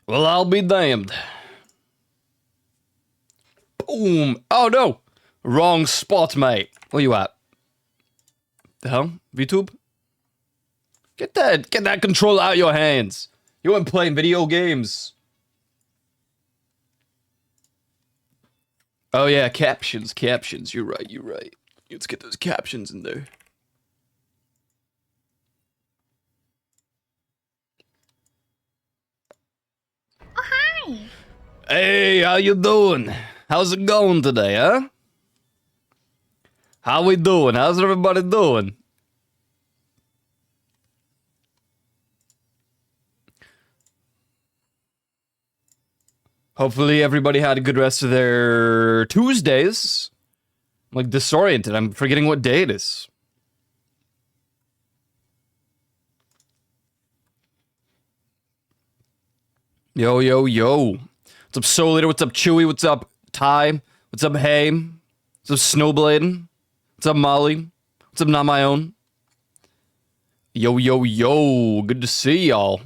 Well, I'll be damned. Boom. Oh, no. Wrong spot, mate. Where you at? The hell? VTube? Get that controller out of your hands. You weren't playing video games. Oh, yeah, captions. You're right. Let's get those captions in there. Oh, hi. Hey, how you doing? How's it going today, huh? How we doing? How's everybody doing? Hopefully everybody had a good rest of their Tuesdays. I'm like disoriented. I'm forgetting what day it is. Yo. What's up, Soul Leader? What's up, Chewy? What's up, Ty? What's up, Hay? What's up, Snowblade? What's up, Molly? What's up, Not My Own? Yo. Good to see y'all.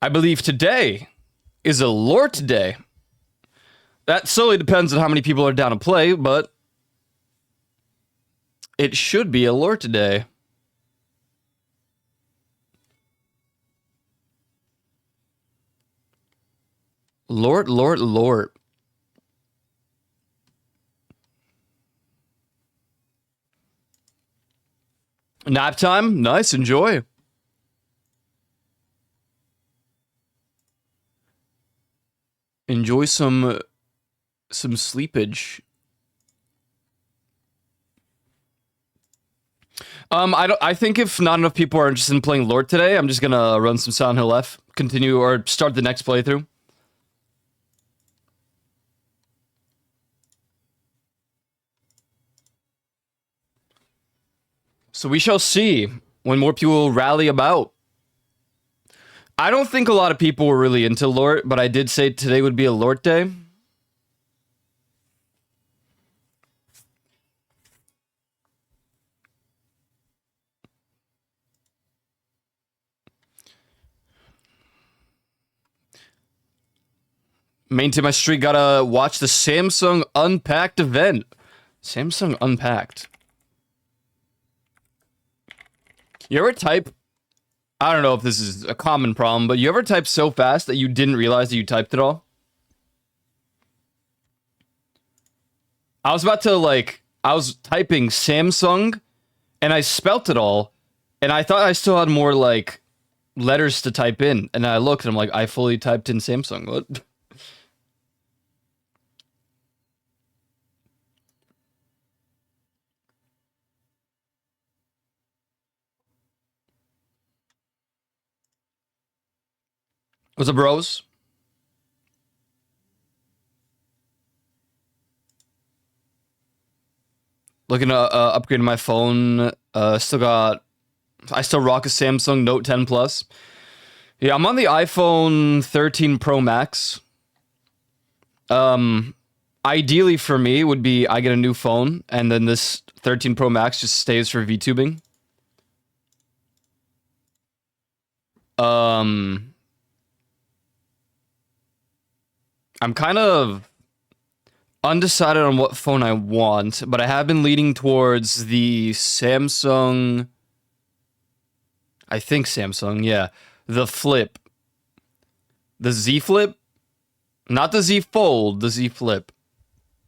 I believe today is a Lort Day. That solely depends on how many people are down to play, but it should be a Lort Day. Lort. Nap time? Nice, enjoy. Enjoy some sleepage. I think if not enough people are interested in playing Lord today, I'm just gonna run some Silent Hill F, continue or start the next playthrough. So we shall see when more people rally about. I don't think a lot of people were really into Lort, but I did say today would be a Lort day. Maintain my streak, gotta watch the Samsung Unpacked event. Samsung Unpacked. You ever type... I don't know if this is a common problem, but you ever type so fast that you didn't realize that you typed it all? I was about to, like... I was typing Samsung, and I spelt it all, and I thought I still had more, like, letters to type in. And I looked, and I'm like, I fully typed in Samsung. What? What's up, bros? Looking to upgrade my phone. I still rock a Samsung Note 10 Plus. Yeah, I'm on the iPhone 13 Pro Max. Ideally for me would be I get a new phone and then this 13 Pro Max just stays for VTubing. I'm kind of undecided on what phone I want, but I have been leaning towards the Samsung. I think Samsung, yeah. The Flip. The Z Flip? Not the Z Fold, the Z Flip.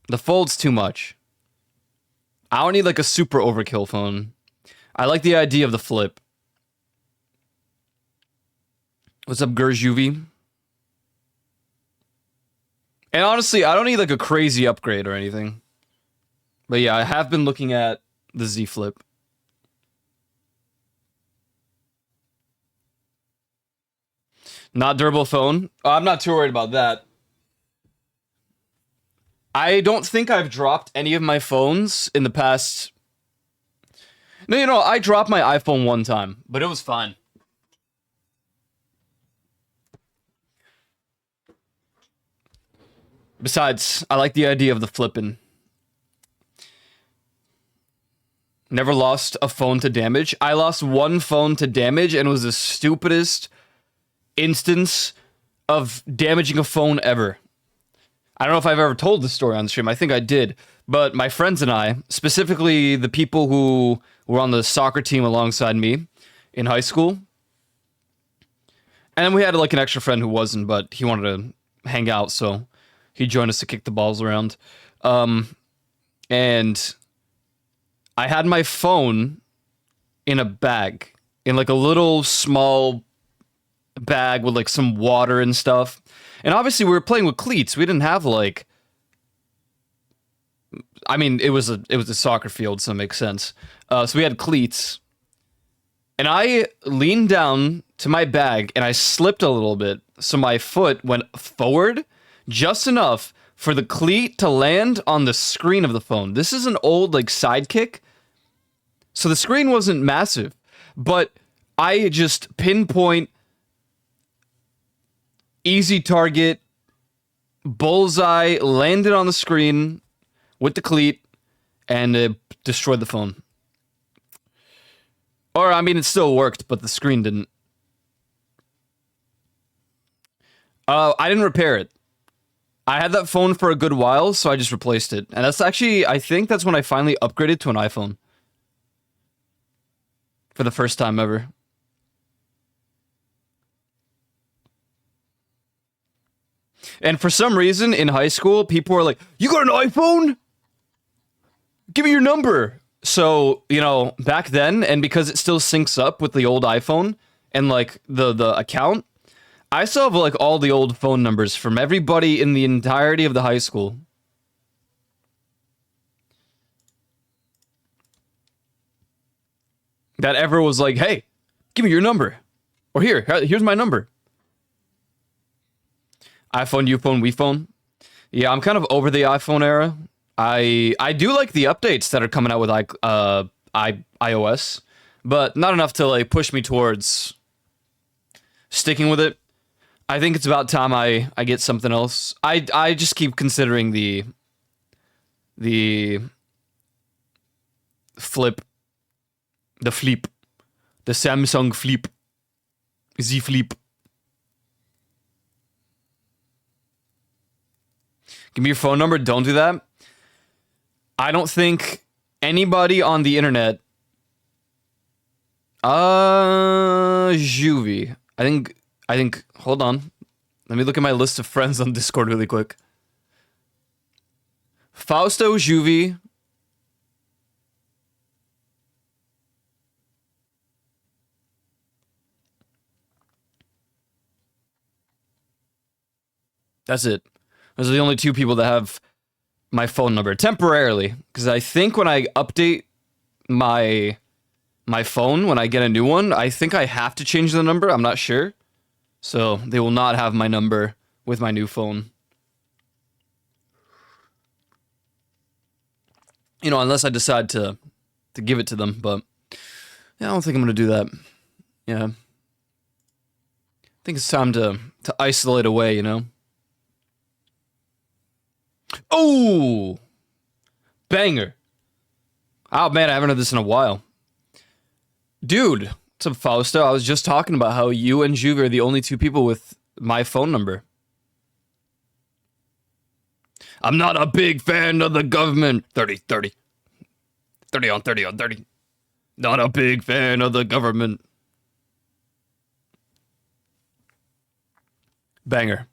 The Fold's too much. I don't need like a super overkill phone. I like the idea of the Flip. What's up, Gurjuvi? And honestly, I don't need like a crazy upgrade or anything. But yeah, I have been looking at the Z Flip. Not durable phone. I'm not too worried about that. I don't think I've dropped any of my phones in the past. No, I dropped my iPhone one time, but it was fine. Besides, I like the idea of the flipping. Never lost a phone to damage. I lost one phone to damage, and it was the stupidest instance of damaging a phone ever. I don't know if I've ever told this story on the stream. I think I did. But my friends and I, specifically the people who were on the soccer team alongside me in high school, and then we had like an extra friend who wasn't, but he wanted to hang out, so he joined us to kick the balls around. And I had my phone in a bag, in like a little small bag with like some water and stuff. And obviously we were playing with cleats. We didn't have like, I mean, it was a soccer field, so it makes sense. So we had cleats. And I leaned down to my bag and I slipped a little bit. So my foot went forward just enough for the cleat to land on the screen of the phone. This is an old like Sidekick. So the screen wasn't massive, but I just pinpoint, easy target, bullseye, landed on the screen with the cleat, and destroyed the phone. Or, I mean, it still worked, but the screen didn't. I didn't repair it. I had that phone for a good while, so I just replaced it. And that's actually, I think that's when I finally upgraded to an iPhone. For the first time ever. And for some reason, in high school, people were like, "You got an iPhone? Give me your number." So, you know, back then, and because it still syncs up with the old iPhone and like the account, I still have like all the old phone numbers from everybody in the entirety of the high school. That ever was like, "Hey, give me your number." Or here's my number. iPhone, Uphone, WePhone. Yeah, I'm kind of over the iPhone era. I do like the updates that are coming out with iOS, but not enough to like push me towards sticking with it. I think it's about time I get something else. I just keep considering the Flip, the Samsung Flip, Z Flip. Give me your phone number. Don't do that. I don't think anybody on the internet. Juvie. I think. Hold on. Let me look at my list of friends on Discord really quick. Fausto, Juvie. That's it. Those are the only two people that have my phone number temporarily, because I think when I update my phone, when I get a new one, I think I have to change the number. I'm not sure. So they will not have my number with my new phone. You know, unless I decide to give it to them, but yeah, I don't think I'm going to do that. Yeah. I think it's time to isolate away, you know? Oh! Banger. Oh, man, I haven't heard this in a while. Dude, what's up, Fausto? I was just talking about how you and Juve are the only two people with my phone number. I'm not a big fan of the government. 30 on 30. Not a big fan of the government. Banger.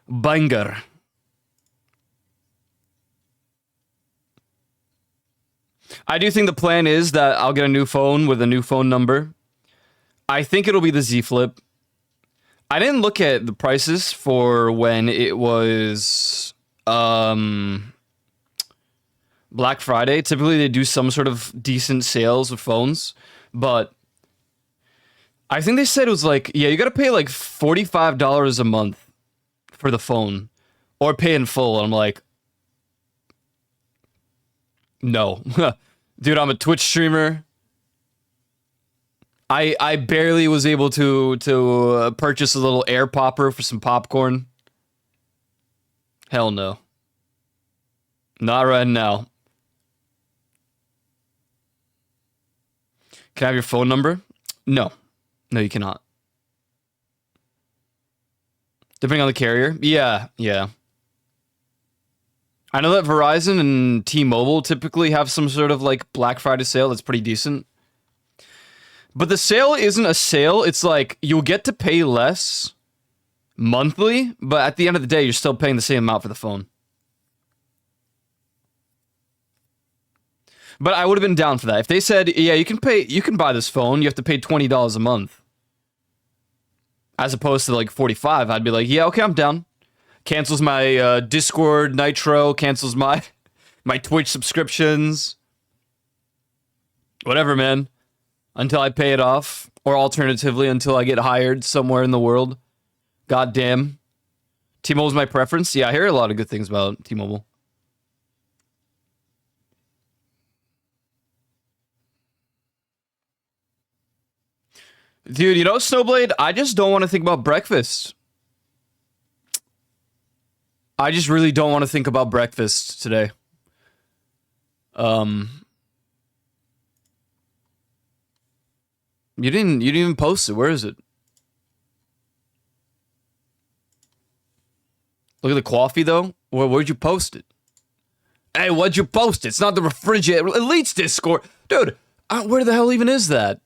Banger. I do think the plan is that I'll get a new phone with a new phone number. I think it'll be the Z Flip. I didn't look at the prices for when it was Black Friday. Typically they do some sort of decent sales of phones, but I think they said it was like, yeah, you gotta pay like $45 a month for the phone, or pay in full. And I'm like, no. Dude, I'm a Twitch streamer. I barely was able to purchase a little air popper for some popcorn. Hell no. Not right now. Can I have your phone number? No. No, you cannot. Depending on the carrier? Yeah. I know that Verizon and T-Mobile typically have some sort of like Black Friday sale that's pretty decent. But the sale isn't a sale. It's like you'll get to pay less monthly, but at the end of the day, you're still paying the same amount for the phone. But I would have been down for that. If they said, yeah, you can buy this phone, you have to pay $20 a month. As opposed to like 45, I'd be like, yeah, okay, I'm down. Cancels my Discord Nitro, cancels my Twitch subscriptions. Whatever, man. Until I pay it off. Or alternatively, until I get hired somewhere in the world. God damn. T-Mobile's my preference. Yeah, I hear a lot of good things about T-Mobile. Dude, you know, Snowblade, I just don't want to think about breakfast. I just really don't want to think about breakfast today. You didn't even post it. Where is it? Look at the coffee though. Where'd you post it? Hey, what'd you post? It's not the refrigerator. Elite's Discord. Dude, where the hell even is that?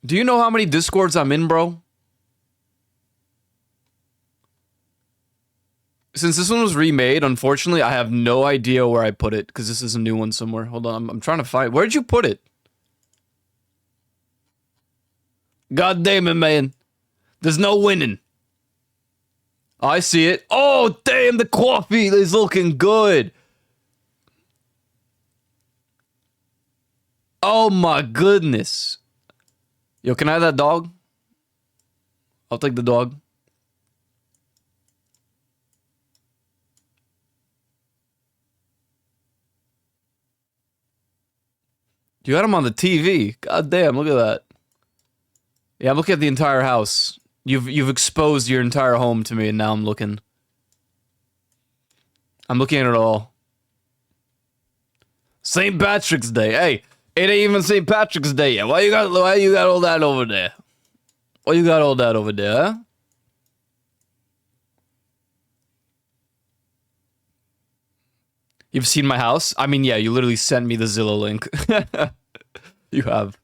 Do you know how many Discords I'm in, bro? Since this one was remade, unfortunately, I have no idea where I put it, because this is a new one somewhere. Hold on, I'm trying to find... Where'd you put it? God damn it, man. There's no winning. I see it. Oh, damn, the coffee is looking good. Oh, my goodness. Yo, can I have that dog? I'll take the dog. You had him on the TV. God damn, look at that. Yeah, I'm looking at the entire house. You've exposed your entire home to me, and now I'm looking. I'm looking at it all. St. Patrick's Day. Hey, it ain't even St. Patrick's Day yet. Why you got all that over there? Why you got all that over there, huh? You've seen my house? I mean, yeah, you literally sent me the Zillow link. You have.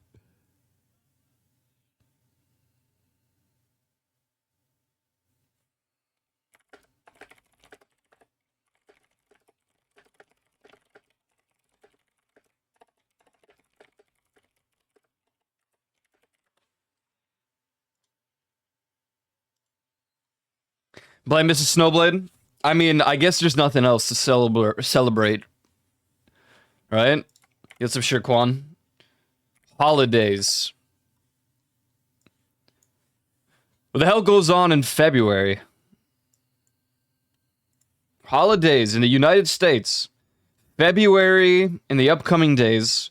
Blame Mrs. Snowblade? I mean, I guess there's nothing else to celebrate. Right? Get some Shirkwan. Holidays. What the hell goes on in February? Holidays in the United States. February, in the upcoming days.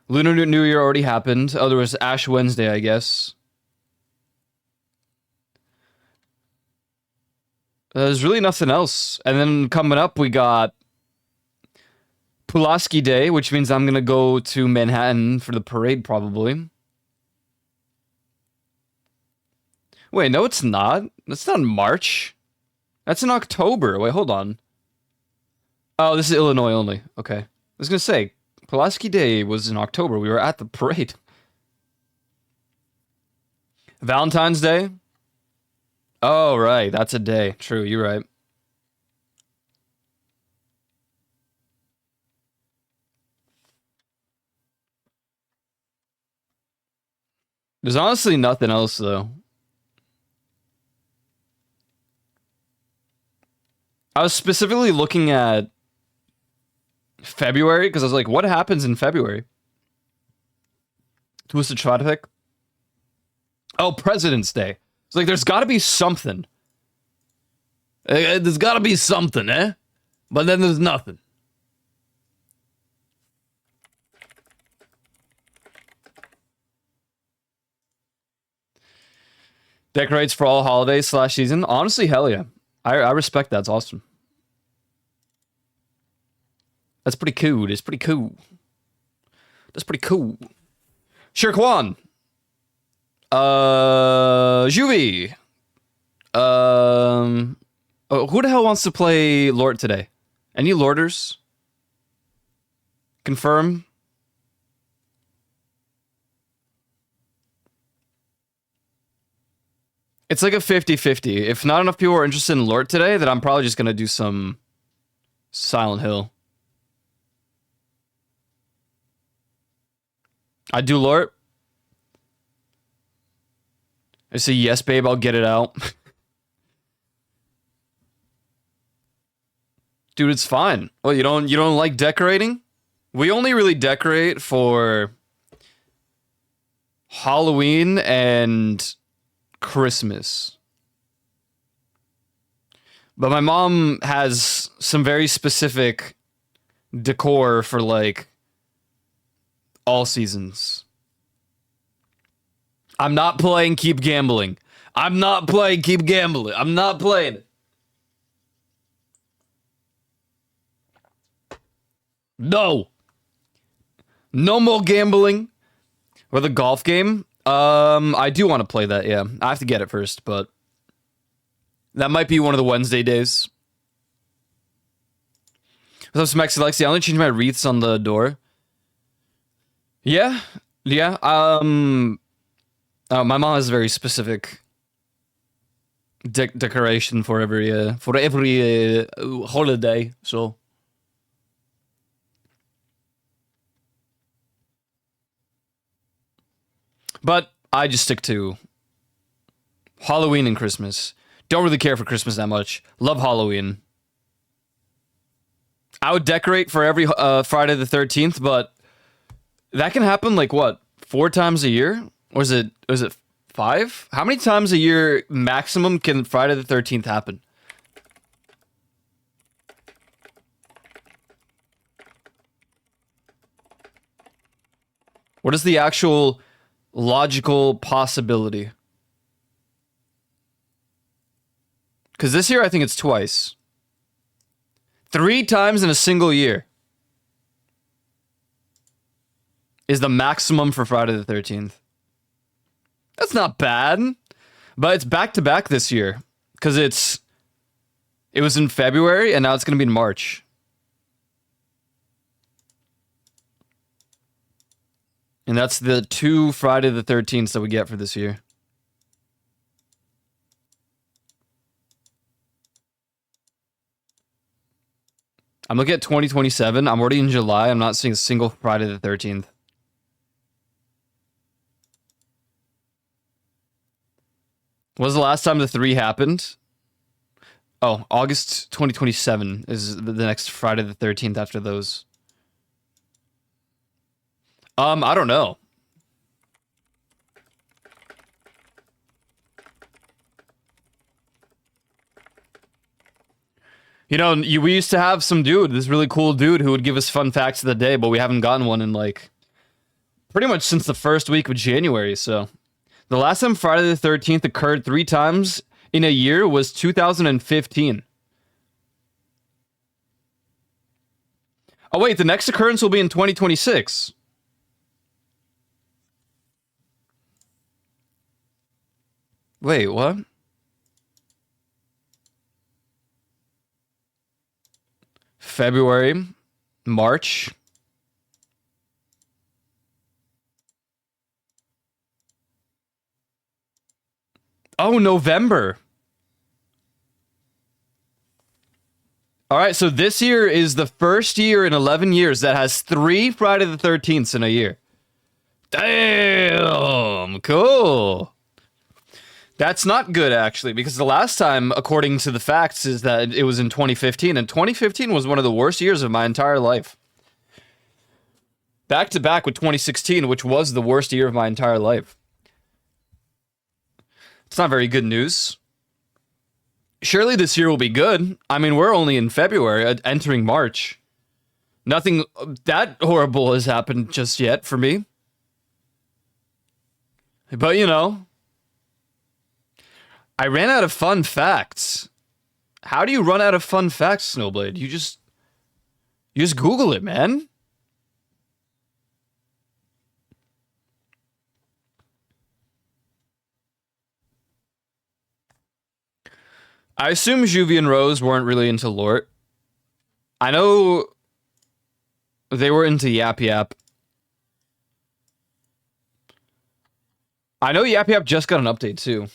Lunar New Year already happened. Oh, there was Ash Wednesday, I guess. There's really nothing else. And then coming up, we got Pulaski Day, which means I'm going to go to Manhattan for the parade, probably. Wait, no, it's not. That's not in March. That's in October. Wait, hold on. Oh, this is Illinois only. Okay. I was going to say, Pulaski Day was in October. We were at the parade. Valentine's Day? Oh, right. That's a day. True, you're right. There's honestly nothing else, though. I was specifically looking at February, because I was like, what happens in February? Twisted Traffic? Oh, President's Day. It's like, there's got to be something. There's got to be something, eh? But then there's nothing. Decorates for all holidays / season. Honestly, hell yeah. I respect that. It's awesome. That's pretty cool. It's pretty cool. That's pretty cool. Shirkwan. Juvie. Who the hell wants to play Lord today? Any Lorders? Confirm. It's like a 50-50. If not enough people are interested in Lord today, then I'm probably just going to do some Silent Hill. I do Lord. I say, yes, babe, I'll get it out. Dude, it's fine. Well, you don't like decorating? We only really decorate for Halloween and Christmas. But my mom has some very specific decor for like all seasons. I'm not playing Keep Gambling. I'm not playing Keep Gambling. I'm not playing it. No. No more gambling. Or the golf game. I do want to play that, yeah. I have to get it first, but that might be one of the Wednesday days. What's up, Smexy Lexi? I only changed my wreaths on the door. Yeah. Yeah. My mom has a very specific decoration for every holiday, so. But I just stick to Halloween and Christmas. Don't really care for Christmas that much. Love Halloween. I would decorate for every Friday the 13th, but that can happen like what? 4 times a year? Or is it 5? How many times a year maximum can Friday the 13th happen? What is the actual logical possibility? Because this year I think it's twice. 3 times in a single year is the maximum for Friday the 13th. That's not bad. But it's back to back this year. Because it was in February and now it's going to be in March. And that's the 2 Friday the 13th that we get for this year. I'm looking at 2027. I'm already in July. I'm not seeing a single Friday the 13th. When was the last time the 3 happened? Oh, August 2027 is the next Friday the 13th after those. I don't know. You know, we used to have this really cool dude who would give us fun facts of the day, but we haven't gotten one in like pretty much since the first week of January. So the last time Friday the 13th occurred 3 times in a year was 2015. Oh, wait, the next occurrence will be in 2026. Wait, what? February, March. Oh, November. All right, so this year is the first year in 11 years that has 3 Friday the 13th in a year. Damn, cool. That's not good, actually, because the last time, according to the facts, is that it was in 2015, and 2015 was one of the worst years of my entire life. Back to back with 2016, which was the worst year of my entire life. It's not very good news. Surely this year will be good. I mean, we're only in February, entering March. Nothing that horrible has happened just yet for me. But, you know, I ran out of fun facts. How do you run out of fun facts, Snowblade? You just Google it, man. I assume Juvie and Rose weren't really into Lort. I know they were into Yap Yap. I know Yap Yap just got an update too.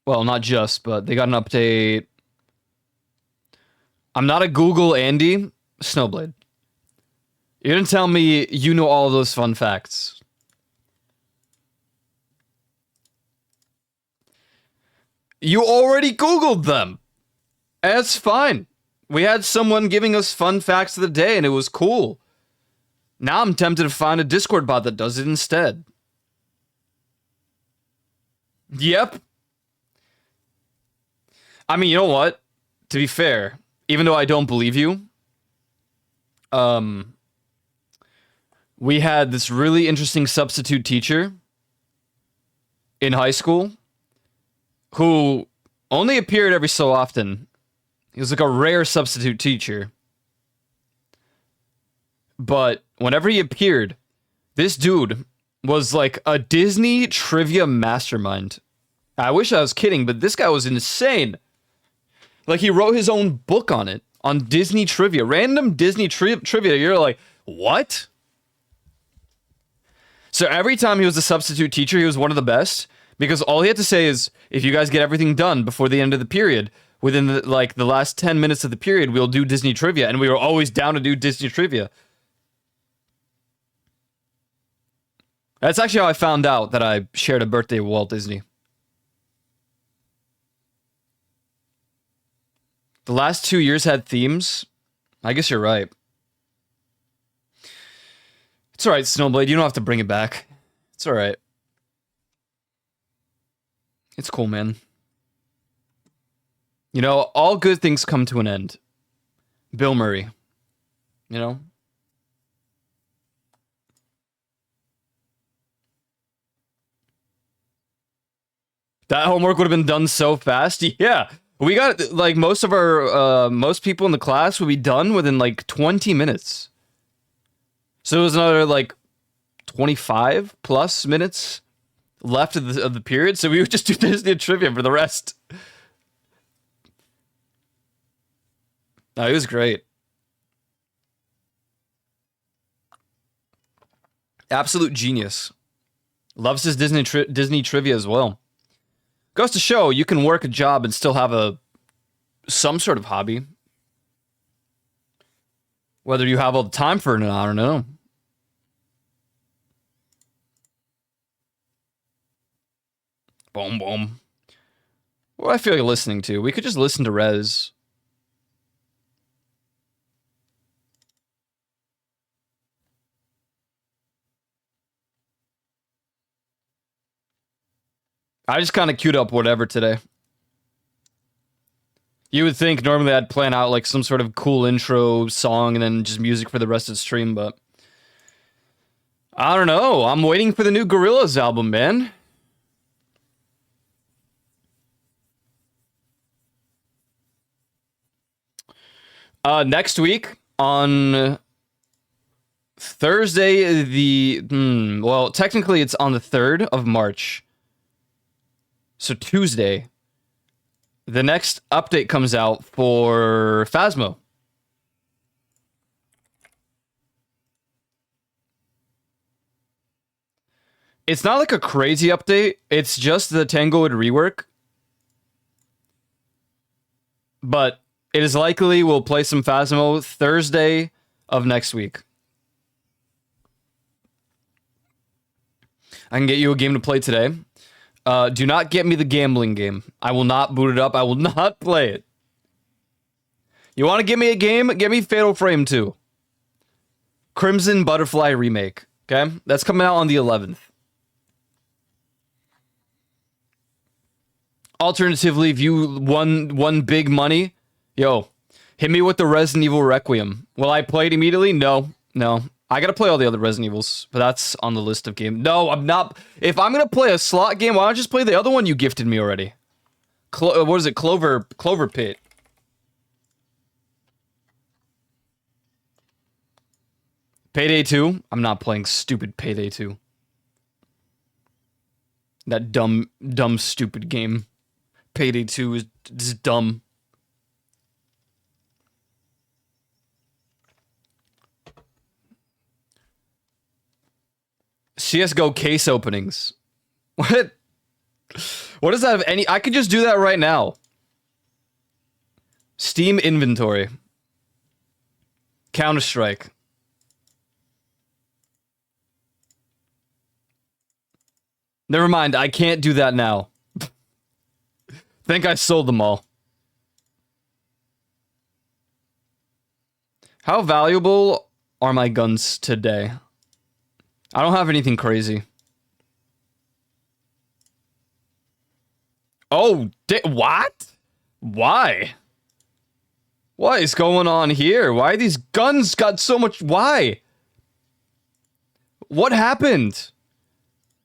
Well, not just, but they got an update. I'm not a Google Andy. Snowblade. You didn't tell me you know all those fun facts. You already Googled them. And it's fine. We had someone giving us fun facts of the day and it was cool. Now I'm tempted to find a Discord bot that does it instead. Yep. I mean, you know what? To be fair, even though I don't believe you, we had this really interesting substitute teacher in high school who only appeared every so often. He was like a rare substitute teacher. But whenever he appeared, this dude was like a Disney trivia mastermind. I wish I was kidding, but this guy was insane. Like, he wrote his own book on it, on Disney trivia. Random Disney trivia. You're like, what? So every time he was a substitute teacher, he was one of the best. Because all he had to say is, if you guys get everything done before the end of the period, within the last 10 minutes of the period, we'll do Disney trivia. And we were always down to do Disney trivia. That's actually how I found out that I shared a birthday with Walt Disney. The last 2 years had themes. I guess you're right. It's alright, Snowblade. You don't have to bring it back. It's alright. It's cool, man. You know, all good things come to an end. Bill Murray. You know? That homework would have been done so fast. Yeah. We got, like, most people in the class would be done within, like, 20 minutes. So it was another, like, 25 plus minutes left of the period. So we would just do Disney trivia for the rest. No, it was great. Absolute genius. Loves his Disney trivia as well. Goes to show you can work a job and still have some sort of hobby. Whether you have all the time for it or not, I don't know. Boom, boom. What do I feel like listening to? We could just listen to Rez. I just kind of queued up whatever today. You would think normally I'd plan out like some sort of cool intro song and then just music for the rest of the stream, but I don't know. I'm waiting for the new Gorillaz album, man. Next week on Thursday, well, technically it's on the 3rd of March. So Tuesday, the next update comes out for Phasmo. It's not like a crazy update. It's just the Tanglewood rework. But it is likely we'll play some Phasmo Thursday of next week. I can get you a game to play today. Do not get me the gambling game. I will not boot it up. I will not play it. You want to give me a game? Give me Fatal Frame 2. Crimson Butterfly Remake. Okay? That's coming out on the 11th. Alternatively, if you won big money, yo, hit me with the Resident Evil Requiem. Will I play it immediately? No. I gotta play all the other Resident Evils, but that's on the list of games. No, I'm not. If I'm gonna play a slot game, why don't I just play the other one you gifted me already? What is it? Clover Pit. Payday 2? I'm not playing stupid Payday 2. That dumb, stupid game. Payday 2 is just dumb. CSGO case openings. What? What does that have any? I could just do that right now. Steam inventory. Counter-Strike. Never mind, I can't do that now. Think I sold them all. How valuable are my guns today? I don't have anything crazy. Oh, what? Why? What is going on here? Why these guns got so much? Why? What happened?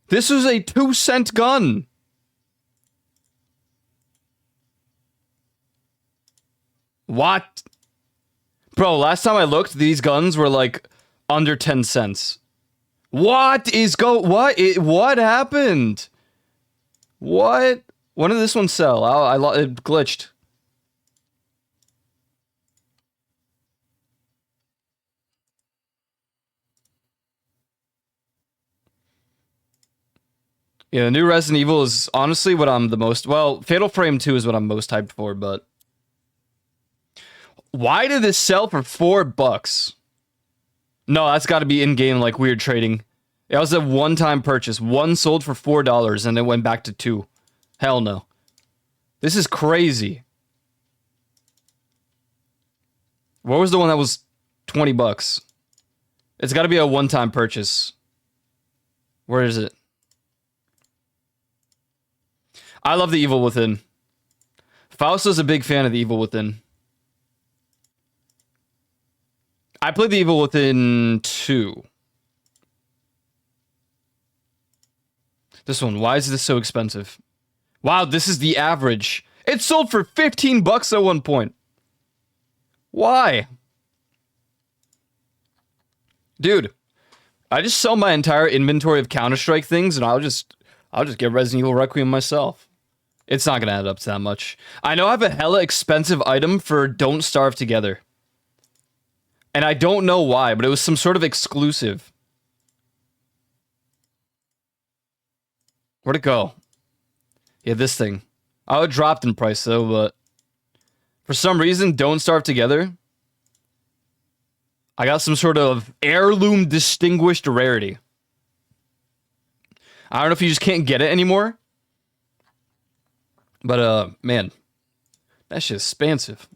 This was a 2-cent gun. What? Bro, last time I looked, these guns were like under 10 cents. What happened? What? When did this one sell? It glitched. Yeah, the new Resident Evil is honestly what I'm the most... Well, Fatal Frame 2 is what I'm most hyped for, but... Why did this sell for $4? No, that's got to be in-game, like, weird trading. It was a one-time purchase. One sold for $4, and it went back to $2. Hell no. This is crazy. What was the one that was $20? It's got to be a one-time purchase. Where is it? I love The Evil Within. Fausto's a big fan of The Evil Within. I played The Evil Within 2. This one, why is this so expensive? Wow, this is the average. It sold for $15 at one point. Why? Dude, I just sell my entire inventory of Counter-Strike things and I'll just get Resident Evil Requiem myself. It's not gonna add up to that much. I know I have a hella expensive item for Don't Starve Together. And I don't know why, but it was some sort of exclusive. Where'd it go? Yeah, this thing. Oh, it dropped in price though, but... For some reason, Don't Starve Together. I got some sort of heirloom distinguished rarity. I don't know if you just can't get it anymore. But, man. That shit's expensive.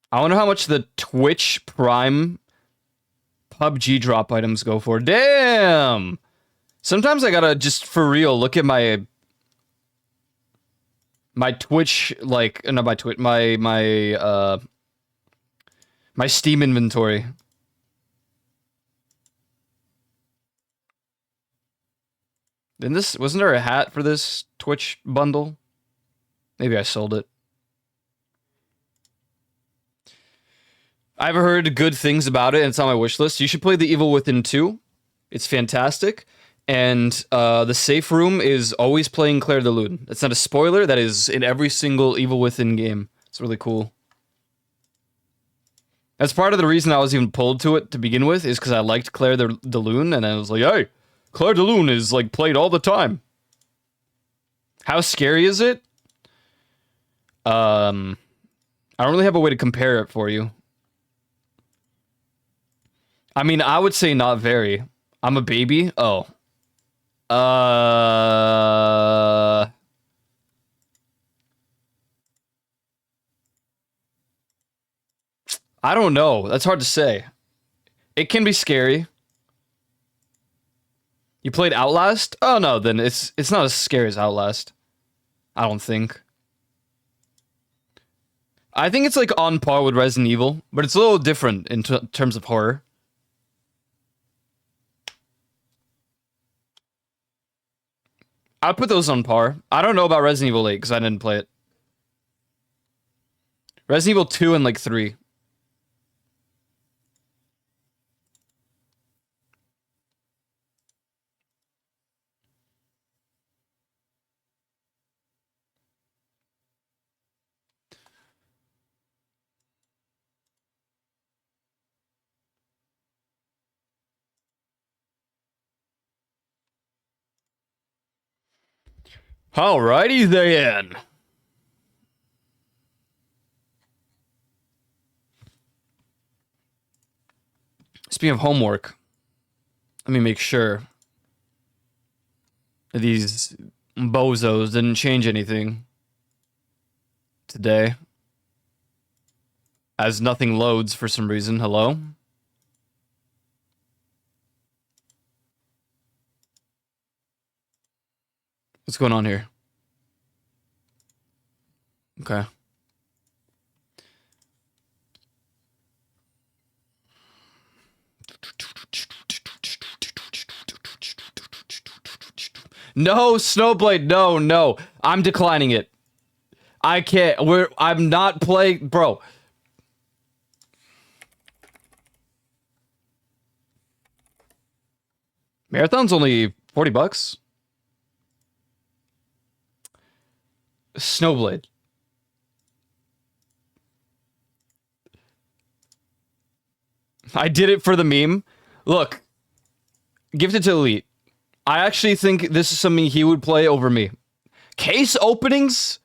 I wonder how much the Twitch Prime PUBG drop items go for. Damn! Sometimes I gotta just, for real, look at my Twitch, like, not my Twitch, my Steam inventory. Wasn't there a hat for this Twitch bundle? Maybe I sold it. I've heard good things about it, and it's on my wish list. You should play The Evil Within 2. It's fantastic. And the safe room is always playing Claire de Lune. That's not a spoiler. That is in every single Evil Within game. It's really cool. That's part of the reason I was even pulled to it to begin with, is because I liked Claire de Lune, and I was like, hey, Claire de Lune is like played all the time. How scary is it? I don't really have a way to compare it for you. I mean, I would say not very. I'm a baby? Oh. I don't know. That's hard to say. It can be scary. You played Outlast? Oh no, then it's not as scary as Outlast. I don't think. I think it's like on par with Resident Evil, but it's a little different in terms of horror. I'd put those on par. I don't know about Resident Evil 8 because I didn't play it. Resident Evil 2 and like 3. Alrighty then. Speaking of homework, let me make sure these bozos didn't change anything today. As nothing loads for some reason. Hello? What's going on here? Okay. No, Snowblade, no. I'm declining it. I can't. I'm not playing, bro. Marathon's only $40. Snowblade. I did it for the meme. Look, Gifted to Elite. I actually think this is something he would play over me. Case openings?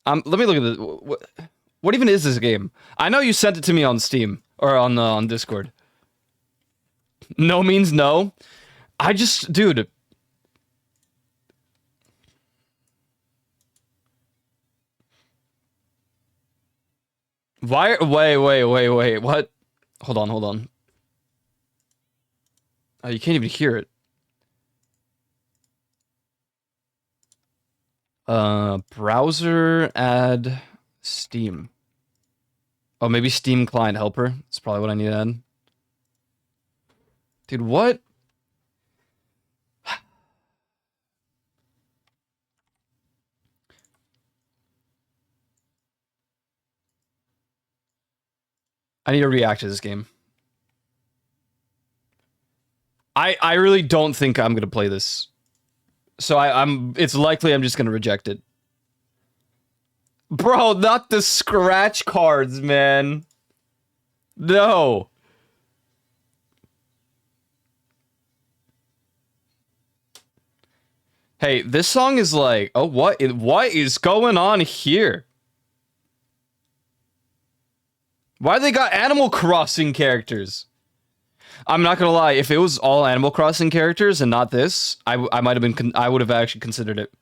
Let me look at this. What even is this game? I know you sent it to me on Steam or on Discord. No means no. I just, dude. Why? Wait. What? Hold on. Oh, you can't even hear it. Browser add Steam. Oh, maybe Steam client helper. That's probably what I need to add. Dude, what? I need to react to this game. I really don't think I'm gonna play this. So it's likely I'm just gonna reject it. Bro, not the scratch cards, man. No. Hey, this song is like, oh, what is going on here? Why they got Animal Crossing characters? I'm not gonna lie, if it was all Animal Crossing characters and not this, I might have been, I would have actually considered it.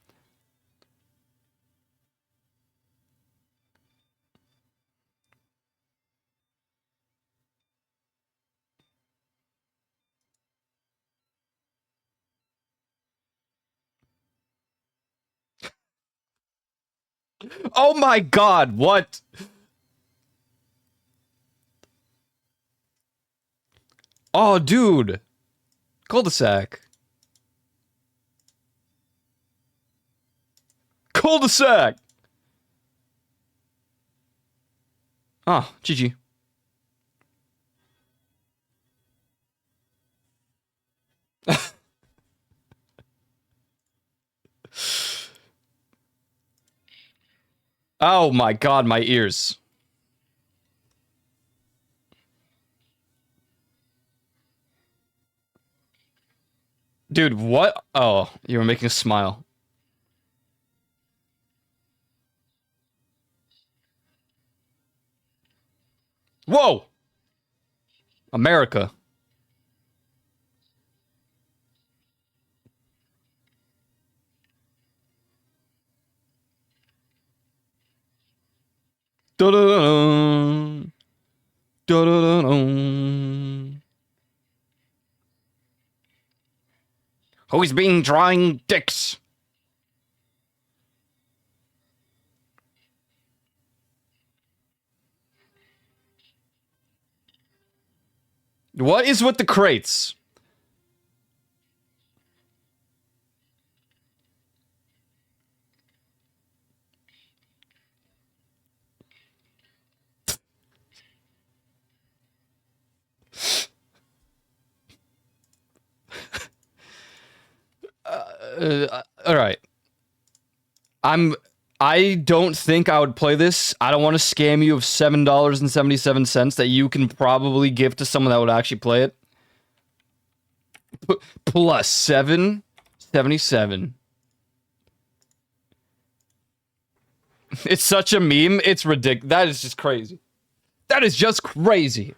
Oh my god, what? Oh, dude. Cul-de-sac. Cul-de-sac! Oh, GG. Oh my god, my ears. Dude, what? Oh, you were making a smile. Whoa! America. Da-da-da-dum. Da-da-da-dum. Who's been drawing dicks? What is with the crates? All right. I don't think I would play this. I don't want to scam you of $7.77 that you can probably give to someone that would actually play it. Plus 7.77. It's such a meme. It's ridiculous. That is just crazy. That is just crazy.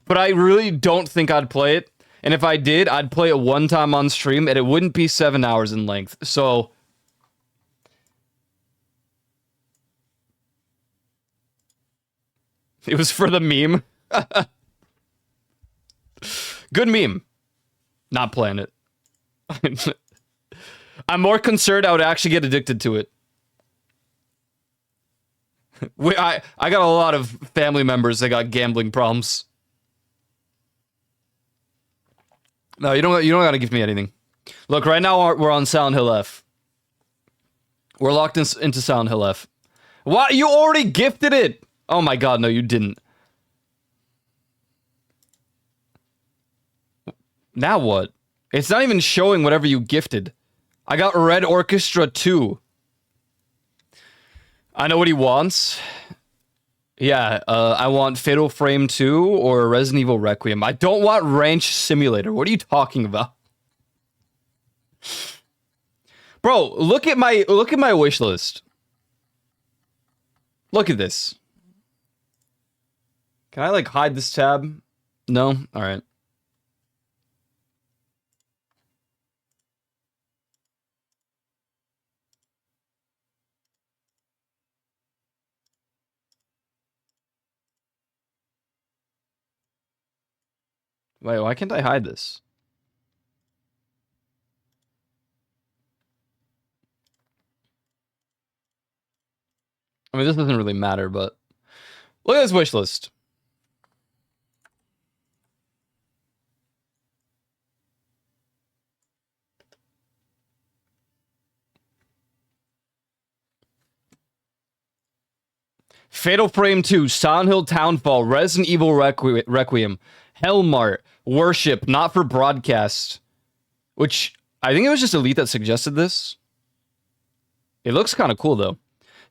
But I really don't think I'd play it. And if I did, I'd play it one time on stream, and it wouldn't be 7 hours in length. So it was for the meme. Good meme. Not playing it. I'm more concerned I would actually get addicted to it. I got a lot of family members that got gambling problems. No, you don't gotta give me anything. Look, right now we're on Silent Hill F. We're locked into Silent Hill F. What? You already gifted it? Oh my god, no, you didn't. Now what? It's not even showing whatever you gifted. I got Red Orchestra 2. I know what he wants. Yeah, I want Fatal Frame 2 or Resident Evil Requiem. I don't want Ranch Simulator. What are you talking about? Bro, look at my wish list. Look at this. Can I like hide this tab? No? All right. Wait, why can't I hide this? I mean, this doesn't really matter, but look at this wish list. Fatal Frame 2, Silent Hill Townfall, Resident Evil Requiem, Hellmart, Worship, Not for Broadcast, which I think it was just Elite that suggested this. It looks kind of cool, though.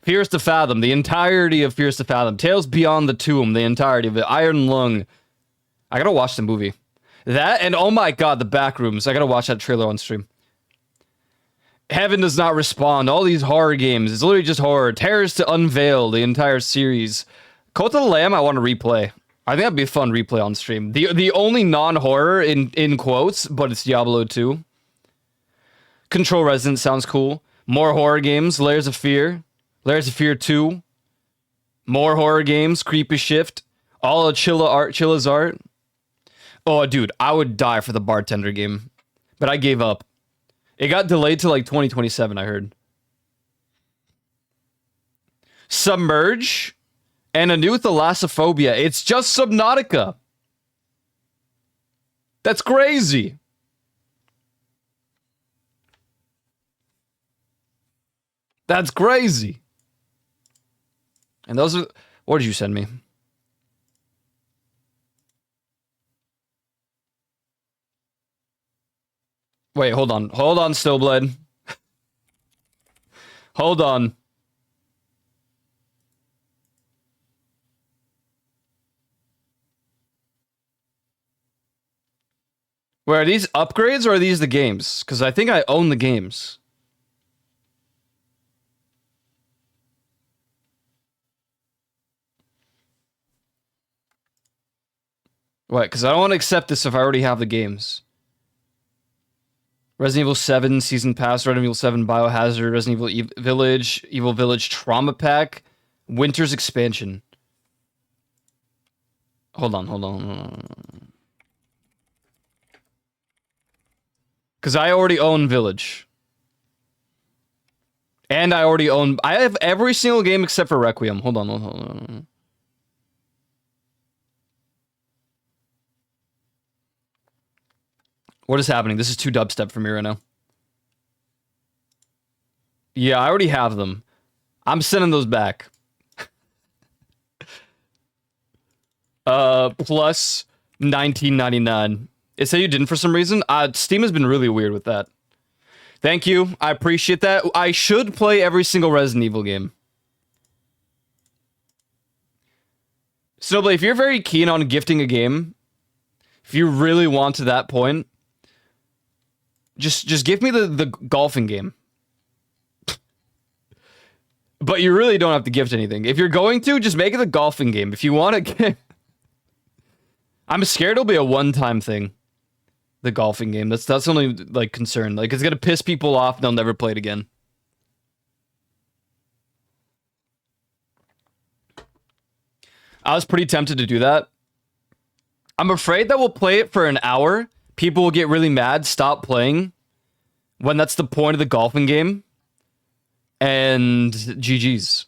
Fears to Fathom, the entirety of Fears to Fathom. Tales Beyond the Tomb, the entirety of it. Iron Lung. I gotta watch the movie. That, and oh my god, the Backrooms. I gotta watch that trailer on stream. Heaven Does Not Respond. All these horror games. It's literally just horror. Terrors to Unveil, the entire series. Cult of the Lamb, I want to replay. I think that'd be a fun replay on stream. The only non-horror in quotes, but it's Diablo 2. Control Resident sounds cool. More horror games. Layers of Fear. Layers of Fear 2. More horror games. Creepy Shift. All of Chilla's art. Oh, dude, I would die for the bartender game. But I gave up. It got delayed to like 2027, I heard. Submerge. And a new Thalassophobia. It's just Subnautica. That's crazy. That's crazy. And those are... What did you send me? Wait, hold on. Hold on, Stillblade. Hold on. Wait, are these upgrades or are these the games? Because I think I own the games. Wait, because I don't want to accept this if I already have the games. Resident Evil 7 Season Pass, Resident Evil 7 Biohazard, Resident Evil Village, Evil Village Trauma Pack, Winter's Expansion. Hold on. Because I already own Village. And I already own... I have every single game except for Requiem. Hold on. What is happening? This is too dubstep for me right now. Yeah, I already have them. I'm sending those back. Plus $19.99. It said you didn't for some reason. Steam has been really weird with that. Thank you. I appreciate that. I should play every single Resident Evil game. Snowblade, if you're very keen on gifting a game, if you really want to that point, just give me the golfing game. But you really don't have to gift anything. If you're going to, just make it the golfing game. If you want to... I'm scared it'll be a one-time thing. The golfing game. That's the only, like, concern. Like, it's gonna piss people off and they'll never play it again. I was pretty tempted to do that. I'm afraid that we'll play it for an hour. People will get really mad, stop playing. When that's the point of the golfing game. And GG's.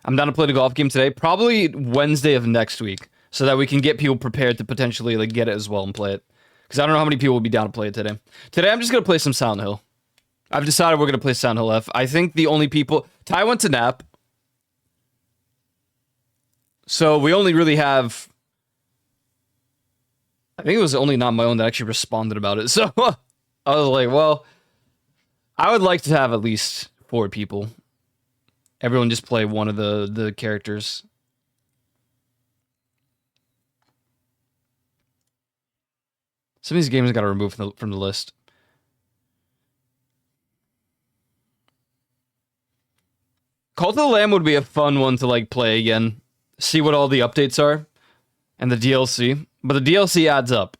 I'm down to play the golf game today. Probably Wednesday of next week. So that we can get people prepared to potentially like get it as well and play it. Because I don't know how many people will be down to play it today. Today I'm just going to play some Silent Hill. I've decided we're going to play Silent Hill F. I think the only people... Ty went to nap. So we only really have... I think it was only Not My Own that actually responded about it. So I was like, well... I would like to have at least 4 people. Everyone just play one of the characters. Some of these games I gotta remove from the list. Cult of the Lamb would be a fun one to like play again. See what all the updates are. And the DLC. But the DLC adds up.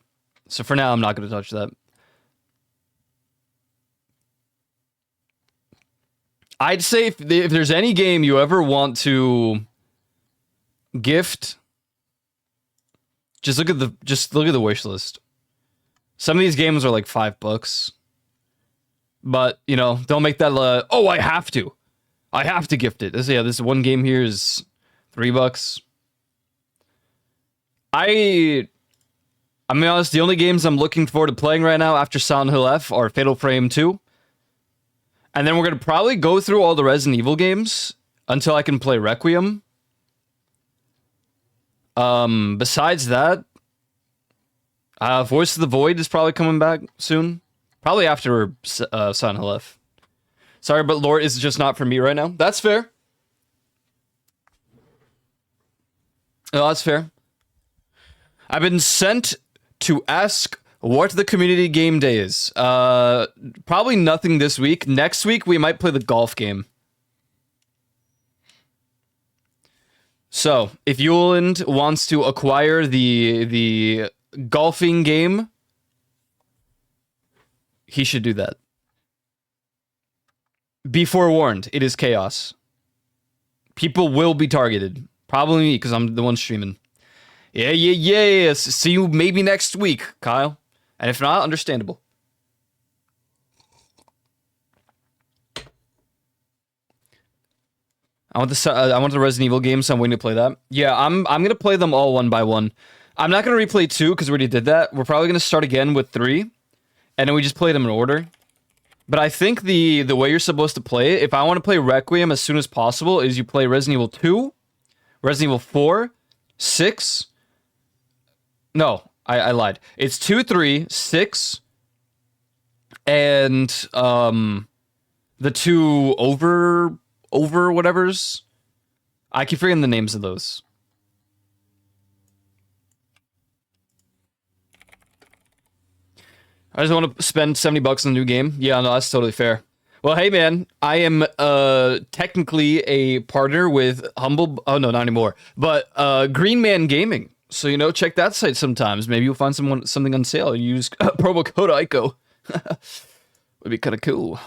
So for now, I'm not gonna touch that. I'd say if there's any game you ever want to gift, just look at the wish list. Some of these games are like $5, but you know, don't make that. Oh, I have to gift it. This one game here is $3. I'm gonna be honest. The only games I'm looking forward to playing right now after Silent Hill F are Fatal Frame 2. And then we're going to probably go through all the Resident Evil games until I can play Requiem. Besides that, Voice of the Void is probably coming back soon. Probably after Silent Hill F. Sorry, but lore is just not for me right now. That's fair. No, that's fair. I've been sent to ask what the community game day is. Probably nothing this week. Next week, we might play the golf game. So, if Yuland wants to acquire the golfing game, he should do that. Be forewarned, it is chaos. People will be targeted. Probably me, because I'm the one streaming. Yeah. See you maybe next week, Kyle. And if not, understandable. I want the Resident Evil games, so I'm waiting to play that. Yeah, I'm gonna play them all one by one. I'm not gonna replay 2 because we already did that. We're probably gonna start again with 3, and then we just play them in order. But I think the way you're supposed to play it, if I want to play Requiem as soon as possible, is you play Resident Evil 2, Resident Evil 4, 6. No. I lied. It's 2, 3, 6, and the 2 over whatevers. I keep forgetting the names of those. I just want to spend $70 on a new game. Yeah, no, that's totally fair. Well, hey man, I am technically a partner with Humble. Oh no, not anymore. But Green Man Gaming. So, you know, check that site sometimes. Maybe you'll find something on sale and use promo code ICO. Would be kind of cool.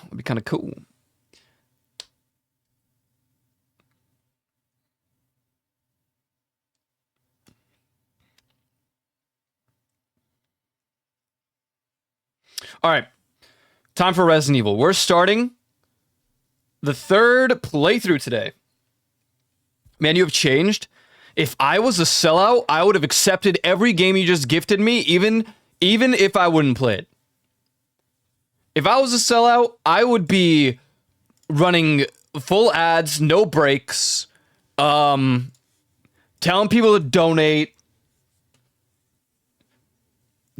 All right. Time for Resident Evil. We're starting the 3rd playthrough today. Man, you have changed. If I was a sellout, I would have accepted every game you just gifted me, even if I wouldn't play it. If I was a sellout, I would be running full ads, no breaks, telling people to donate,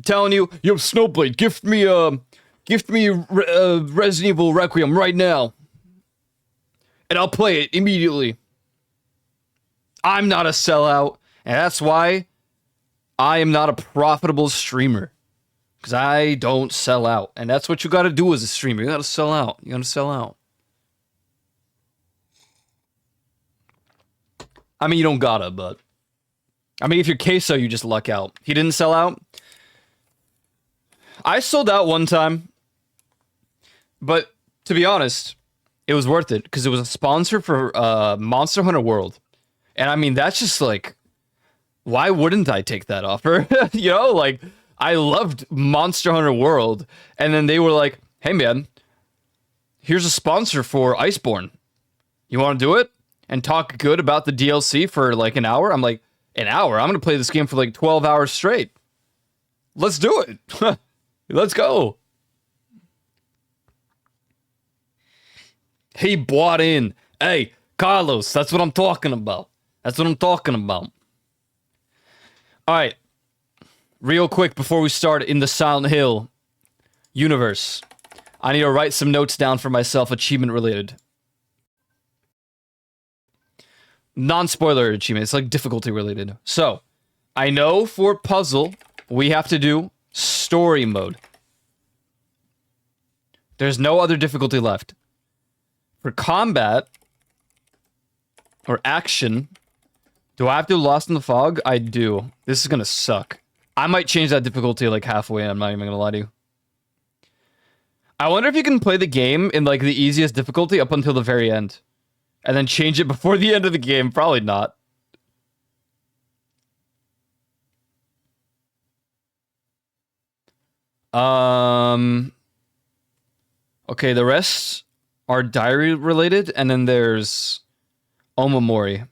telling you, yo, Snowblade, gift me gift me Resident Evil Requiem right now. And I'll play it immediately. I'm not a sellout. And that's why I am not a profitable streamer. Because I don't sell out. And that's what you gotta do as a streamer. You gotta sell out. You gotta sell out. I mean, you don't gotta, but... I mean, if you're Queso, you just luck out. He didn't sell out. I sold out one time. But, to be honest, it was worth it. Because it was a sponsor for Monster Hunter World. And I mean, that's just like... Why wouldn't I take that offer? You know, like... I loved Monster Hunter World. And then they were like, hey, man. Here's a sponsor for Iceborne. You want to do it? And talk good about the DLC for like an hour? I'm like, an hour? I'm going to play this game for like 12 hours straight. Let's do it. Let's go. He bought in. Hey, Carlos, that's what I'm talking about. That's what I'm talking about. All right. Real quick before we start in the Silent Hill universe, I need to write some notes down for myself, achievement related. Non-spoiler achievement. It's like difficulty related. So, I know for puzzle, we have to do story mode. There's no other difficulty left. For combat, or action, do I have to do Lost in the Fog? I do. This is gonna suck. I might change that difficulty like halfway, I'm not even gonna lie to you. I wonder if you can play the game in like the easiest difficulty up until the very end. And then change it before the end of the game. Probably not. Okay, the rest are diary related, and then there's Omamori.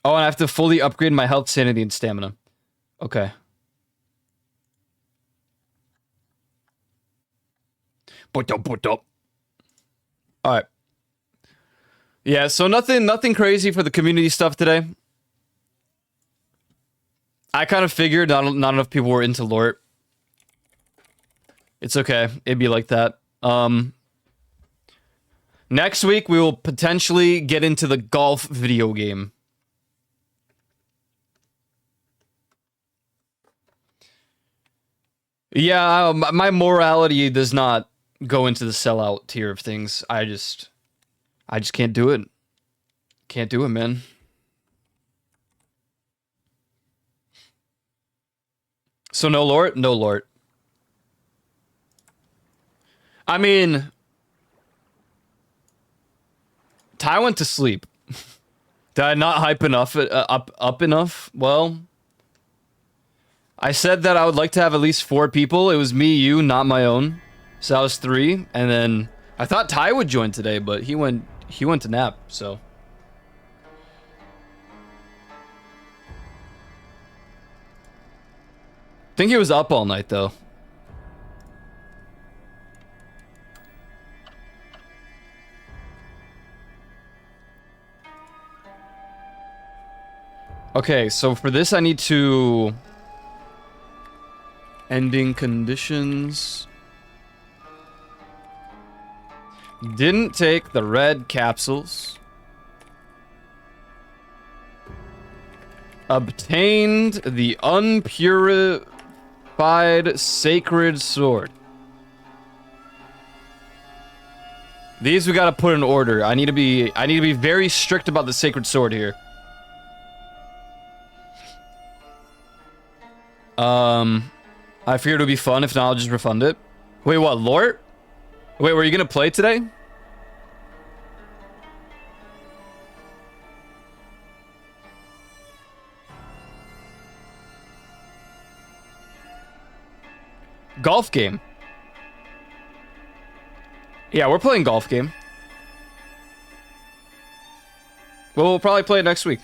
Oh, and I have to fully upgrade my health, sanity, and stamina. Okay. Alright. Yeah, so nothing crazy for the community stuff today. I kind of figured not enough people were into Lort. It's okay. It'd be like that. Next week, we will potentially get into the golf video game. Yeah, my morality does not go into the sellout tier of things. I just can't do it. Can't do it, man. So no Lort? No Lort. I mean, Ty went to sleep. Did I not hype enough up enough? Well, I said that I would like to have at least 4 people. It was me, you, not my own. So that was 3, and then I thought Ty would join today, but he went to nap, so. I think he was up all night though. Okay, so for this I need to ending conditions. Didn't take the red capsules. Obtained the unpurified sacred sword. These we gotta put in order. I need to be very strict about the sacred sword here. I figured it would be fun. If not, I'll just refund it. Wait, what, Lort? Wait, were you gonna play today? Golf game. Yeah, we're playing golf game. Well, we'll probably play it next week.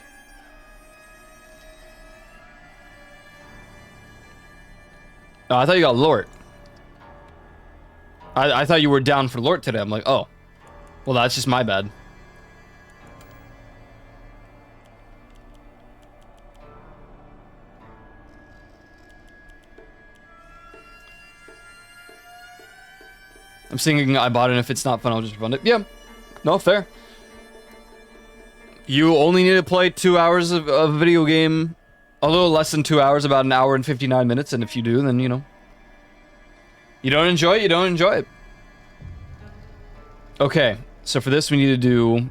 Oh, I thought you got Lort. I thought you were down for Lort today. I'm like, oh. Well, that's just my bad. I'm thinking I bought it, and if it's not fun, I'll just refund it. Yeah. No, fair. You only need to play 2 hours of a video game. A little less than 2 hours, about an hour and 59 minutes. And if you do, then, you know. You don't enjoy it, you don't enjoy it. Okay, so for this we need to do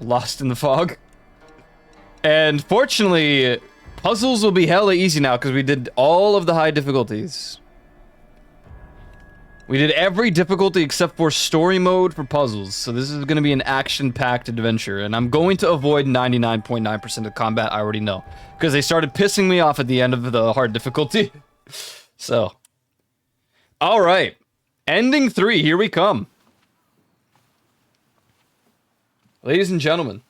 Lost in the Fog. And fortunately, puzzles will be hella easy now because we did all of the high difficulties. We did every difficulty except for story mode for puzzles. So this is going to be an action-packed adventure. And I'm going to avoid 99.9% of combat, I already know. Because they started pissing me off at the end of the hard difficulty. So. Alright. Ending 3, here we come. Ladies and gentlemen.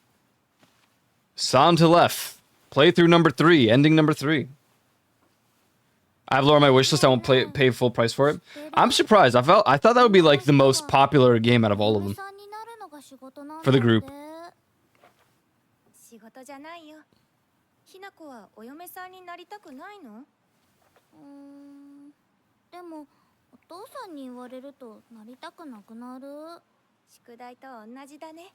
Sound to left. Playthrough number 3, ending number 3. I've lowered my wishlist. I won't pay full price for it. I'm surprised. I thought that would be like the most popular game out of all of them for the group. 仕事じゃないよ。ひな子はお嫁さんになりたくないの？でもお父さんに言われるとなりたくなくなる。宿題と同じだね。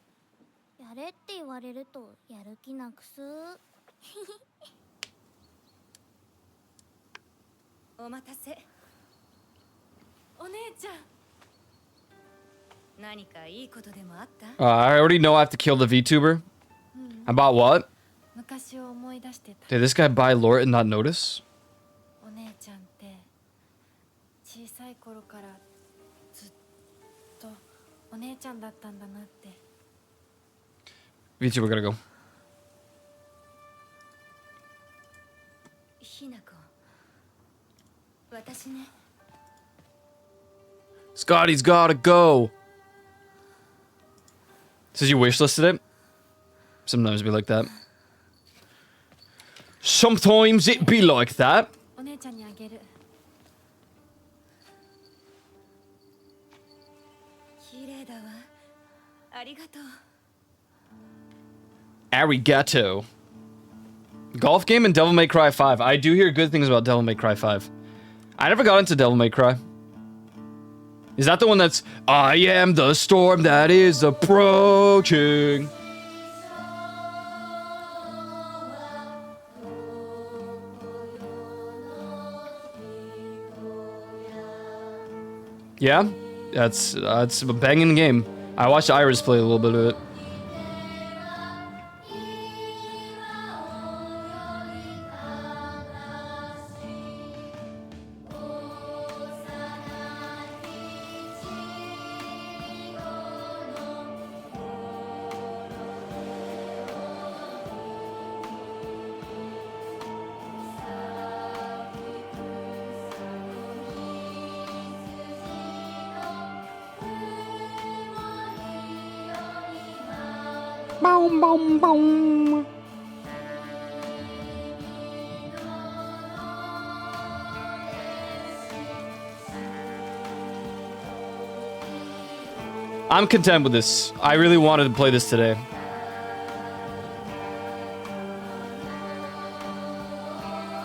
やれって言われるとやる気なくす。お待たせ。お姉ちゃん。何かいいことでもあった？ I already know I have to kill the VTuber. About what? 昔を思い出してた。 Did this guy buy lore and not notice? お姉ちゃんって小さい頃からずっとお姉ちゃんだったんだなって。 VTuber gotta go. ひな子。私ね。 Scotty's gotta go. Says you wishlisted it? Sometimes it be like that. Sometimes it be like that. お姉ちゃんにあげる。綺麗だわ。ありがとう。 Arigato. Golf game and Devil May Cry 5. I do hear good things about Devil May Cry 5. I never got into Devil May Cry. Is that the one that's I am the storm that is approaching? Yeah, that's a banging game. I watched Iris play a little bit of it. Boom, boom, boom. I'm content with this. I really wanted to play this today.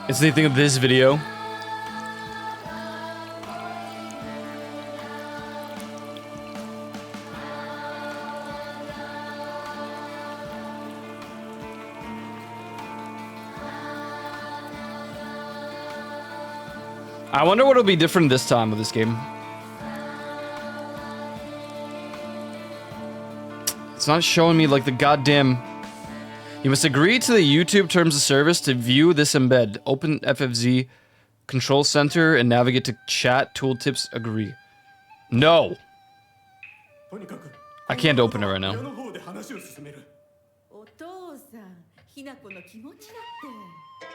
It's the thing of this video. I wonder what will be different this time with this game. It's not showing me like the goddamn... You must agree to the YouTube terms of service to view this embed. Open FFZ Control Center and navigate to chat tooltips. Agree. No. I can't open it right now. お父さん、ひな子の気持ちだって。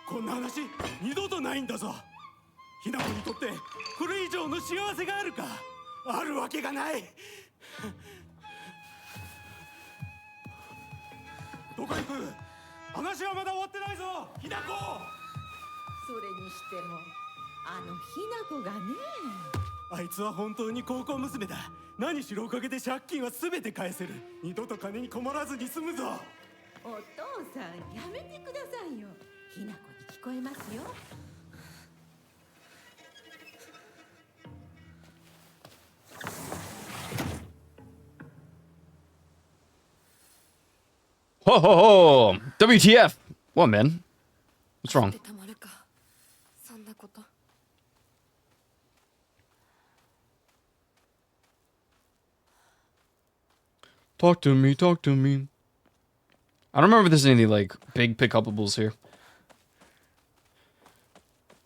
こんな話二度とないんだぞ。ひな子にとってこれ以上の幸せがあるか？あるわけがない。どこ行く？話はまだ終わってないぞ、ひな子。それにしても、あのひな子がね。あいつは本当に高校娘だ。何しろおかげで借金は全て返せる。二度と金に困らずに済むぞ。お父さん、やめてくださいよ。ひな子に聞こえますよ。Ho ho ho! WTF? What, man? What's wrong? たまるかそんなこと Talk to me, talk to me. I don't remember if there's any, like, big pickupables here.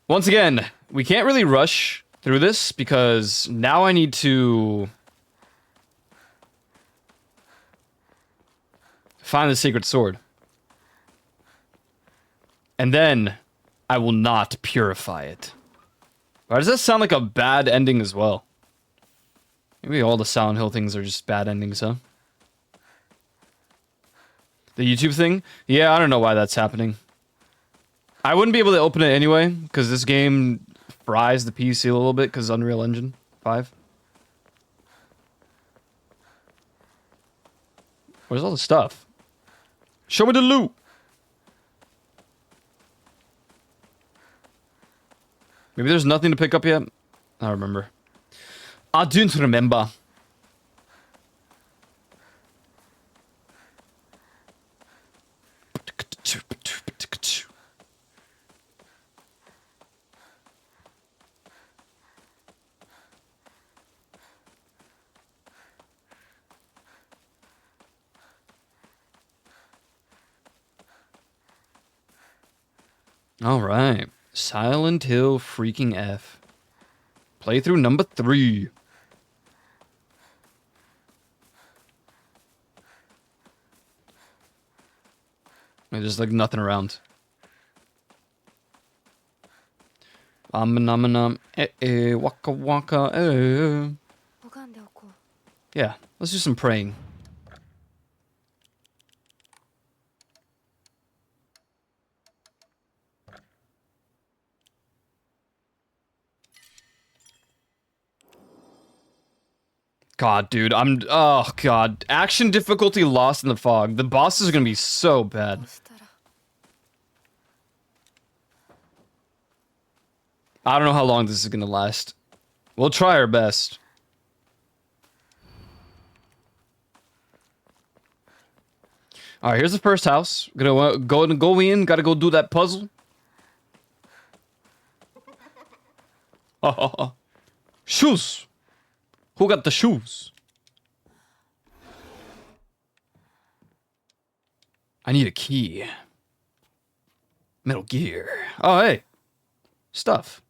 Once again, we can't really rush through this because now I need to find the secret sword. And then I will not purify it. Why does that sound like a bad ending as well? Maybe all the Silent Hill things are just bad endings, huh? The YouTube thing? Yeah, I don't know why that's happening. I wouldn't be able to open it anyway, because this game fries the PC a little bit, because Unreal Engine 5. Where's all the stuff? Show me the loot! Maybe there's nothing to pick up yet? I don't remember. I don't remember. All right. Silent Hill freaking F. Playthrough number 3. There's like nothing around. Waka waka, 拝んでおこう Yeah, let's do some praying. God, dude, oh god. Action difficulty lost in the fog. The bosses are gonna be so bad. どうしたら I don't know how long this is gonna last. We'll try our best. Alright, here's the first house. Gonna go in, gotta go do that puzzle. Shoes! Who got the shoes? I need a key. Metal Gear. Oh, hey. Stuff.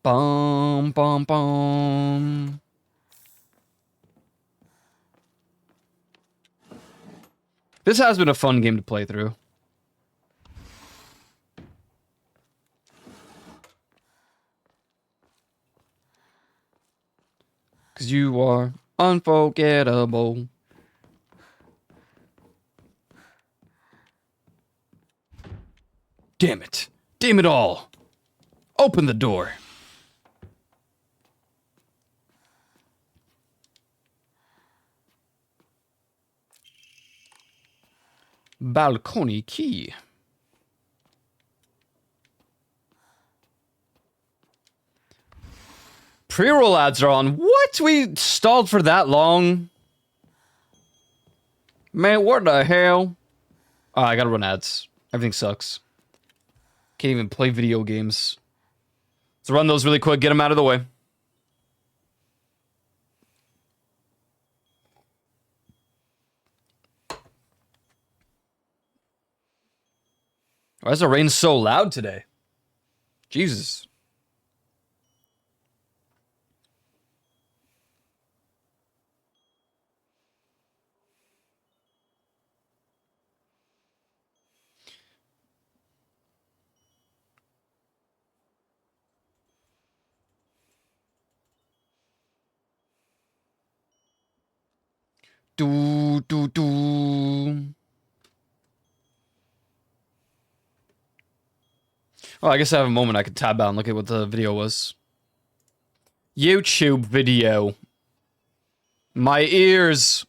Bum, bum, bum. This has been a fun game to play through. Cause you are unforgettable. Damn it. Damn it all. Open the door. Balcony key. Pre-roll ads are on. What? We stalled for that long? Man, what the hell? Oh, I gotta run ads. Everything sucks. Can't even play video games. Let's run those really quick. Get them out of the way. Why is the rain so loud today? Jesus. Do, do, do. Oh, I guess I have a moment I could tab out and look at what the video was. YouTube video. My ears.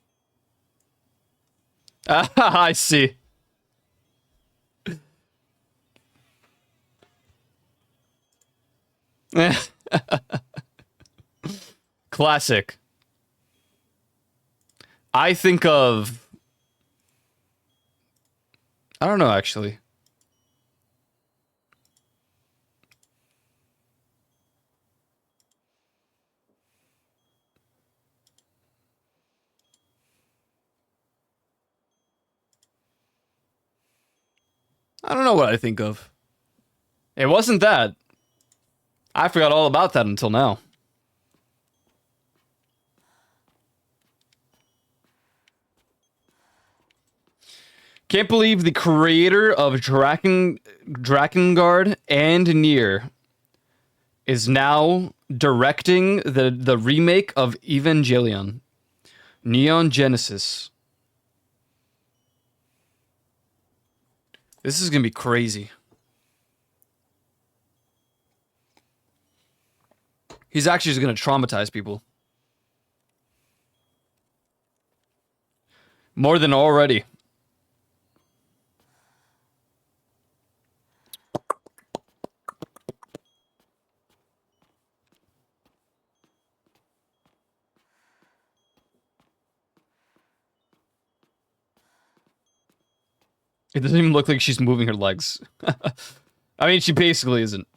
Ah, I see. Classic. I think of... I don't know, actually. I don't know what I think of. It wasn't that. I forgot all about that until now. Can't believe the creator of Drakengard and Nier is now directing the remake of Evangelion. Neon Genesis. This is gonna be crazy. He's actually just gonna traumatize people. More than already. It doesn't even look like she's moving her legs. I mean, she basically isn't.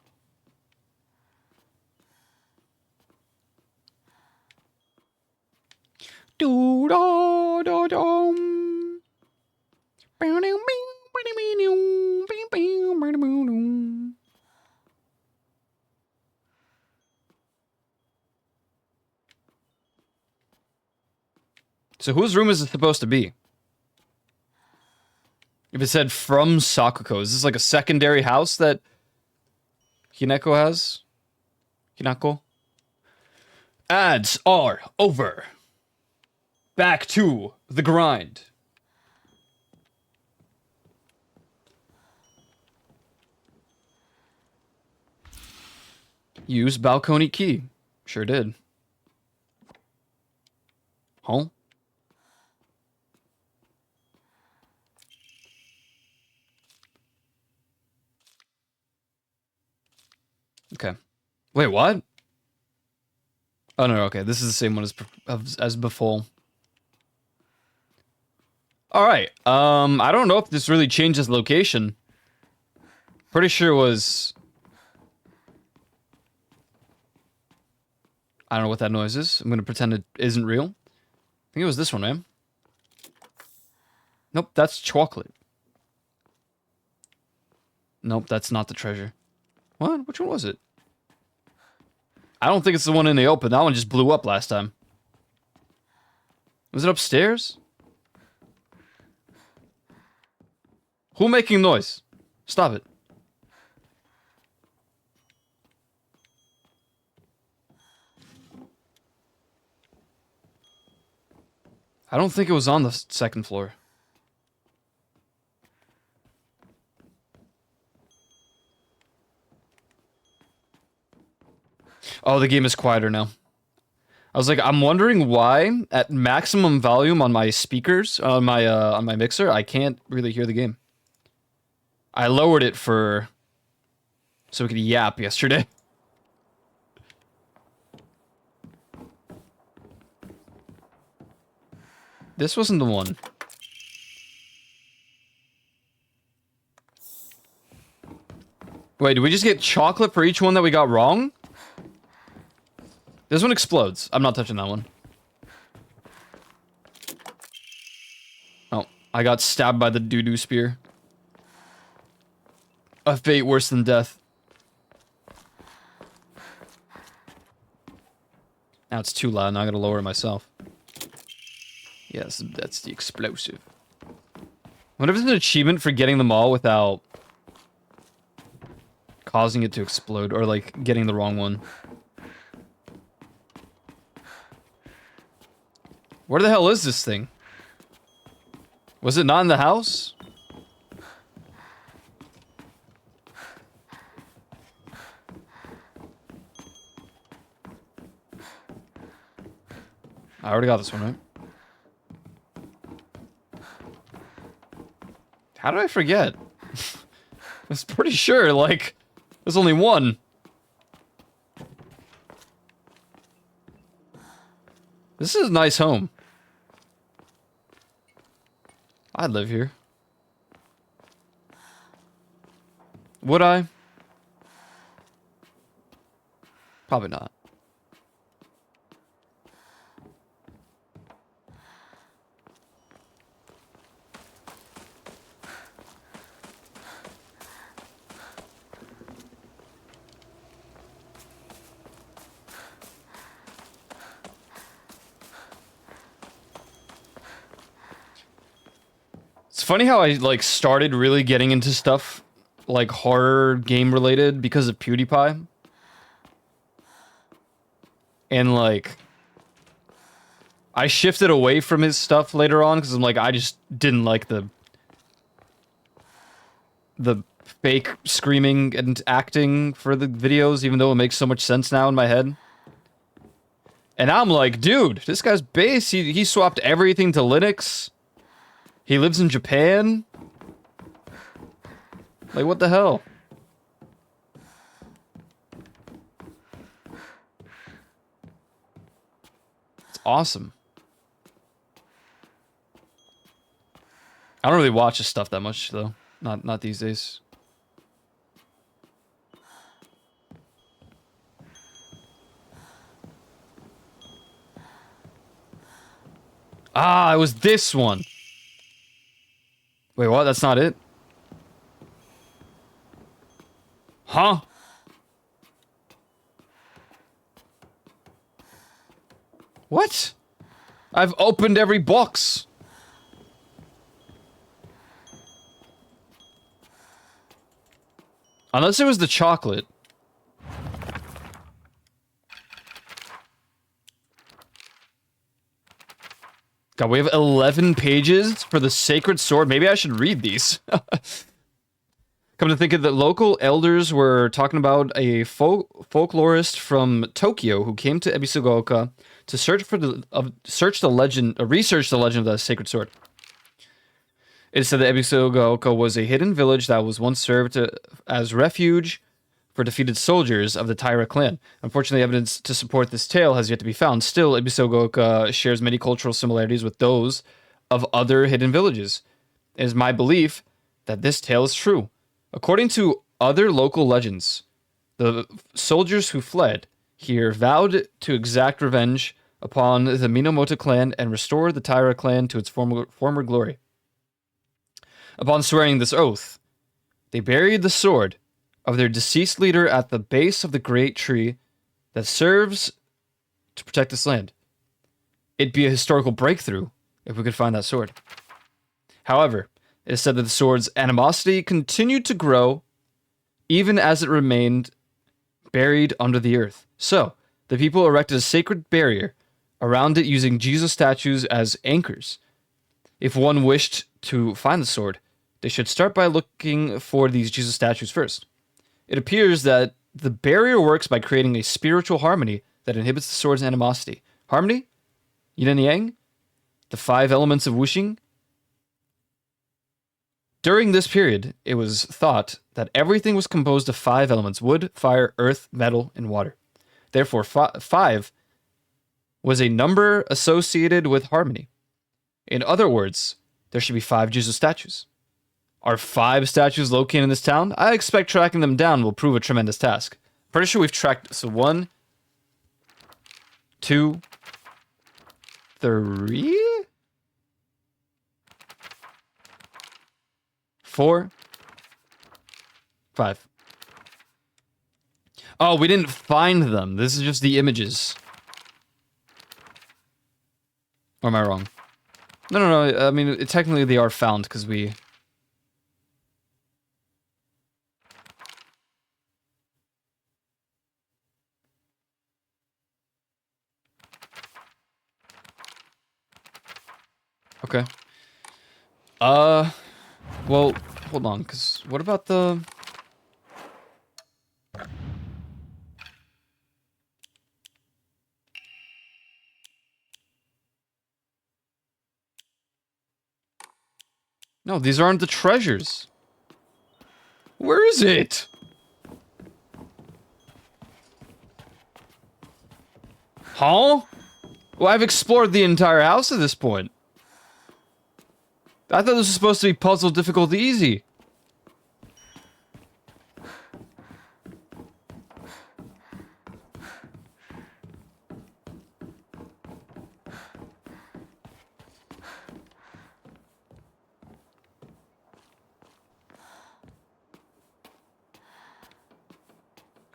So whose room is it supposed to be? If it said from Sakuko, is this like a secondary house that Hinako has? Hinako? Ads are over. Back to the grind. Use balcony key. Sure did. Huh? Okay. Wait, what? Oh no, okay. This is the same one as before. All right. I don't know if this really changes location. Pretty sure it was. I don't know what that noise is. I'm gonna pretend it isn't real. I think it was this one, man. Nope, that's chocolate. Nope, that's not the treasure. What? Which one was it? I don't think it's the one in the open. That one just blew up last time. Was it upstairs? Who making noise? Stop it. I don't think it was on the second floor. Oh, the game is quieter now. I was like, I'm wondering why at maximum volume on my speakers, on my mixer, I can't really hear the game. I lowered it so we could yap yesterday. This wasn't the one. Wait, did we just get chocolate for each one that we got wrong? This one explodes. I'm not touching that one. Oh, I got stabbed by the doo-doo spear. A fate worse than death. Now it's too loud, now I gotta lower it myself. Yes, that's the explosive. What if it's an achievement for getting them all without causing it to explode, or like getting the wrong one? Where the hell is this thing? Was it not in the house? I already got this one, right? How did I forget? I was pretty sure, like, there's only one. This is a nice home. I'd live here. Would I? Probably not. It's funny how I like started really getting into stuff like horror game related because of PewDiePie. And like I shifted away from his stuff later on because I'm like I just didn't like the fake screaming and acting for the videos, even though it makes so much sense now in my head. And now I'm like, dude, this guy's base, he swapped everything to Linux. He lives in Japan. Like, what the hell? It's awesome. I don't really watch his stuff that much, though. Not these days. Ah, it was this one. Wait, what? That's not it? Huh? What? I've opened every box. Unless it was the chocolate. God, we have 11 pages for the Sacred Sword. Maybe I should read these. Come to think of it, local elders were talking about a folklorist from Tokyo who came to Ebisugaoka to research the legend of the Sacred Sword. It said that Ebisugaoka was a hidden village that was once served as refuge for defeated soldiers of the Taira clan. Unfortunately, evidence to support this tale has yet to be found. Still, Ebisugaoka shares many cultural similarities with those of other hidden villages. It is my belief that this tale is true. According to other local legends, the soldiers who fled here vowed to exact revenge upon the Minamoto clan and restore the Taira clan to its former glory. Upon swearing this oath, they buried the sword of their deceased leader at the base of the great tree that serves to protect this land. It'd be a historical breakthrough if we could find that sword. However, it is said that the sword's animosity continued to grow even as it remained buried under the earth. So, the people erected a sacred barrier around it using Jesus statues as anchors. If one wished to find the sword, they should start by looking for these Jesus statues first. It appears that the barrier works by creating a spiritual harmony that inhibits the sword's animosity. Harmony? Yin and Yang? The 5 elements of wuxing? During this period, it was thought that everything was composed of 5 elements: wood, fire, earth, metal, and water. Therefore, 5 was a number associated with harmony. In other words, there should be 5 Jesus statues. Are 5 statues located in this town? I expect tracking them down will prove a tremendous task. Pretty sure we've tracked... So 1, 2, 3... 4, 5. Oh, we didn't find them. This is just the images. Or am I wrong? No. I mean, technically they are found because we... Okay. Well, hold on, because what about the... No, these aren't the treasures. Where is it? Huh? Well, I've explored the entire house at this point. I thought this was supposed to be puzzle difficulty easy.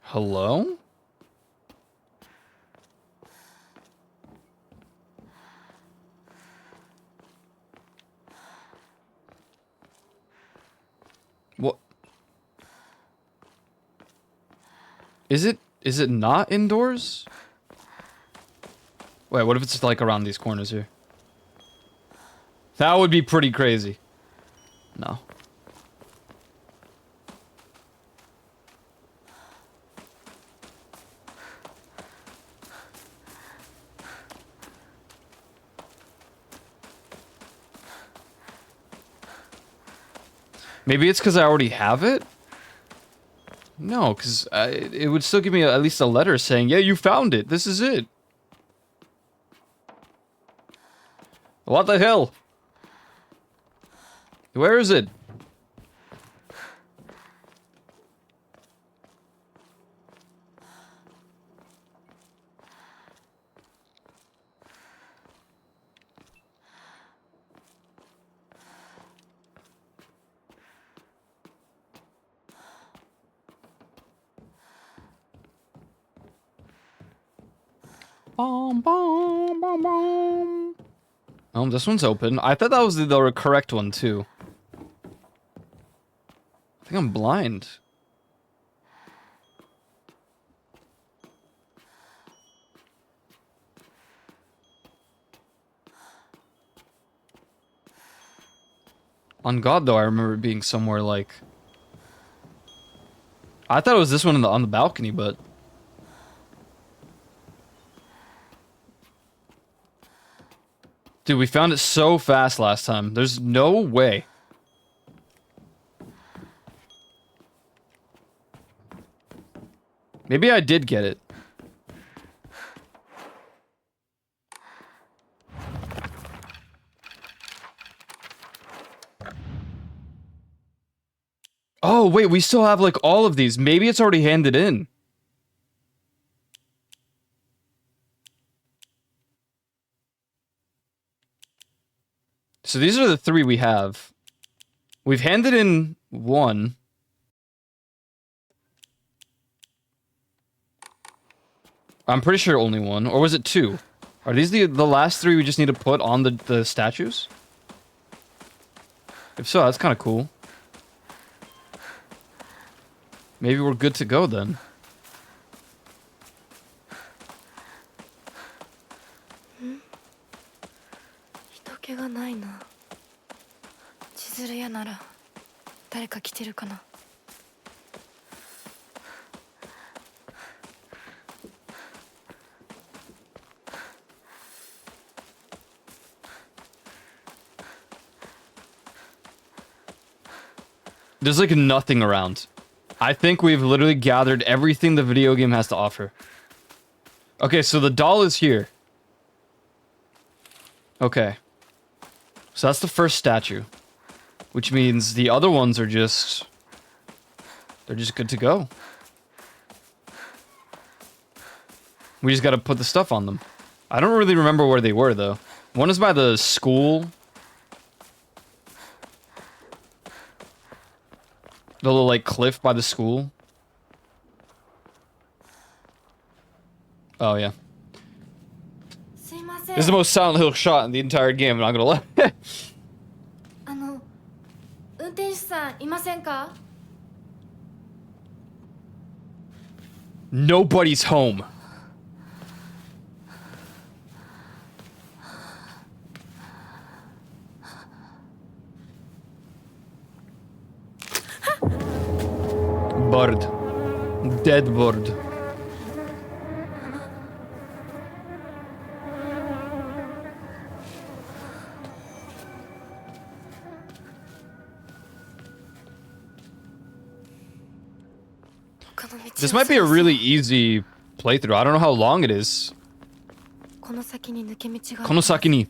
Hello? What? Is it not indoors? Wait, what if it's like around these corners here? That would be pretty crazy. No. Maybe it's because I already have it? No, because it would still give me at least a letter saying, yeah, you found it. This is it. What the hell? Where is it? Bom, bom, bom, bom. Oh, this one's open. I thought that was the correct one, too. I think I'm blind. On God, though, I remember it being somewhere like... I thought it was this one on the balcony, but... Dude, we found it so fast last time. There's no way. Maybe I did get it. Oh, wait, we still have, like, all of these. Maybe it's already handed in. So these are the 3 we have. We've handed in 1. I'm pretty sure only 1. Or was it 2? Are these the last 3 we just need to put on the statues? If so, that's kind of cool. Maybe we're good to go then. There's like nothing around. I think we've literally gathered everything the video game has to offer. Okay, so the doll is here. Okay. So that's the first statue. Which means the other ones are just... They're just good to go. We just gotta put the stuff on them. I don't really remember where they were, though. One is by the school. The little, like, cliff by the school. Oh, yeah. This is the most Silent Hill shot in the entire game, I'm not gonna lie. Nobody's home. Bird. Dead bird. This might be a really easy playthrough. I don't know how long it is. Konosaki ni.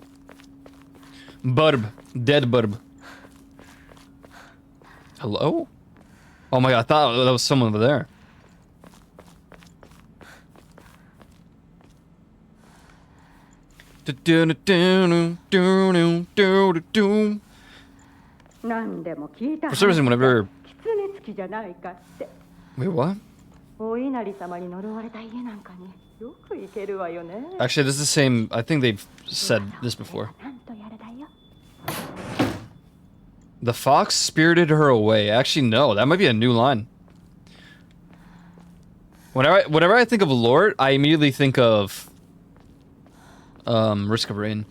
Burb. Dead burb. Hello? Oh my god, I thought that was someone over there. For some reason, whenever... Wait, what? Actually, this is the same... I think they've said this before. The fox spirited her away. Actually, no. That might be a new line. Whenever I think of Lord, I immediately think of... Risk of Rain.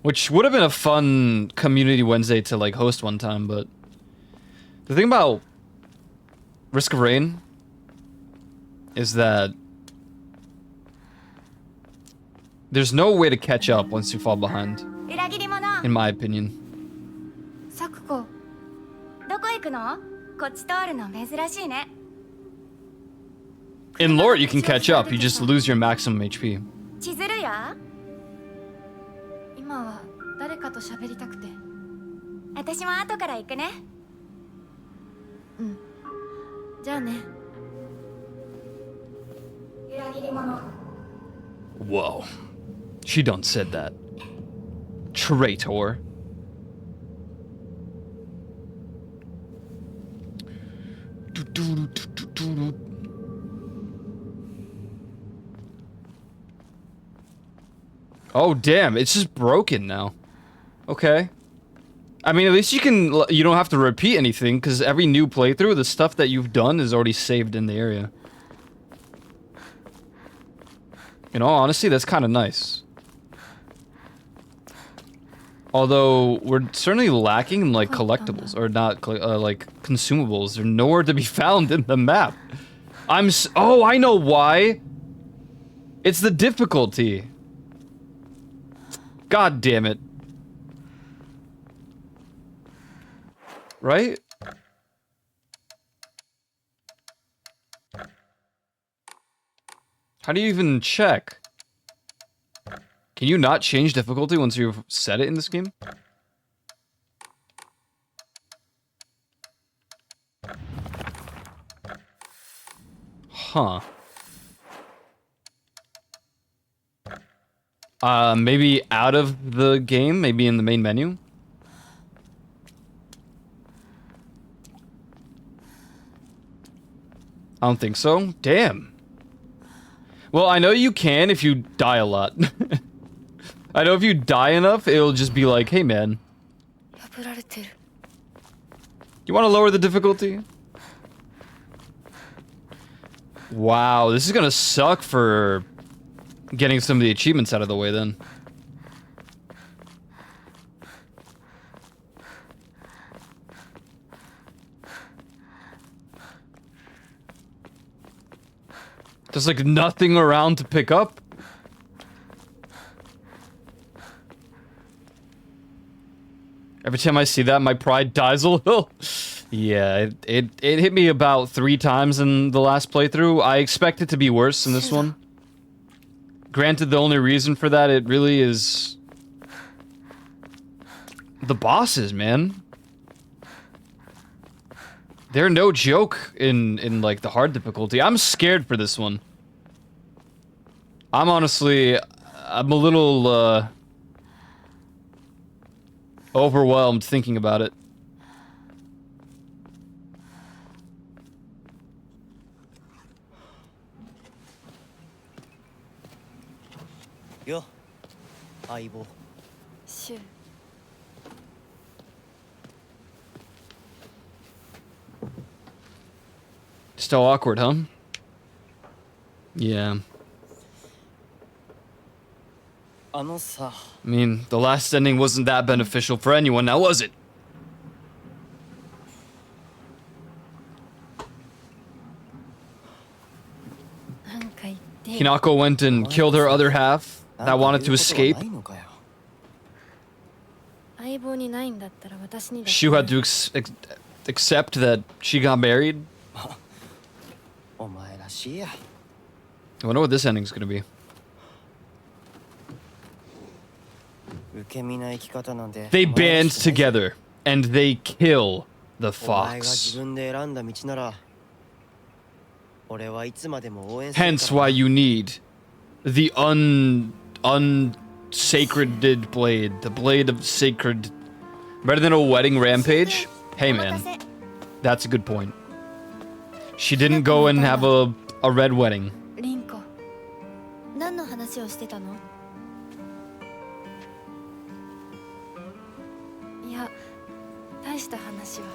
Which would have been a fun Community Wednesday to, like, host one time, but... The thing about Risk of Rain is that there's no way to catch up once you fall behind, in my opinion. サクコどこ行くの？こっち通るの珍しいね。 In Lord, you can catch up, you just lose your maximum HP. 千鶴や？今は誰かと喋りたくて。私も後から行くね。うんじゃあね。 Whoa. She done said that. Traitor. Oh damn, it's just broken now. Okay. I mean, at least you don't have to repeat anything, because every new playthrough, the stuff that you've done is already saved in the area. In all honesty, that's kind of nice. Although, we're certainly lacking in, like, collectibles, or not, like, consumables. They're nowhere to be found in the map. Oh, I know why! It's the difficulty. God damn it. Right? How do you even check? Can you not change difficulty once you've set it in this game? Huh. Maybe out of the game, maybe in the main menu? I don't think so. Damn. Well, I know you can if you die a lot. I know if you die enough, it'll just be like, hey man, 破られてる。 you want to lower the difficulty? Wow, this is gonna suck for getting some of the achievements out of the way then. There's like nothing around to pick up. Every time I see that, my pride dies a little. Yeah, it hit me about 3 times in the last playthrough. I expect it to be worse in this one. Granted, the only reason for that, it really is the bosses, man. They're no joke in like the hard difficulty. I'm scared for this one. I'm a little overwhelmed thinking about it. Yo, 相棒。シュウ Still awkward, huh? Yeah. あのさ、 I mean, the last ending wasn't that beneficial for anyone, now was it? なんか言って。 Hinako went and killed her other half that wanted to escape. ないのかよ。相棒にないんだったら私にだって。 Shu had to accept that she got married. お前らしいや。 I wonder what this ending's gonna be. 受け身な生き方なんて。 They band together and they kill The お前が fox. 自分で選んだ道なら俺はいつまでも応援するから Hence why you need the unsacreded blade. The blade of sacred. Better than a wedding rampage? Hey man, that's a good point. She didn't go and have a red wedding. リンコ何の話をしてたの？いや大した話は。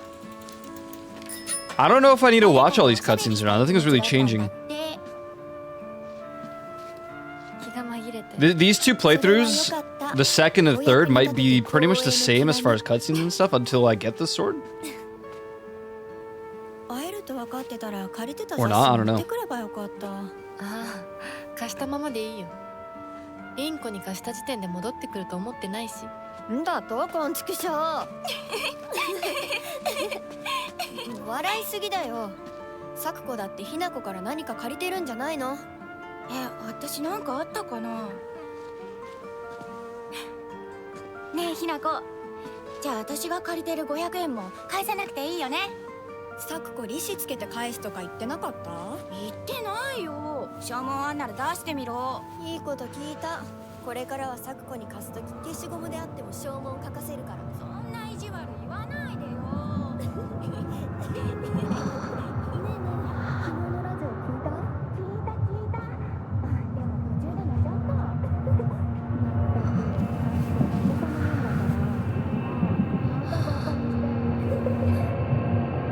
I don't know if I need to watch all these cutscenes or not. Nothing is really changing. 気が紛れて。 These two playthroughs, the second and third, might be pretty much the same as far as cutscenes and stuff until I get the sword. 会えると分かってたら借りてた Or not, I don't 持 know. ってくればよかった。ああ、貸したままでいいよ。リンコに貸した時点で戻ってくると思ってないし。んだとこんちくしょう。笑いすぎだよ。サクコだってひなこから何か借りてるんじゃないの？私なんかあったかな。ねえひなこ、じゃあ私が借りてる500円も返さなくていいよね。サクコ利子つけて返すとか言ってなかった？言ってないよ。証文あんなら出してみろ。いいこと聞いた。これからはサクコに貸すとき消しゴムであっても証文書かせるから。そんな意地悪言わないでよ。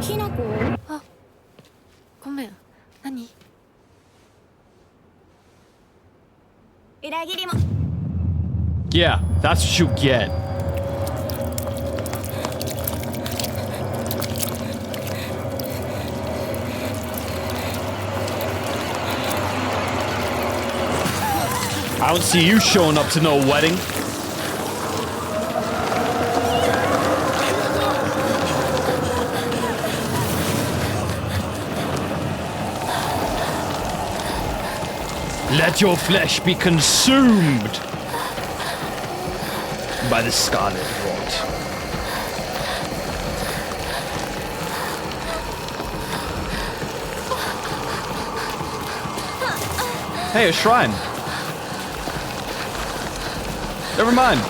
ひなこ？あ、ごめん。何？裏切りも。Yeah, that's what you get. I don't see you showing up to no wedding. Let your flesh be consumed by the scarlet rot. Hey, a shrine. Never mind.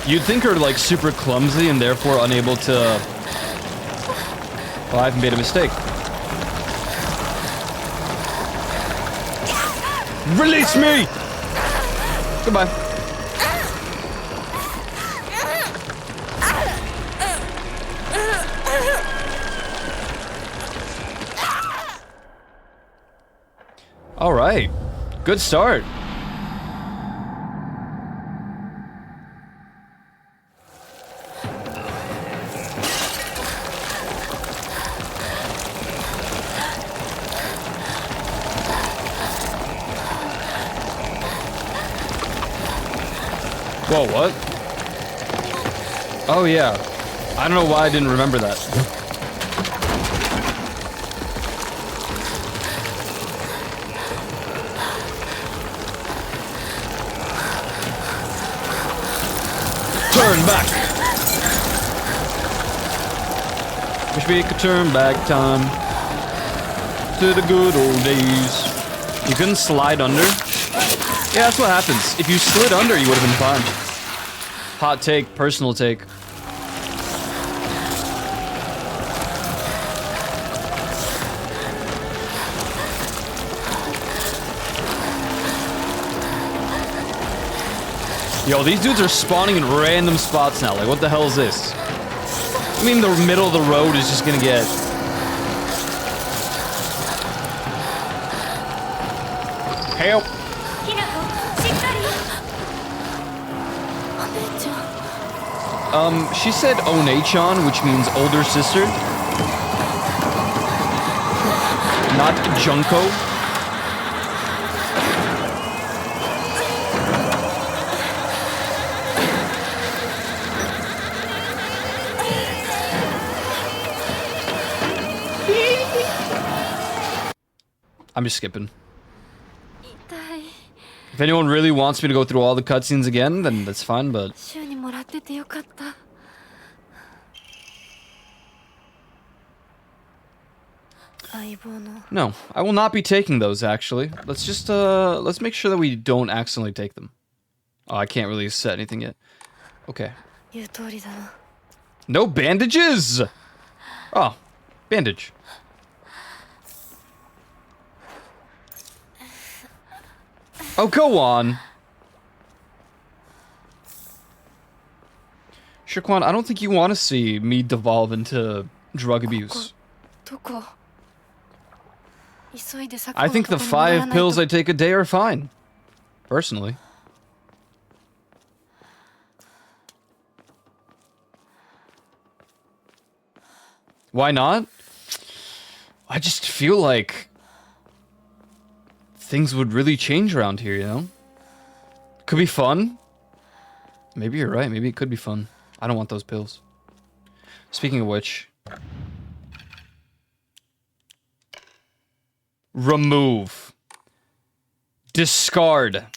You'd think her like super clumsy and therefore unable to... Well, I've made a mistake. Release me! Goodbye. All right. Good start. Whoa, what? Oh, yeah. I don't know why I didn't remember that. Turn back! Wish we could turn back time to the good old days. You couldn't slide under? Yeah, that's what happens. If you slid under, you would have been fine. Hot take, personal take. Yo, these dudes are spawning in random spots now. Like, what the hell is this? I mean, the middle of the road is just gonna get... Help! She said One-chan, which means older sister. Not Junko. I'm just skipping. If If anyone really wants me to go through all the cutscenes again, then that's fine, but... 週にもらっててよかった。相棒の No, I will not be taking those, actually. Let's just, let's make sure that we don't accidentally take them. Oh, I can't really set anything yet. Okay. 言う通りだな。 No bandages! Oh, bandage. Oh, go on. Shaquan, I don't think you want to see me devolve into drug abuse. どこ？急いでサク I コ think the のとこに戻ら 5ないと pills I take a day are fine. Personally. Why not? I just feel like things would really change around here, you know? Could be fun. Maybe you're right. Maybe it could be fun. I don't want those pills. Speaking of which... Remove. Discard.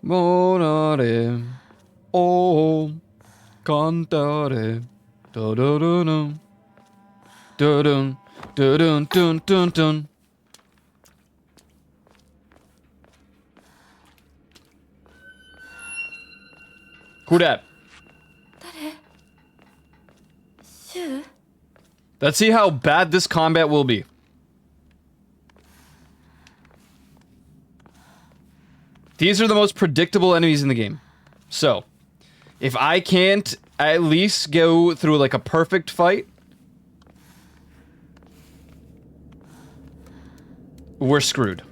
Volare, oh, cantare, da da da dum, da dum, da dun dun dun dun. Who that? シュウ？ Let's see how bad this combat will be. These are the most predictable enemies in the game. So, if I can't at least go through like a perfect fight, we're screwed.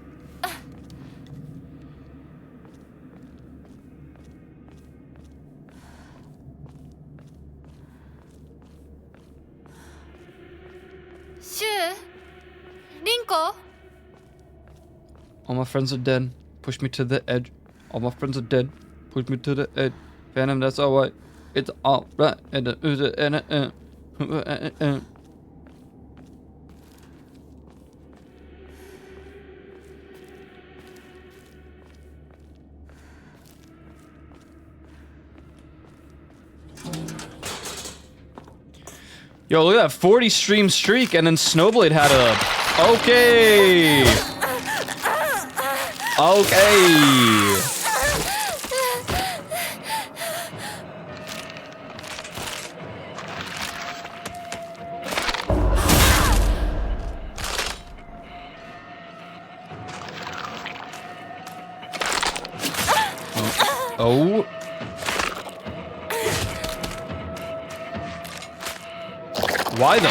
All my friends are dead. Push me to the edge. All my friends are dead. Push me to the edge. Phantom, that's alright. It's alright. Yo, look at that 40 stream streak, and then Snowblade had a... Okay! Okay! Oh. Why though?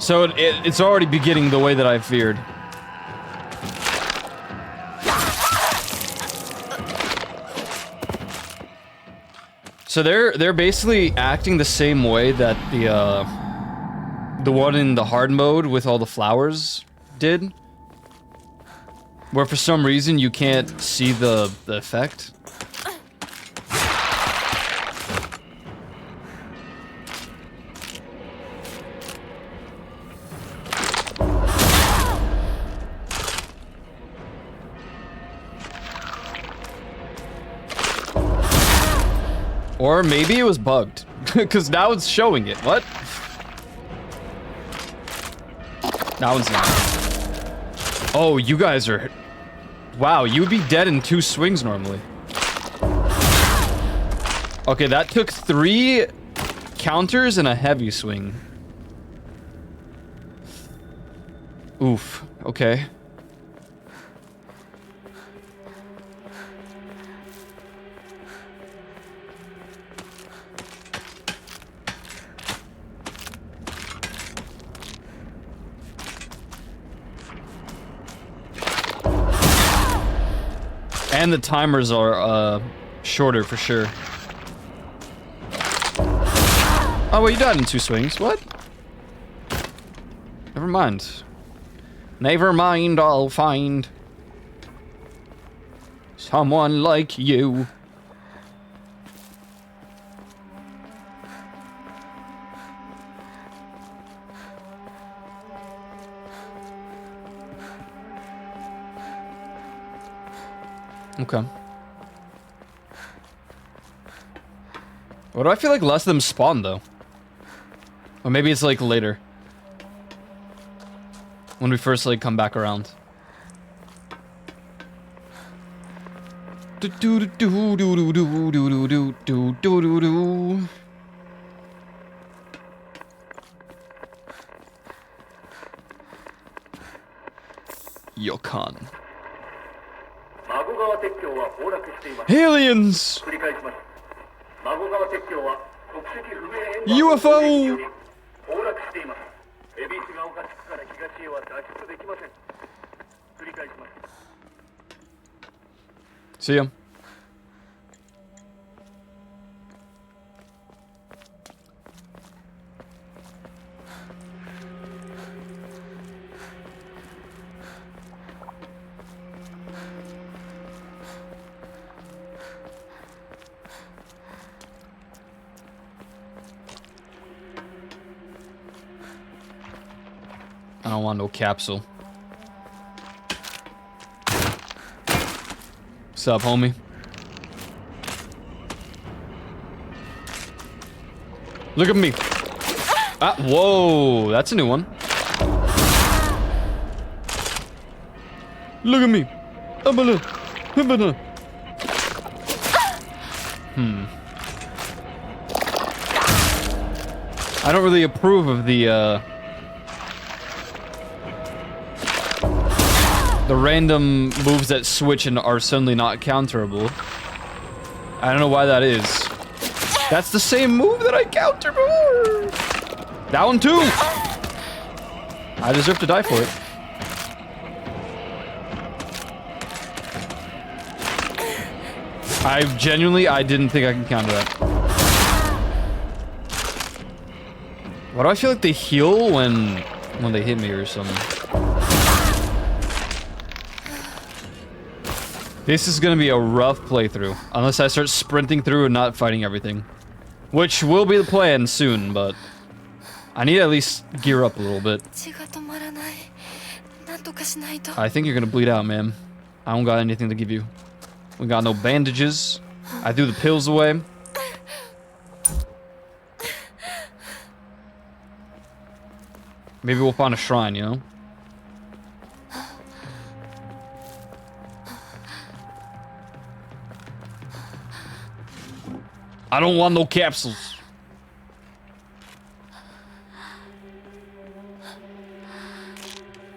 So it's already beginning the way that I feared. So they're basically acting the same way that the one in the hard mode with all the flowers did. Where for some reason you can't see the effect. Or maybe it was bugged, because now it's showing it. What? That one's not. Oh, you guys are... Wow, you would be dead in 2 swings normally. Okay, that took 3 counters and a heavy swing. Oof, okay. And the timers are shorter for sure. Oh, wait, you died in 2 swings. What? Never mind. Never mind, I'll find someone like you. Okay. Why do I feel like less of them spawn, though? Or maybe it's, like, later. When we first, like, come back around. Yokan. Aliens! UFO! See ya. I don't want no capsule. What's up, homie? Look at me. Ah, whoa, that's a new one. Look at me. I don't really approve of the random moves that switch and are suddenly not counterable. I don't know why that is. That's the same move that I countered before. That one too. I deserve to die for it. I didn't think I could counter that. Why do I feel like they heal when they hit me or something? This is gonna be a rough playthrough, unless I start sprinting through and not fighting everything. Which will be the plan soon, but I need to at least gear up a little bit. I think you're gonna bleed out, man. I don't got anything to give you. We got no bandages. I threw the pills away. Maybe we'll find a shrine, you know? I don't want no capsules.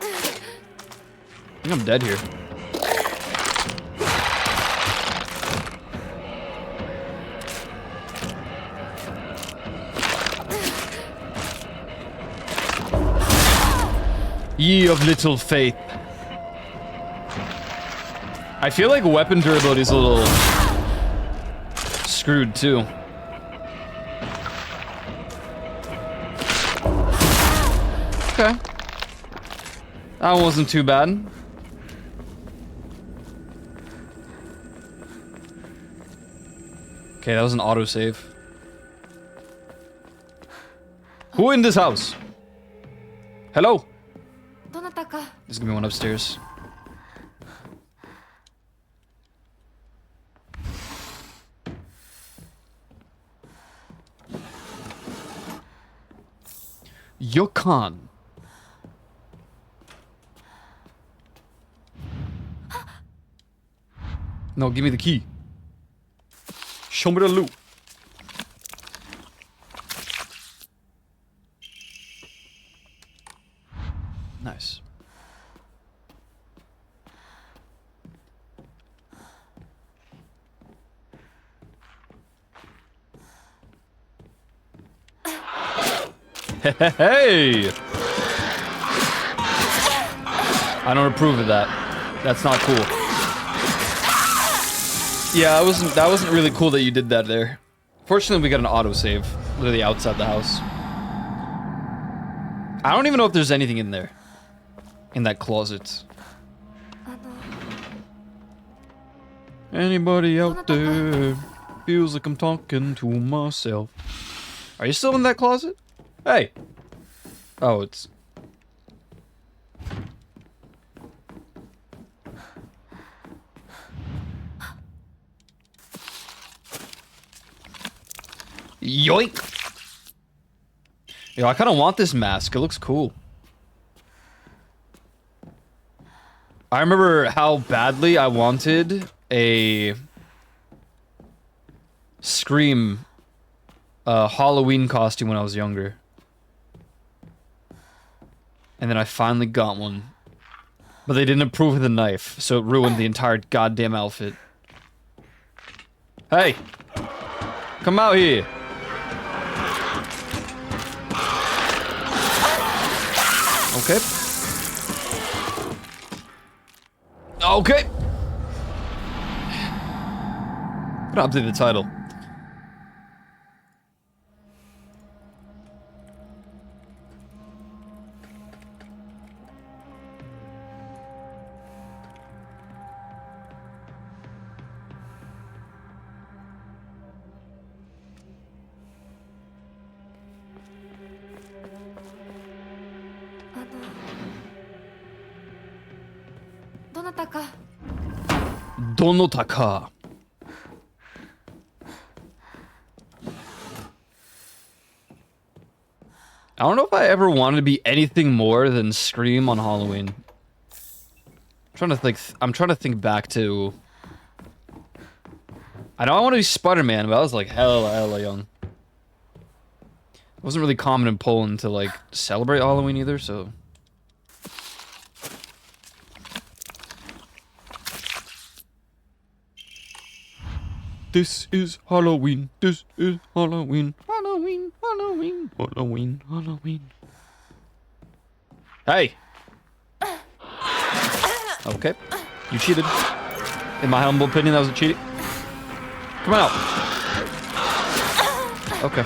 I think I'm dead here. Ye of little faith. I feel like weapon durability is a little screwed too. Okay. That one wasn't too bad. Okay, that was an autosave. Who in this house? Hello? There's gonna be one upstairs. Yokan. No, give me the key. Show me the loot. Nice. Hey! I don't approve of that. That's not cool. Yeah, that wasn't really cool that you did that there. Fortunately, we got an autosave literally outside the house. I don't even know if there's anything in there. In that closet. Anybody out there feels like I'm talking to myself. Are you still in that closet? Hey. Oh, it's... Yoink! Yo, I kind of want this mask. It looks cool. I remember how badly I wanted a Scream Halloween costume when I was younger. And then I finally got one. But they didn't approve of the knife, so it ruined the entire goddamn outfit. Hey! Come out here! Okay. Okay! I'm gonna update the title. Donotaka. I don't know if I ever wanted to be anything more than Scream on Halloween. I'm trying to think back to... I know I want to be Spider-Man, but I was like hella young. It wasn't really common in Poland to like celebrate Halloween either, so... This is Halloween. This is Halloween. Halloween, Halloween, Halloween, Halloween. Hey! Okay. You cheated. In my humble opinion, that was a cheating. Come out. Okay.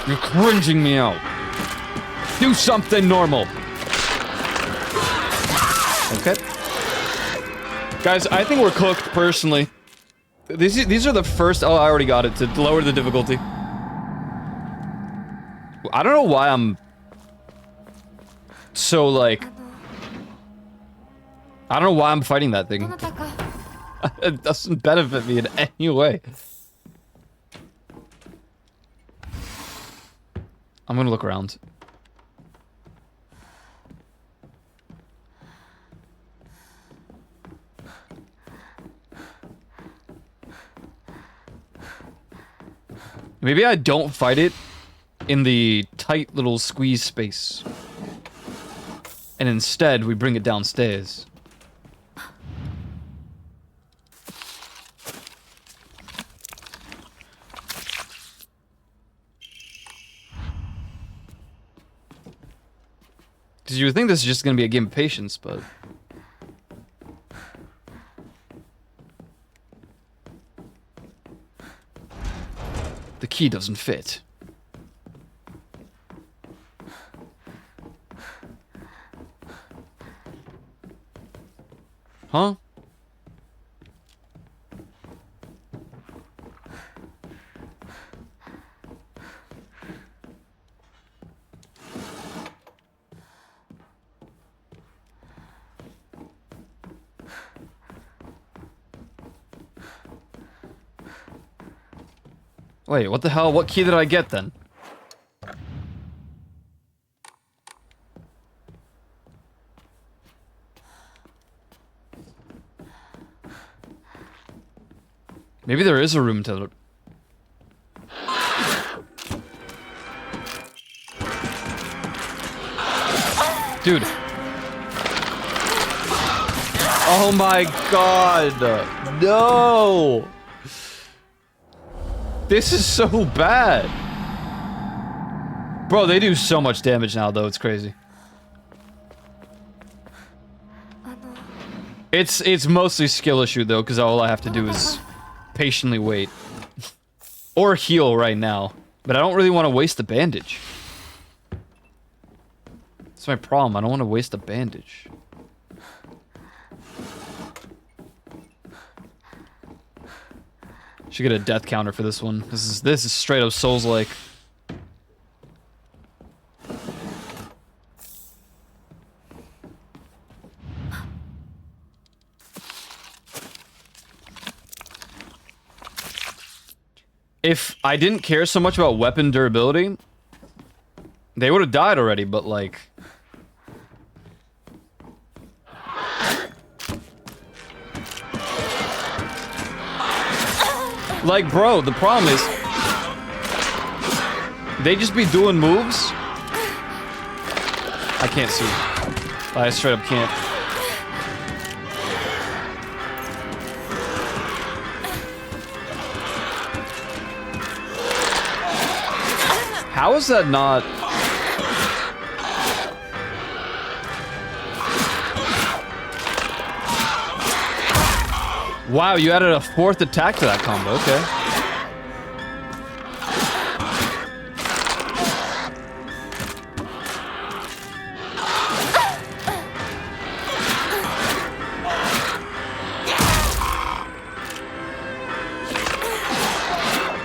You're cringing me out. Do something normal. Okay. Guys, I think we're cooked, personally. These are the first... Oh, I already got it, to lower the difficulty. I don't know why I'm... so, like... I don't know why I'm fighting that thing. It doesn't benefit me in any way. I'm gonna look around. Maybe I don't fight it in the tight little squeeze space. And instead, we bring it downstairs. Because you would think this is just going to be a game of patience, but... the key doesn't fit. Huh? Wait, what the hell? What key did I get then? Maybe there is a room to... Dude. Oh my god. No. This is so bad. Bro, they do so much damage now, though. It's crazy. It's mostly skill issue though, because all I have to do is patiently wait. Or heal right now. But I don't really want to waste the bandage. That's my problem. I don't want to waste a bandage. Should get a death counter for this one. This is straight up Souls-like. If I didn't care so much about weapon durability, they would have died already, but like... Like, bro, the problem is... They just be doing moves. I can't see. I straight up can't. How is that not... Wow, you added a 4th attack to that combo, okay.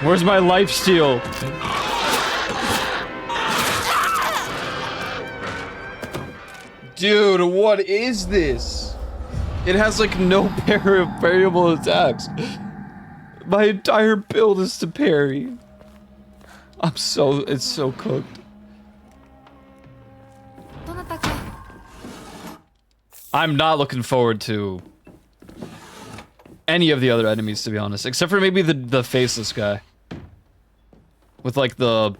Where's my lifesteal? Dude, what is this? It has like no variable attacks. My entire build is to parry. It's so cooked. I'm not looking forward to any of the other enemies, to be honest, except for maybe the faceless guy with like the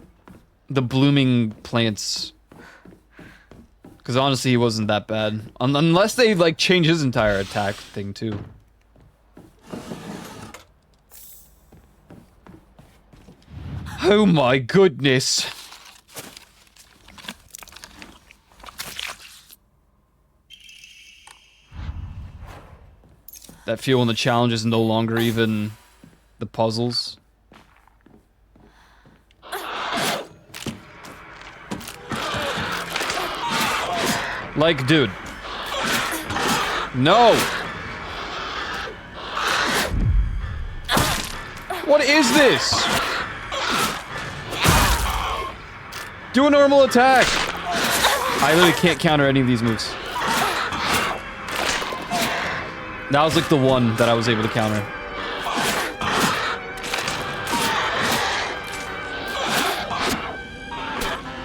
blooming plants. Because honestly, he wasn't that bad. Unless they, like, change his entire attack thing, too. Oh my goodness. That feel when the challenge is no longer even the puzzles. Like, dude. No! What is this? Do a normal attack! I literally can't counter any of these moves. That was like the one that I was able to counter.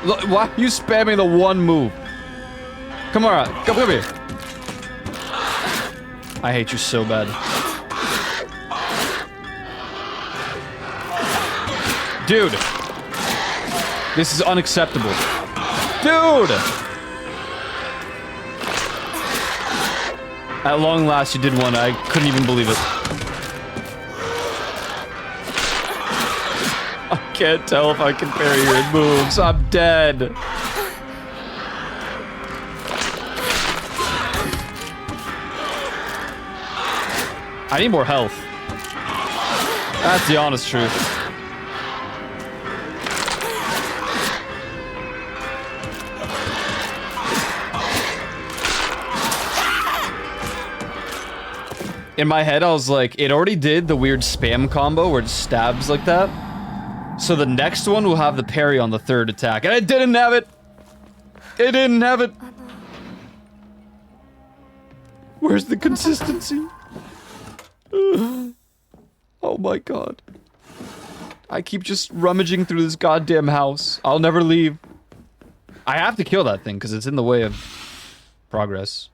Look, why are you spamming the one move? Come on, come here. I hate you so bad. Dude. This is unacceptable. Dude! At long last, you did one. I couldn't even believe it. I can't tell if I can parry your moves. I'm dead. I need more health. That's the honest truth. In my head, I was like, it already did the weird spam combo where it stabs like that. So the next one will have the parry on the 3rd attack. And it didn't have it! It didn't have it! Where's the consistency? Oh my god. I keep just rummaging through this goddamn house. I'll never leave. I have to kill that thing because it's in the way of progress.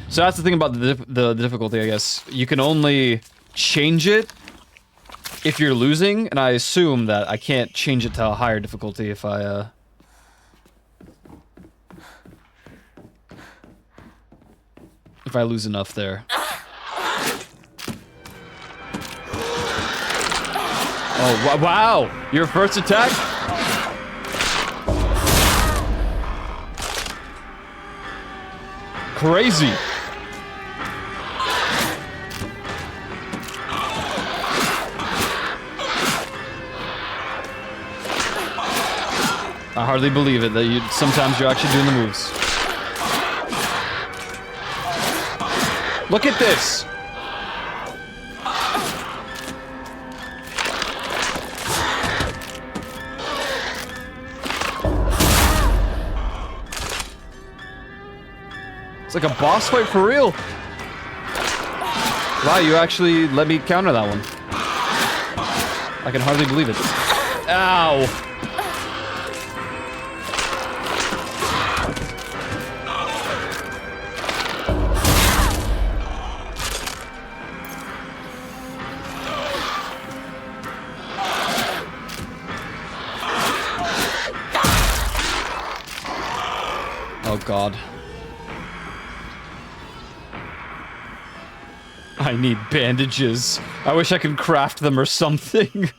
So that's the thing about the difficulty, I guess. You can only change it if you're losing, and I assume that I can't change it to a higher difficulty if I lose enough there. Oh, wow! Your first attack? crazy. I hardly believe it that sometimes you're actually doing the moves. Look at this. It's like a boss fight for real. Wow, you actually let me counter that one. I can hardly believe it. Ow. Oh God. I need bandages. I wish I could craft them or something.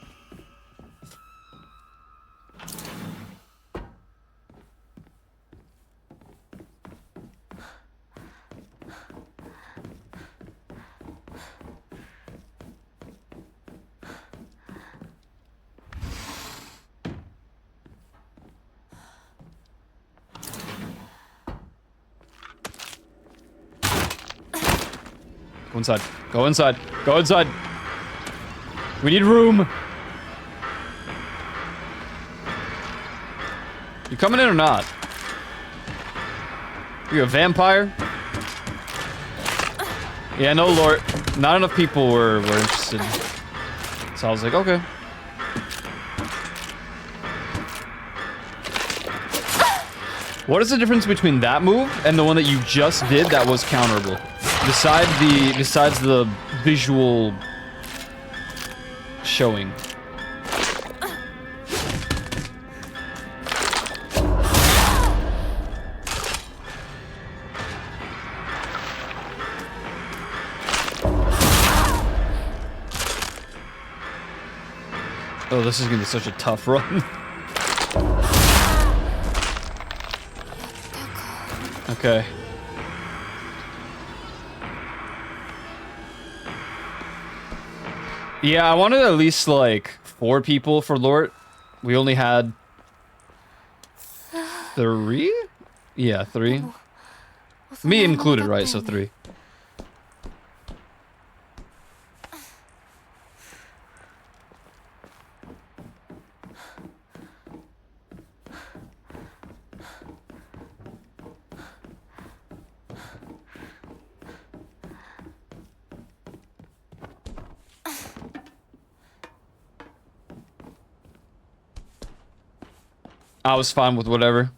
Go inside. Go inside. Go inside. We need room. You coming in or not? You a vampire? Yeah, no, Lord. Not enough people were interested. So I was like, okay. What is the difference between that move and the one that you just did that was counterable? Besides the visual showing. Oh, this is gonna be such a tough run. Okay. Yeah, I wanted at least like 4 people for Lort. We only had 3? Yeah, 3. Me included, right? So 3. I was fine with whatever.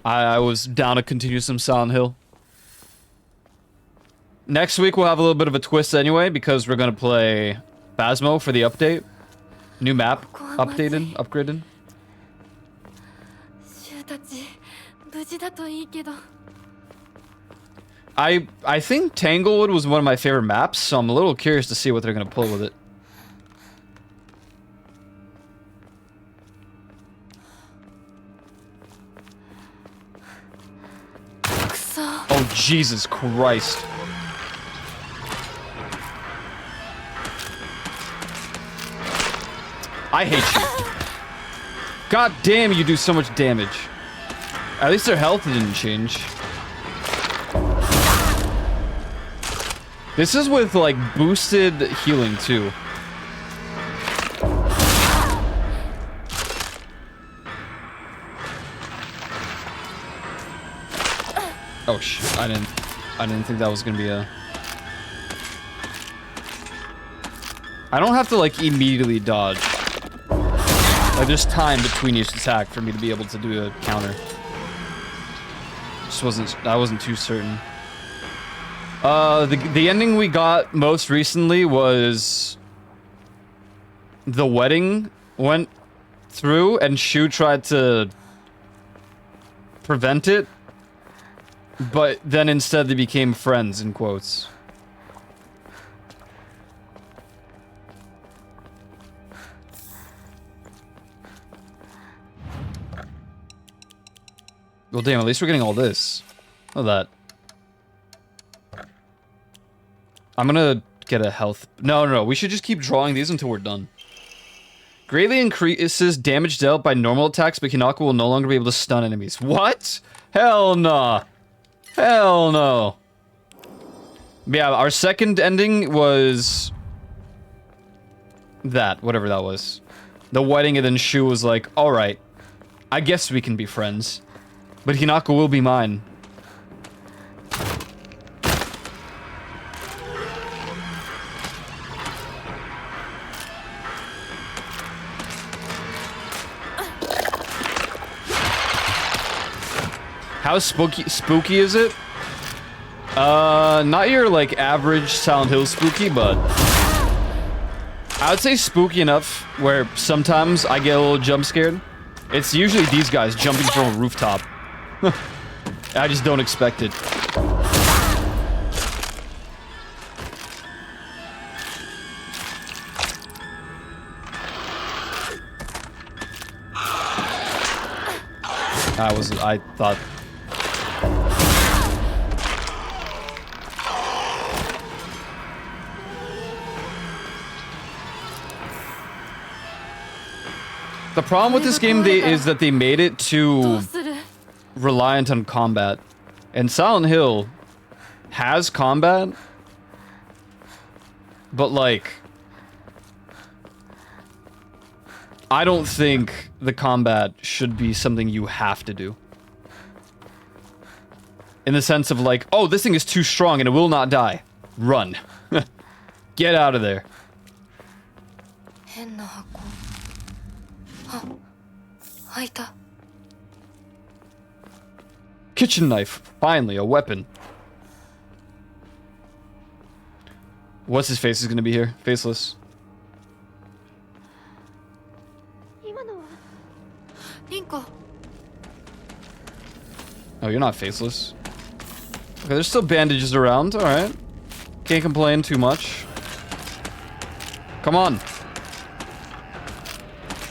I was down to continue some Silent Hill. Next week we'll have a little bit of a twist anyway, because we're gonna play Phasmo for the update. New map, updated, upgraded. I think Tanglewood was one of my favorite maps, so I'm a little curious to see what they're gonna pull with it. Oh, Jesus Christ. I hate you. God damn, you do so much damage. At least their health didn't change. This is with, like, boosted healing, too. Oh shit, I didn't think that was gonna be a... I don't have to like immediately dodge. Like there's time between each attack for me to be able to do a counter. I wasn't too certain. The ending we got most recently was the wedding went through and Shu tried to prevent it. But then instead they became friends, in quotes. Well, damn, at least we're getting all this. Look at that. I'm gonna get a health. No. We should just keep drawing these until we're done. Greatly increases damage dealt by normal attacks, but Hinako will no longer be able to stun enemies. What? Hell nah. Hell no. Yeah, our second ending was that, whatever that was. The wedding, and then Shu was like, alright, I guess we can be friends. But Hinako will be mine. How spooky is it? Not your, like, average Silent Hill spooky, but I would say spooky enough where sometimes I get a little jump scared. It's usually these guys jumping from a rooftop. I just don't expect it. I thought... The problem with this game is that they made it too reliant on combat. And Silent Hill has combat, but like, I don't think the combat should be something you have to do. In the sense of like, oh, this thing is too strong and it will not die. Run. Get out of there. Kitchen knife. Finally, a weapon. What's his face is gonna be here? Faceless. Oh, you're not faceless. Okay, there's still bandages around. Alright. Can't complain too much. Come on.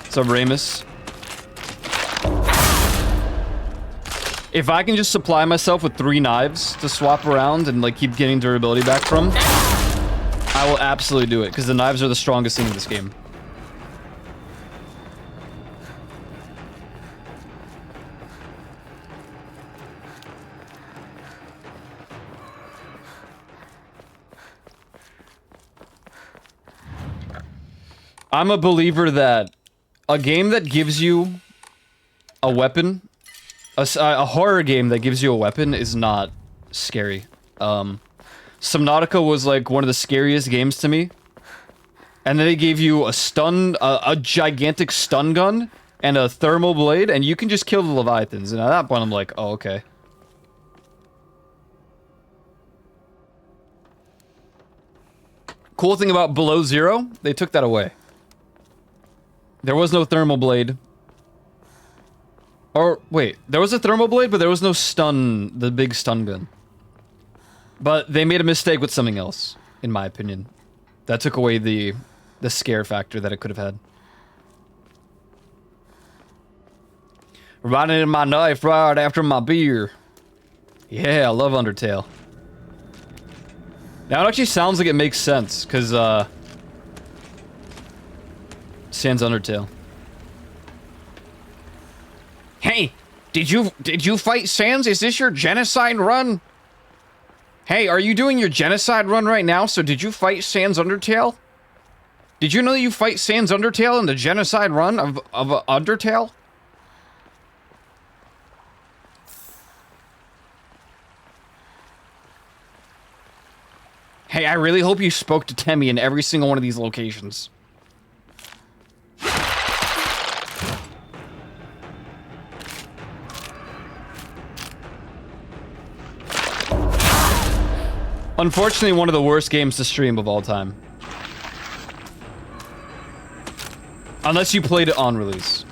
What's up, Ramus? If I can just supply myself with 3 knives to swap around and like keep getting durability back from, I will absolutely do it, because the knives are the strongest thing in this game. I'm a believer that a game that gives you a weapon, a horror game that gives you a weapon is not scary. Subnautica was like one of the scariest games to me. And then they gave you a gigantic stun gun and a thermal blade, and you can just kill the Leviathans. And at that point I'm like, oh, okay. Cool thing about Below Zero, they took that away. There was no thermal blade. Or, wait, there was a thermal blade, but there was no the big stun gun. But they made a mistake with something else, in my opinion. That took away the scare factor that it could have had. Riding in my knife right after my beer. Yeah, I love Undertale. Now it actually sounds like it makes sense, because, Sans Undertale. Hey, did you fight Sans? Is this your genocide run? Hey, are you doing your genocide run right now? So did you fight Sans Undertale? Did you know that you fight Sans Undertale in the genocide run of Undertale? Hey, I really hope you spoke to Temmie in every single one of these locations. Unfortunately, one of the worst games to stream of all time. Unless you played it on release.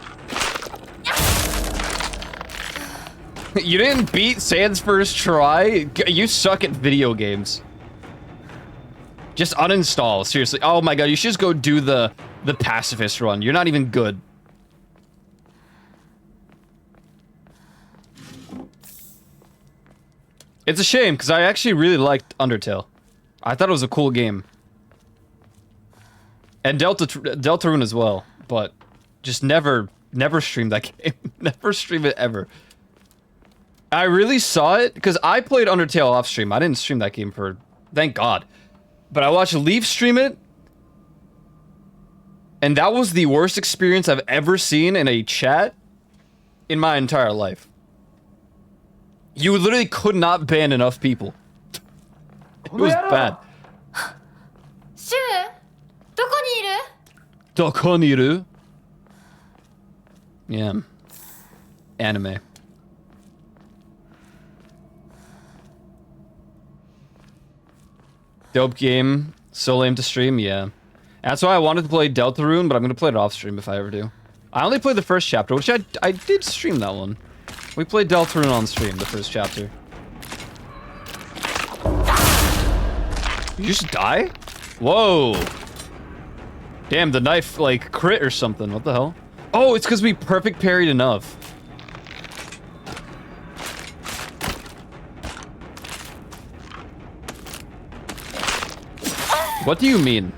You didn't beat Sans first try? You suck at video games. Just uninstall, seriously. Oh my god, you should just go do the pacifist run. You're not even good. It's a shame, because I actually really liked Undertale. I thought it was a cool game. And Deltarune as well, but just never stream that game. Never stream it ever. I really saw it because I played Undertale off stream. I didn't stream that game for, thank God. But I watched Leaf stream it, and that was the worst experience I've ever seen in a chat in my entire life. You literally could not ban enough people. It was bad. シュウどこにいる Dokoniru? Yeah. Anime. Dope game. So lame to stream, yeah. That's why I wanted to play Deltarune, but I'm gonna play it off stream if I ever do. I only played the first chapter, which I did stream that one. We played Deltarune on stream, the first chapter. You just die? Whoa. Damn, the knife, like, crit or something. What the hell? Oh, it's because we perfect parried enough. What do you mean?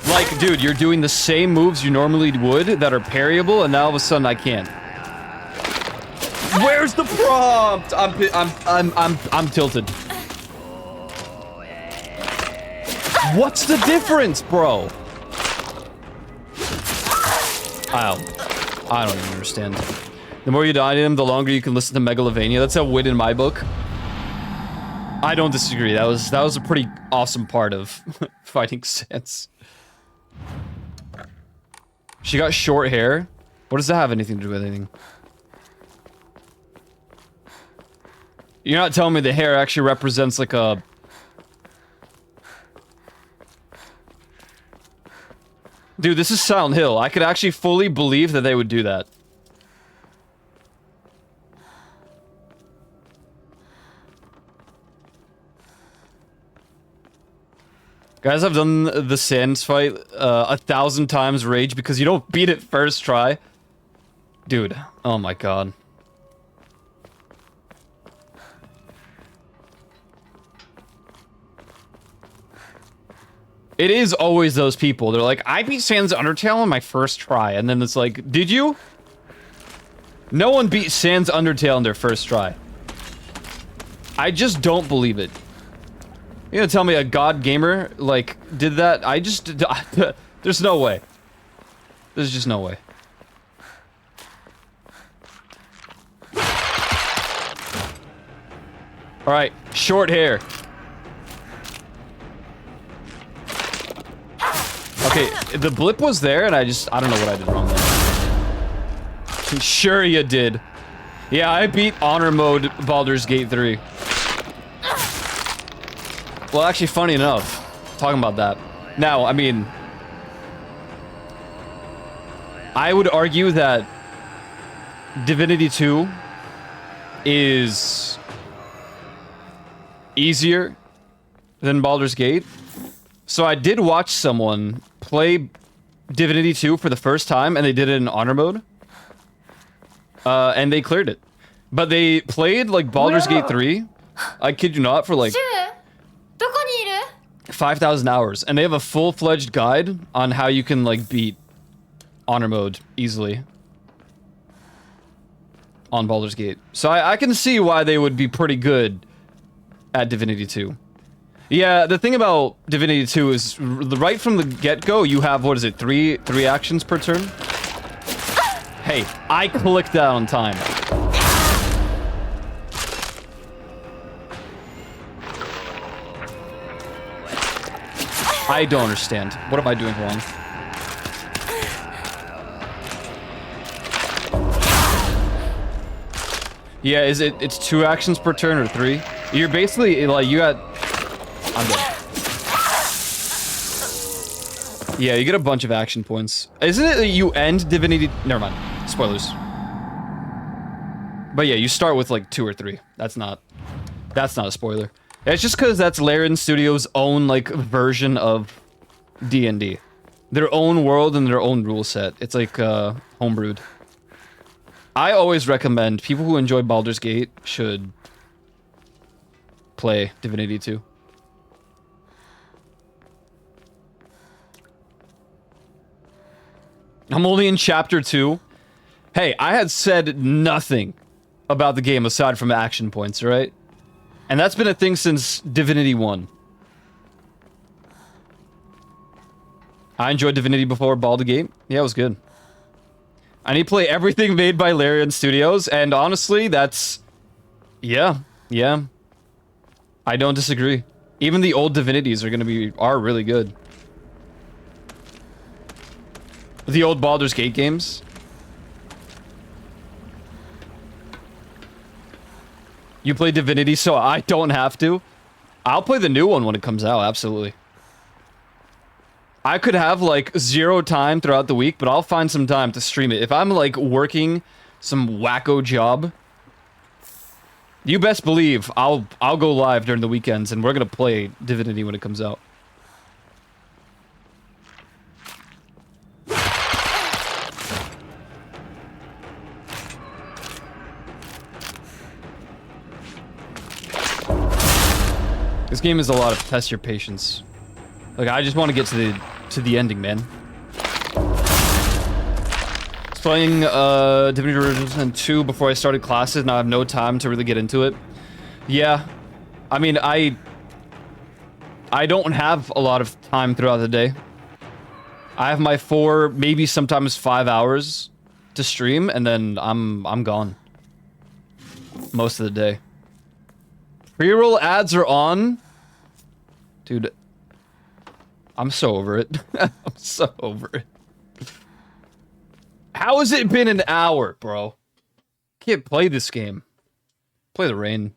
Like, dude, you're doing the same moves you normally would that are parryable, and now all of a sudden I can't. Where's the prompt? I'm tilted. What's the difference, bro? I don't even understand. The more you die to him, the longer you can listen to Megalovania. That's a win in my book. I don't disagree. That was a pretty awesome part of Fighting Sans. She got short hair. What does that have anything to do with anything? You're not telling me the hair actually represents like a... Dude, this is Silent Hill. I could actually fully believe that they would do that. Guys, I've done the Sans fight 1,000 times rage because you don't beat it first try. Dude, oh my god. It is always those people. They're like, I beat Sans Undertale on my first try. And then it's like, did you? No one beat Sans Undertale on their first try. I just don't believe it. You're gonna tell me a god gamer, like, did that? I just... There's no way. There's just no way. Alright, short hair. Okay, the blip was there, and I don't know what I did wrong there. Sure you did. Yeah, I beat Honor Mode Baldur's Gate 3. Well, actually, funny enough, talking about that. Now, I mean... I would argue that Divinity 2 is easier than Baldur's Gate. So I did watch someone play Divinity 2 for the first time, and they did it in Honor Mode. And they cleared it. But they played, like, Baldur's Gate 3, I kid you not, for, like, 5,000 hours. And they have a full-fledged guide on how you can, like, beat Honor Mode easily on Baldur's Gate. So I can see why they would be pretty good at Divinity 2. Yeah, the thing about Divinity 2 is right from the get-go, you have, what is it, three actions per turn? Hey, I clicked that on time. I don't understand. What am I doing wrong? Yeah, it's 2 actions per turn or 3? You're basically, like, you got... I'm dead. Yeah, you get a bunch of action points. Isn't it that you end Divinity... Never mind. Spoilers. But yeah, you start with, like, 2 or 3. That's not a spoiler. It's just because that's Larian Studios' own, like, version of D&D. Their own world and their own rule set. It's, like, homebrewed. I always recommend people who enjoy Baldur's Gate should play Divinity 2. I'm only in chapter 2. Hey, I had said nothing about the game aside from action points, right? And that's been a thing since Divinity 1. I enjoyed Divinity before Baldur's Gate. Yeah, it was good. I need to play everything made by Larian Studios, and honestly, that's... Yeah. I don't disagree. Even the old Divinities are really good. The old Baldur's Gate games. You play Divinity, so I don't have to. I'll play the new one when it comes out, absolutely. I could have, like, 0 time throughout the week, but I'll find some time to stream it. If I'm, like, working some wacko job, you best believe I'll go live during the weekends, and we're gonna play Divinity when it comes out. This game is a lot of test your patience. Like, I just want to get to the ending, man. I was playing Divinity Original Sin 2 before I started classes, and I have no time to really get into it. Yeah. I mean, I don't have a lot of time throughout the day. I have my 4, maybe sometimes 5 hours to stream, and then I'm gone. Most of the day. Pre-roll ads are on. Dude, I'm so over it. I'm so over it. How has it been an hour, bro? Can't play this game. Play the rain.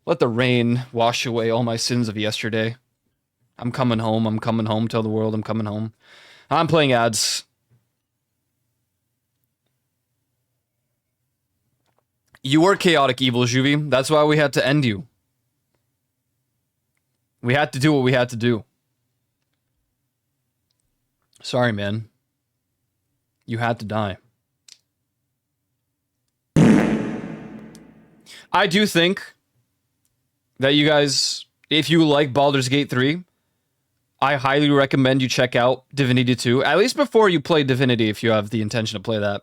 Let the rain wash away all my sins of yesterday. I'm coming home. I'm coming home. Tell the world I'm coming home. I'm playing ads. You were chaotic evil, Juvie. That's why we had to end you. We had to do what we had to do. Sorry, man. You had to die. I do think that you guys, if you like Baldur's Gate 3, I highly recommend you check out Divinity 2. At least before you play Divinity, if you have the intention to play that.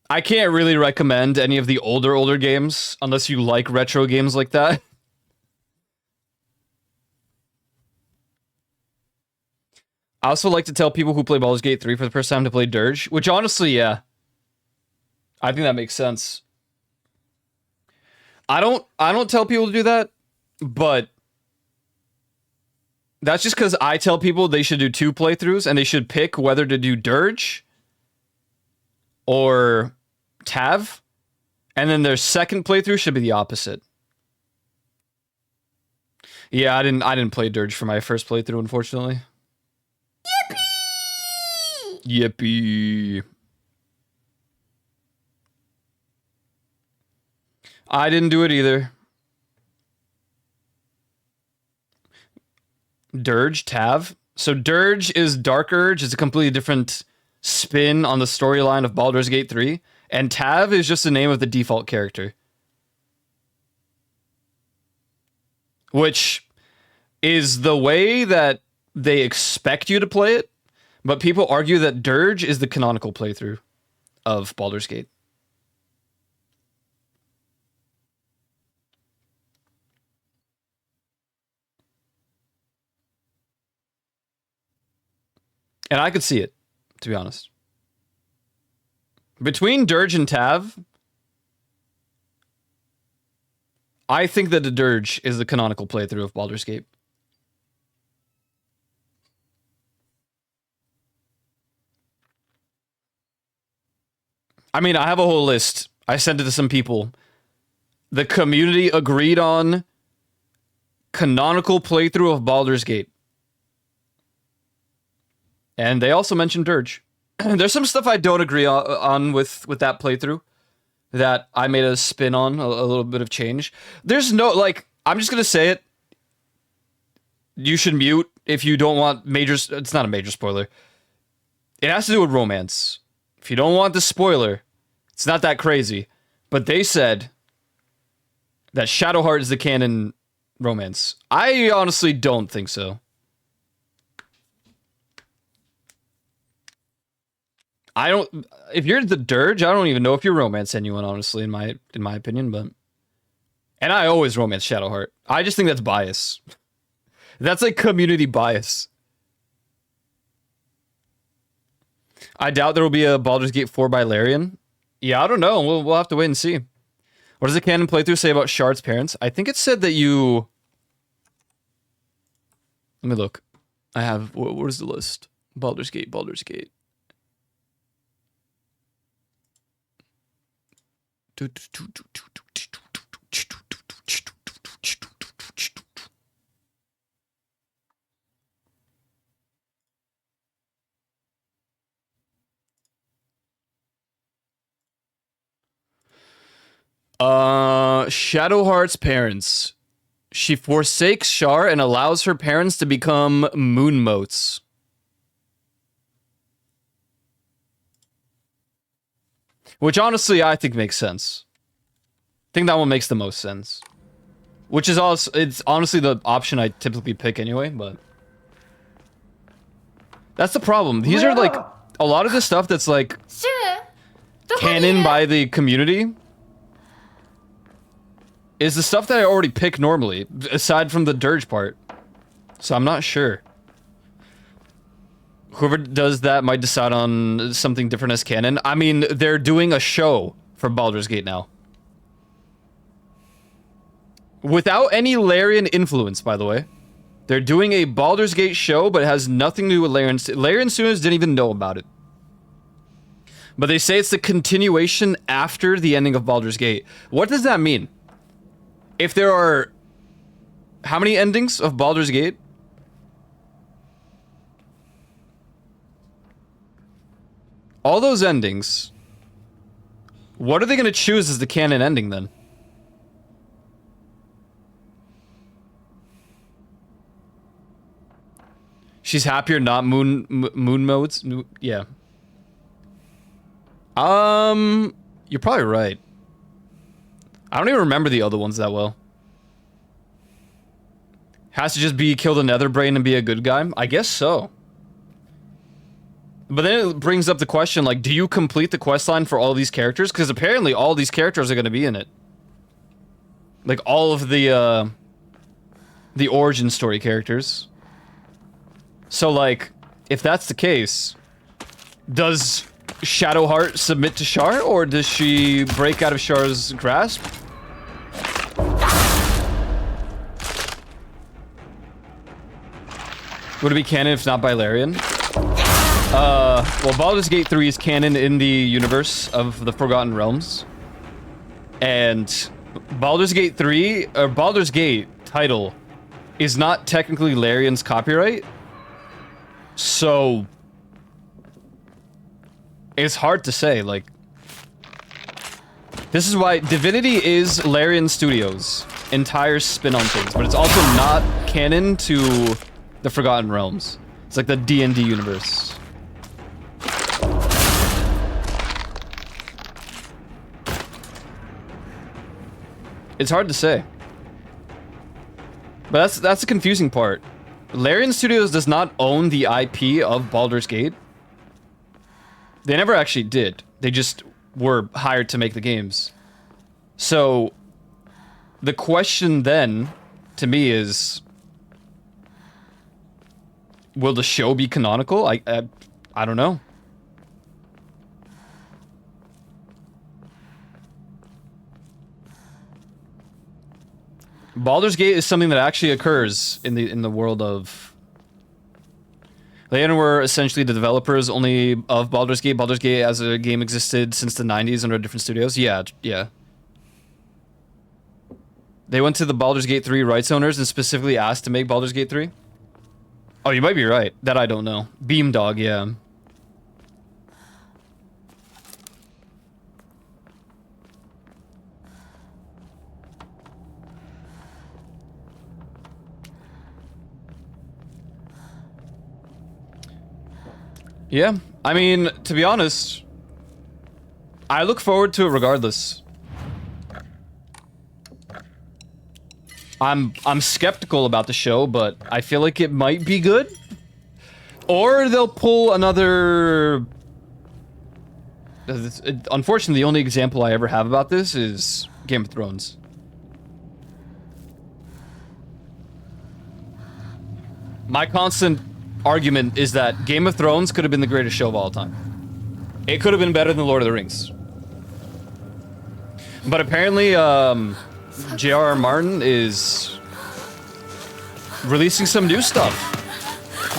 I can't really recommend any of the older games unless you like retro games like that. I also like to tell people who play Baldur's Gate 3 for the first time to play Dirge, which honestly, yeah. I think that makes sense. I don't tell people to do that, but that's just because I tell people they should do 2 playthroughs and they should pick whether to do Dirge or Tav, and then their second playthrough should be the opposite. Yeah, I didn't play Dirge for my first playthrough, unfortunately. Yippee! I didn't do it either. Dirge, Tav. So Dirge is Dark Urge. It's a completely different spin on the storyline of Baldur's Gate 3. And Tav is just the name of the default character. Which is the way that they expect you to play it. But people argue that Dirge is the canonical playthrough of Baldur's Gate. And I could see it, to be honest. Between Dirge and Tav, I think that the Dirge is the canonical playthrough of Baldur's Gate. I mean, I have a whole list. I sent it to some people. The community agreed on canonical playthrough of Baldur's Gate. And they also mentioned Dirge. There's some stuff I don't agree on with that playthrough that I made a spin on, a little bit of change. There's no, like, I'm just going to say it. you should mute if you don't want major. It's not a major spoiler. It has to do with romance. If you don't want the spoiler, it's not that crazy. But they said that Shadowheart is the canon romance. I honestly don't think so. I don't. If you're the Dirge, I don't even know if you're romance anyone. Honestly, in my opinion, but and I always romance Shadowheart. I just think that's bias. That's like community bias. I doubt there will be a Baldur's Gate 4 by Larian. Yeah, I don't know. We'll have to wait and see. What does the canon playthrough say about Shard's parents? I think it said that you. Let me look. I have. What is the list? Baldur's Gate. Baldur's Gate. Shadowheart's parents. She forsakes Shar and allows her parents to become moon motes. Which honestly I think makes sense. I think that one makes the most sense. Which is also, it's honestly the option I typically pick anyway, but that's the problem. These are like a lot of the stuff that's like canon by the community is the stuff that I already pick normally, aside from the Dirge part. So I'm not sure. Whoever does that might decide on something different as canon. I mean, they're doing a show for Baldur's Gate now. Without any Larian influence, by the way. They're doing a Baldur's Gate show, but it has nothing to do with Larian. Larian students didn't even know about it. But they say it's the continuation after the ending of Baldur's Gate. What does that mean? If there are... How many endings of Baldur's Gate? All those endings. What are they going to choose as the canon ending then? She's happier, not moon modes. Yeah. You're probably right. I don't even remember the other ones that well. Has to just be kill the Netherbrain and be a good guy? I guess so. But then it brings up the question, like, do you complete the questline for all these characters? Because apparently all these characters are going to be in it. Like, all of the origin story characters. So, like, if that's the case, does Shadowheart submit to Shar, or does she break out of Shar's grasp? Would it be canon if not by Larian? Well, Baldur's Gate 3 is canon in the universe of the Forgotten Realms. And Baldur's Gate 3, or Baldur's Gate title, is not technically Larian's copyright. So, it's hard to say, like... This is why Divinity is Larian Studios' entire spin on things, but it's also not canon to the Forgotten Realms. It's like the D&D universe. It's hard to say. But that's the confusing part. Larian Studios does not own the IP of Baldur's Gate. They never actually did. They just were hired to make the games. So, the question then, to me, is... Will the show be canonical? I don't know. Baldur's Gate is something that actually occurs in the world of... They were essentially the developers only of Baldur's Gate. Baldur's Gate as a game existed since the 90s under different studios. Yeah. They went to the Baldur's Gate 3 rights owners and specifically asked to make Baldur's Gate 3? Oh, you might be right. That I don't know. Beamdog, yeah. Yeah, I mean, to be honest, I look forward to it regardless. I'm skeptical about the show, but I feel like it might be good. Or they'll pull another... Unfortunately, the only example I ever have about this is Game of Thrones. My constant argument is that Game of Thrones could have been the greatest show of all time. It could have been better than Lord of the Rings. But apparently, J.R.R. Martin is releasing some new stuff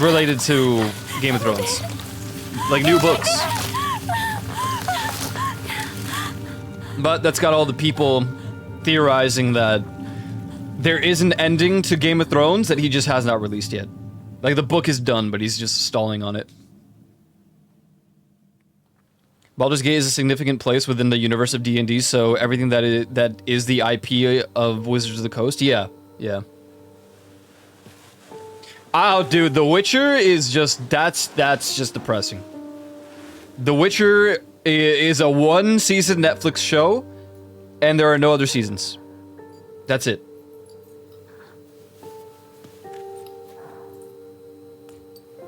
related to Game of Thrones. Like new books. But that's got all the people theorizing that there is an ending to Game of Thrones that he just has not released yet. Like the book is done, but he's just stalling on it. Baldur's Gate is a significant place within the universe of D&D, so everything that is the IP of Wizards of the Coast, yeah. Oh, dude, The Witcher is just, that's just depressing. The Witcher is a one-season Netflix show, and there are no other seasons. That's it.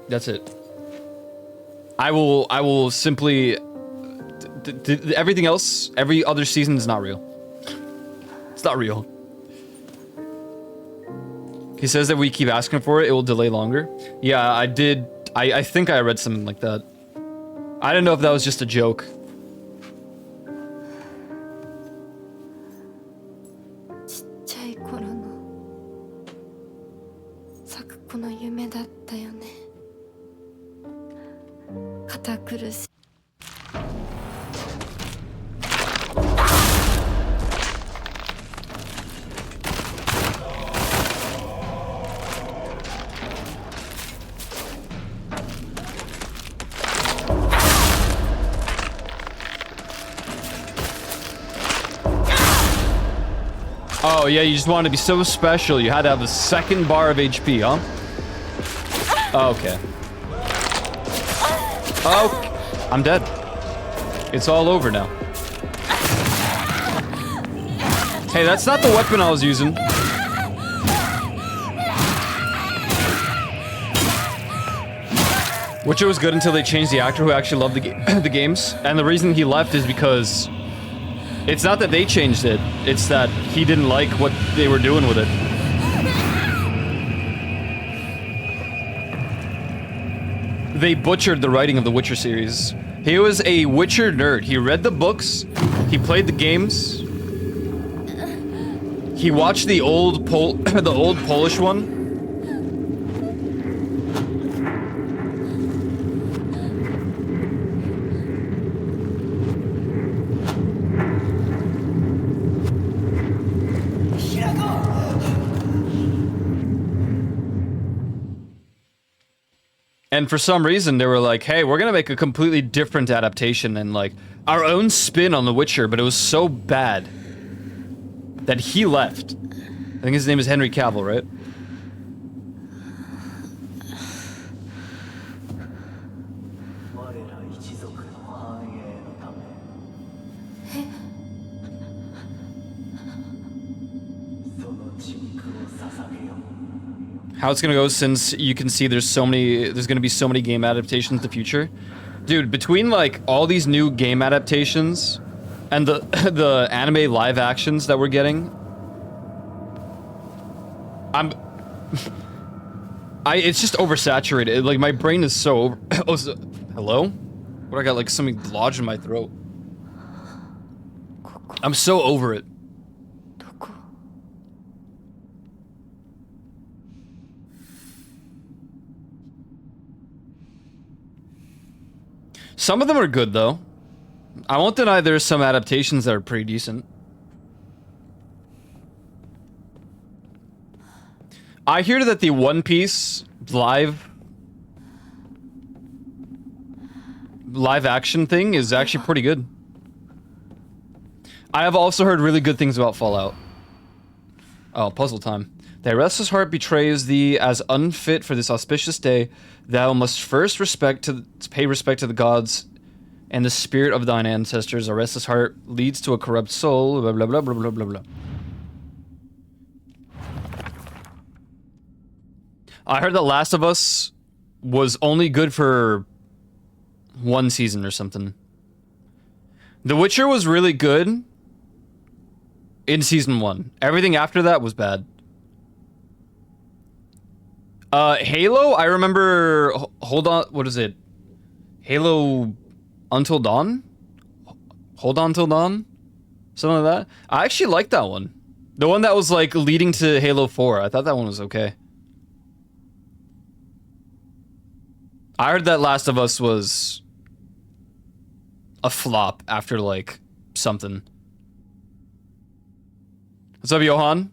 That's it. I will simply... everything else, every other season is not real. It's not real. He says that we keep asking for it, it will delay longer. Yeah, I did. I think I read something like that. I don't know if that was just a joke. Oh yeah, you just wanted to be so special, you had to have the second bar of HP, huh? Okay. Oh, I'm dead. It's all over now. Hey, that's not the weapon I was using. Which was good until they changed the actor who actually loved the games. And the reason he left is because it's not that they changed it, it's that he didn't like what they were doing with it. They butchered the writing of the Witcher series. He was a Witcher nerd. He read the books, he played the games, he watched the old the old Polish one. And for some reason, they were like, hey, we're gonna make a completely different adaptation and, like, our own spin on The Witcher, but it was so bad that he left. I think his name is Henry Cavill, right? How it's gonna go, since you can see there's gonna be so many game adaptations in the future. Dude, between like all these new game adaptations and the the anime live actions that we're getting, it's just oversaturated. Like my brain is so hello? What, I got like something lodged in my throat. I'm so over it. Some of them are good, though. I won't deny there's some adaptations that are pretty decent. I hear that the One Piece live action thing is actually pretty good. I have also heard really good things about Fallout. Oh, puzzle time. Thy restless heart betrays thee as unfit for this auspicious day. Thou must first pay respect to the gods and the spirit of thine ancestors. A restless heart leads to a corrupt soul. Blah blah blah blah blah blah blah. I heard that Last of Us was only good for one season or something. The Witcher was really good in season 1. Everything after that was bad. Halo, I remember... Hold on, what is it? Halo Until Dawn? Hold On Till Dawn? Something like that. I actually liked that one. The one that was like leading to Halo 4. I thought that one was okay. I heard that Last of Us was a flop after like something. What's up, Johan?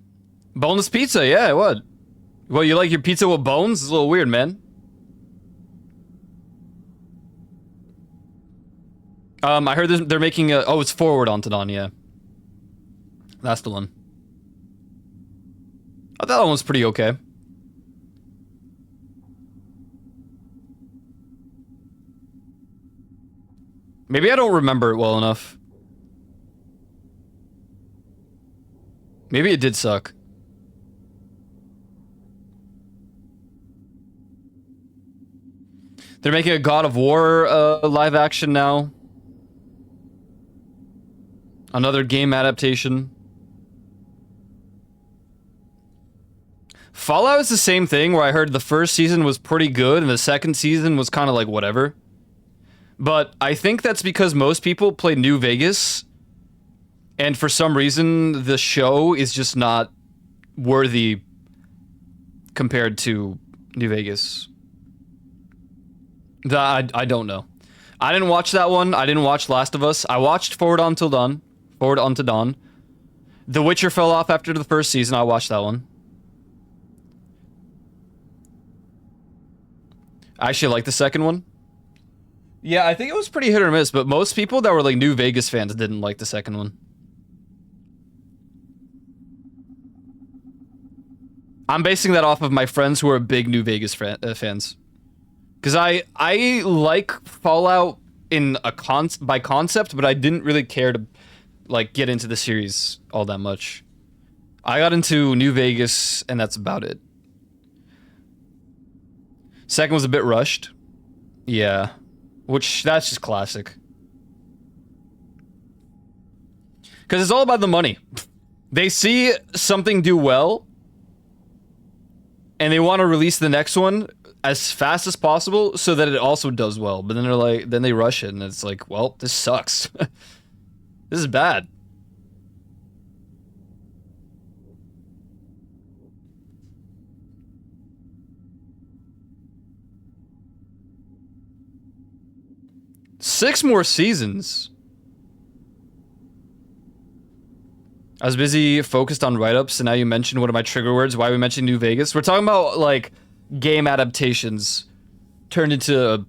Boneless pizza, yeah, what? Well, you like your pizza with bones? It's a little weird, man. I heard they're making a... Oh, it's Forward Unto Dawn, yeah. That's the one. I thought that one was pretty okay. Maybe I don't remember it well enough. Maybe it did suck. They're making a God of War live action now. Another game adaptation. Fallout is the same thing, where I heard the first season was pretty good and the second season was kind of like whatever. But I think that's because most people play New Vegas, and for some reason the show is just not worthy compared to New Vegas. I don't know. I didn't watch that one. I didn't watch Last of Us. I watched Forward Unto Dawn. The Witcher fell off after the first season. I watched that one. I actually like the second one. Yeah, I think it was pretty hit or miss, but most people that were like New Vegas fans didn't like the second one. I'm basing that off of my friends who are big New Vegas fans. Because I like Fallout in by concept, but I didn't really care to like get into the series all that much. I got into New Vegas, and that's about it. Second was a bit rushed. Yeah. Which, that's just classic. Because it's all about the money. They see something do well, and they want to release the next one as fast as possible so that it also does well. But then they're like, then they rush it, and it's like, well, this sucks. This is bad. Six more seasons. I was busy focused on write-ups, and now you mentioned one of my trigger words. Why we mentioned New Vegas? We're talking about like game adaptations turned into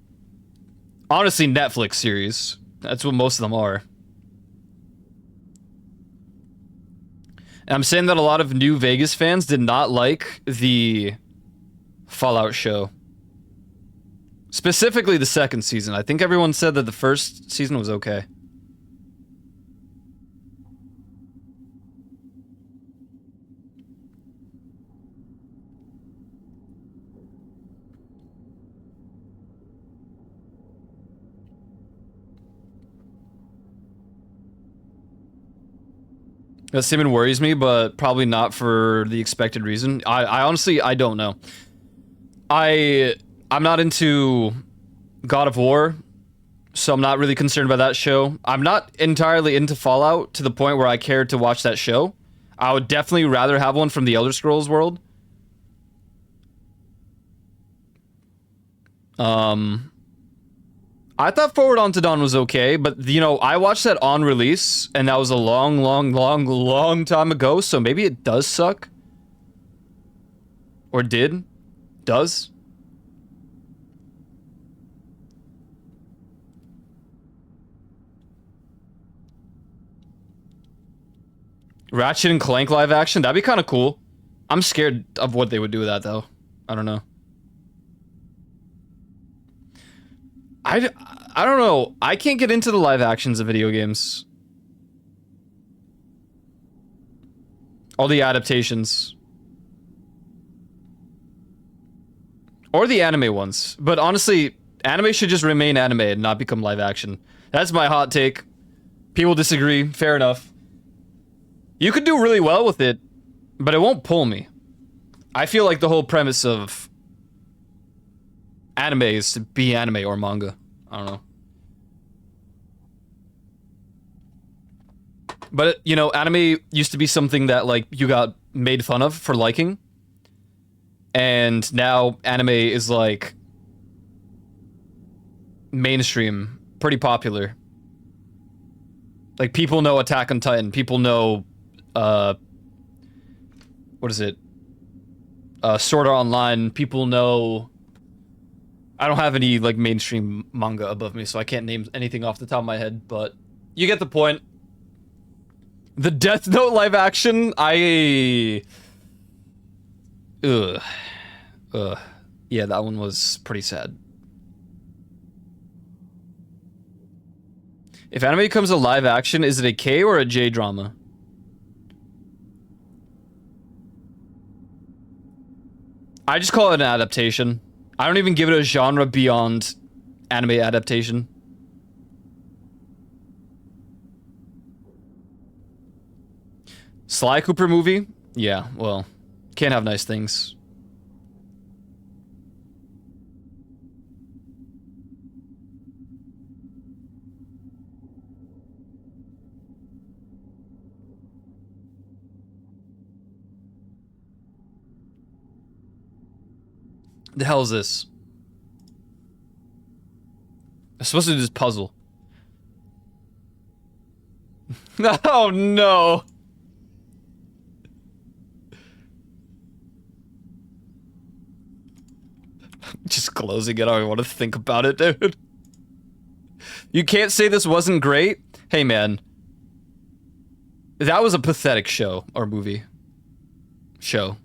honestly Netflix series. That's what most of them are. And I'm saying that a lot of New Vegas fans did not like the Fallout show. Specifically the second season. I think everyone said that the first season was okay. That statement worries me, but probably not for the expected reason. I honestly, I don't know. I'm not into God of War, so I'm not really concerned by that show. I'm not entirely into Fallout to the point where I care to watch that show. I would definitely rather have one from the Elder Scrolls world. I thought Forward Unto Dawn was okay, but, you know, I watched that on release, and that was a long time ago, so maybe it does suck. Or did. Does. Ratchet and Clank live action? That'd be kind of cool. I'm scared of what they would do with that, though. I don't know. I don't know. I can't get into the live actions of video games. All the adaptations. Or the anime ones. But honestly, anime should just remain anime and not become live action. That's my hot take. People disagree. Fair enough. You could do really well with it, but it won't pull me. I feel like the whole premise of anime is to be anime or manga. I don't know. But, you know, anime used to be something that, like, you got made fun of for liking. And now anime is, like, mainstream. Pretty popular. Like, people know Attack on Titan. People know, what is it? Sword Art Online. People know... I don't have any, like, mainstream manga above me, so I can't name anything off the top of my head, but you get the point. The Death Note live action, Ugh. Yeah, that one was pretty sad. If anime becomes a live action, is it a K or a J drama? I just call it an adaptation. I don't even give it a genre beyond anime adaptation. Sly Cooper movie? Yeah, well, can't have nice things. The hell is this? I'm supposed to do this puzzle. Oh no! Just closing it. I don't even want to think about it, dude. You can't say this wasn't great? Hey, man. That was a pathetic show, or movie. Show.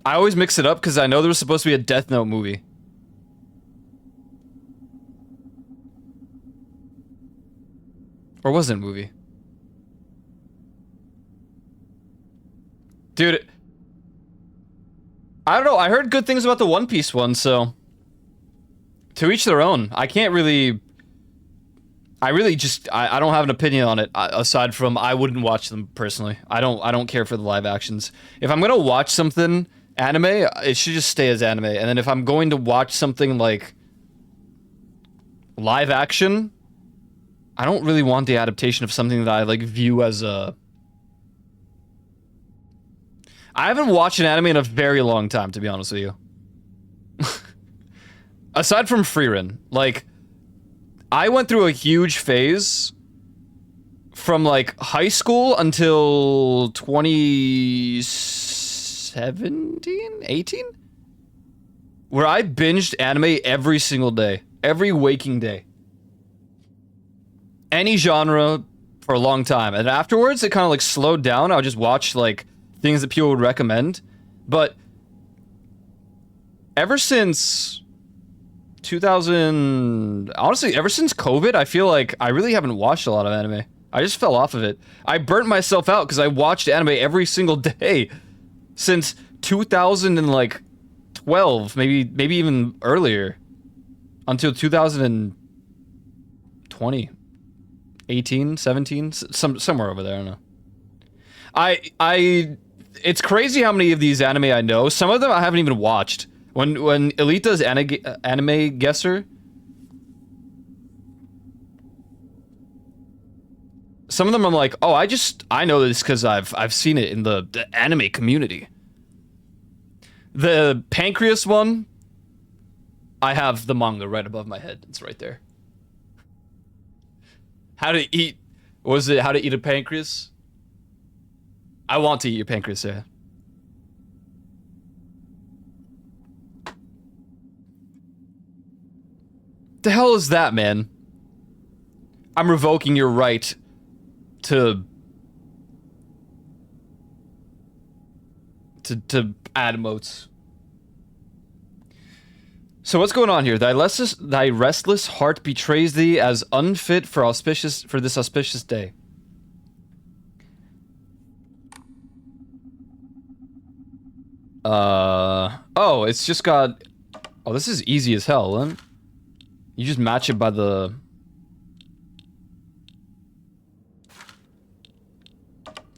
I always mix it up because I know there was supposed to be a Death Note movie. Or was it a movie? Dude. I don't know. I heard good things about the One Piece one, so... To each their own. I can't really... I don't have an opinion on it, aside from I wouldn't watch them personally. I don't care for the live actions. If I'm gonna watch something... Anime, it should just stay as anime. And then if I'm going to watch something like live action, I don't really want the adaptation of something that I like view as a... I haven't watched an anime in a very long time, to be honest with you. Aside from Frieren, like, I went through a huge phase from like high school until 2017, 18? Where I binged anime every single day. Every waking day. Any genre for a long time. And afterwards, it kind of like slowed down. I would just watch like things that people would recommend. But ever since 2000... Honestly, ever since COVID, I feel like I really haven't watched a lot of anime. I just fell off of it. I burnt myself out because I watched anime every single day. Since 2012, maybe even earlier, until 2020, 18, 17, somewhere over there. I don't know. It's crazy how many of these anime I know. Some of them I haven't even watched. When Elite does anime guesser, some of them I'm like, oh, I know this because I've seen it in the anime community. The Pancreas one, I have the manga right above my head. It's right there. How to eat... What was it? How to eat a pancreas? I want to eat your pancreas, yeah. The hell is that, man? I'm revoking your right to add emotes. So what's going on here? Thy restless heart betrays thee as unfit for this auspicious day. Oh, it's just got... Oh, this is easy as hell, huh? You just match it by the...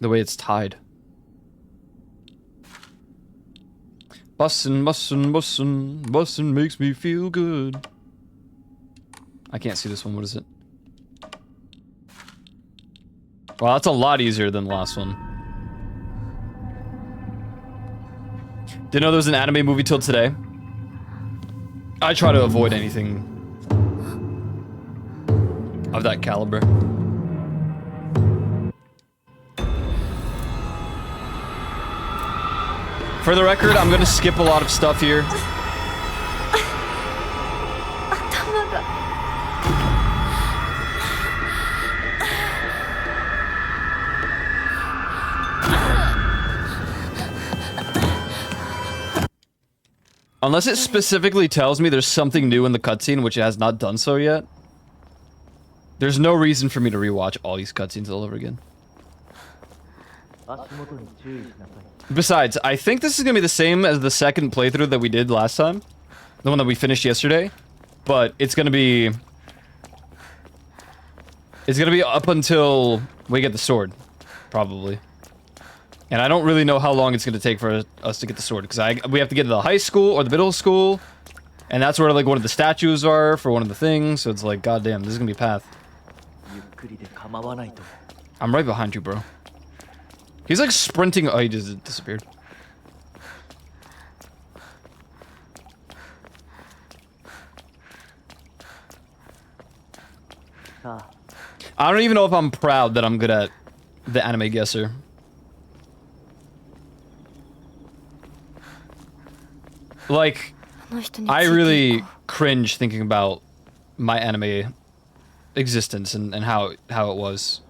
way it's tied. Bussin', bussin', bussin', bussin' makes me feel good. I can't see this one, what is it? Well, that's a lot easier than the last one. Didn't know there was an anime movie till today. I try to avoid anything of that caliber. For the record, I'm gonna skip a lot of stuff here. Unless it specifically tells me there's something new in the cutscene, which it has not done so yet. There's no reason for me to rewatch all these cutscenes all over again. Besides, I think this is gonna be the same as the second playthrough that we did last time. The one that we finished yesterday. But it's gonna be... It's gonna be up until we get the sword. Probably. And I don't really know how long it's gonna take for us to get the sword. Because we have to get to the high school or the middle school. And that's where like one of the statues are for one of the things. So it's like, goddamn, this is gonna be a path. I'm right behind you, bro. He's like sprinting. Oh, he just disappeared. I don't even know if I'm proud that I'm good at the anime guesser. Like, I really cringe thinking about my anime existence and how it was.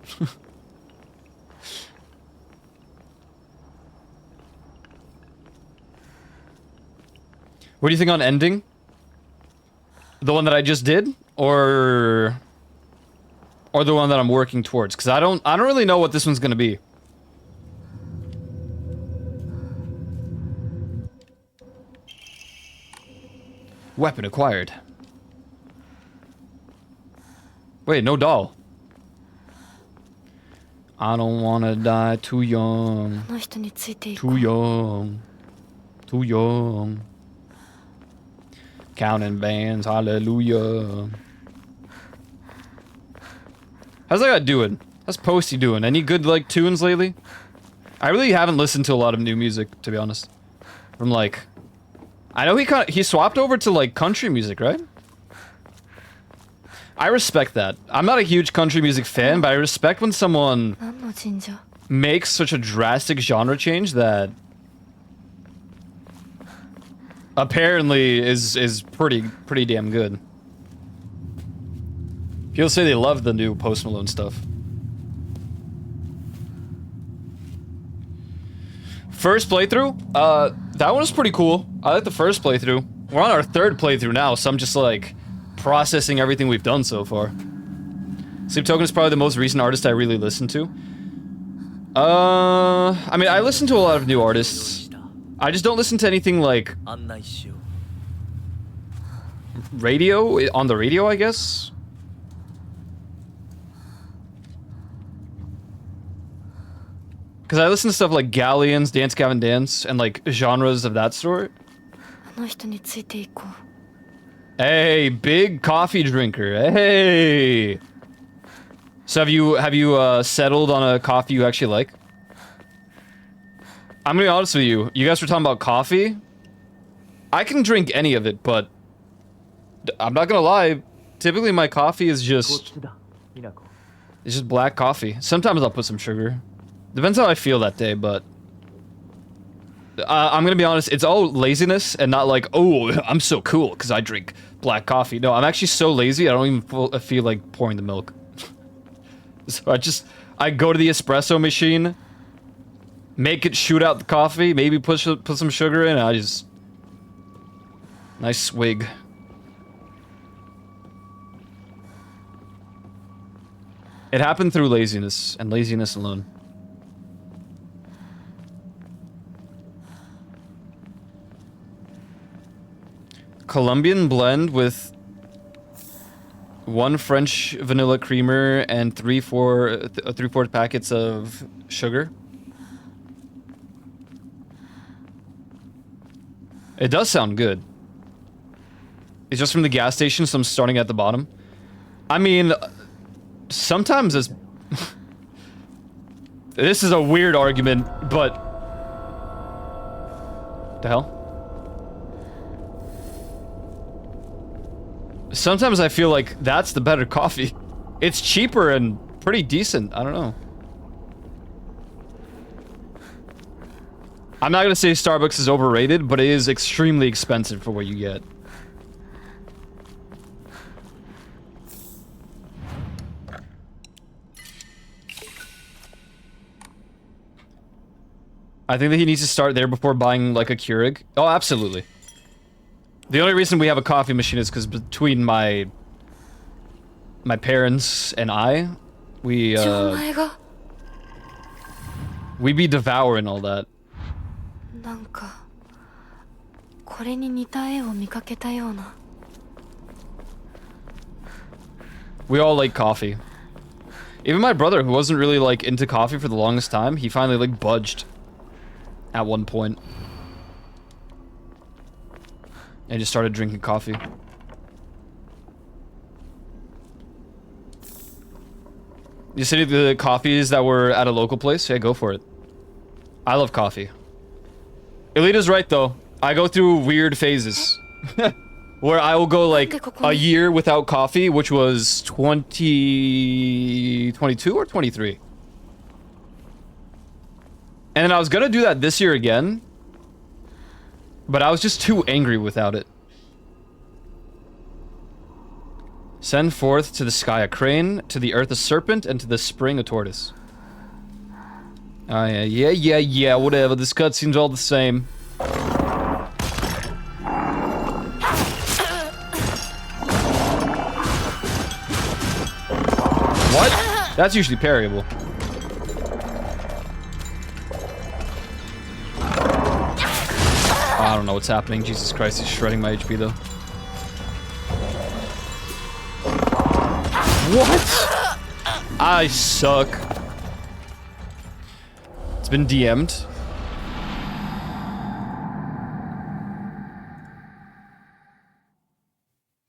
What do you think on ending? The one that I just did, or the one that I'm working towards? Because I don't really know what this one's gonna be. Weapon acquired. Wait, no doll. I don't wanna die too young. Too young. Too young. Counting bands, hallelujah. How's that guy doing? How's Posty doing? Any good, like, tunes lately? I really haven't listened to a lot of new music, to be honest. From, like... I know he swapped over to, like, country music, right? I respect that. I'm not a huge country music fan, but I respect when someone makes such a drastic genre change that... apparently is pretty damn good. People say they love the new Post Malone stuff. First playthrough? That one was pretty cool. I like the first playthrough. We're on our third playthrough now, so I'm just like processing everything we've done so far. Sleep Token is probably the most recent artist I really listened to. I mean, I listen to a lot of new artists. I just don't listen to anything like radio, on the radio, I guess. Because I listen to stuff like Galleons, Dance Gavin Dance, and like genres of that sort. Hey, big coffee drinker. Hey. So have you settled on a coffee you actually like? I'm gonna be honest with you. You guys were talking about coffee. I can drink any of it, but I'm not gonna lie. Typically, my coffee is just black coffee. Sometimes I'll put some sugar. Depends how I feel that day, but I'm gonna be honest, it's all laziness and not like, oh, I'm so cool because I drink black coffee. No, I'm actually so lazy, I don't even feel like pouring the milk. So I go to the espresso machine, make it shoot out the coffee, maybe put some sugar in, and I just... Nice swig. It happened through laziness, and laziness alone. Colombian blend with 1 French vanilla creamer and 3/4 packets of sugar. It does sound good. It's just from the gas station, so I'm starting at the bottom. I mean, sometimes it's... This is a weird argument, but... The hell? Sometimes I feel like that's the better coffee. It's cheaper and pretty decent. I don't know. I'm not gonna say Starbucks is overrated, but it is extremely expensive for what you get. I think that he needs to start there before buying, like, a Keurig. Oh, absolutely. The only reason we have a coffee machine is because between my parents and I, we be devouring all that. We all like coffee. Even my brother, who wasn't really, like, into coffee for the longest time, he finally, like, budged at one point. And just started drinking coffee. You see the coffees that were at a local place? Yeah, go for it. I love coffee. Elita's right, though. I go through weird phases. Where I will go, like, a year without coffee, which was 2022 or 23. And then I was gonna do that this year again. But I was just too angry without it. Send forth to the sky a crane, to the earth a serpent, and to the spring a tortoise. Oh yeah, whatever. This cutscene's all the same. What? That's usually parryable. I don't know what's happening. Jesus Christ, he's shredding my HP though. What? I suck. It's been DM'd.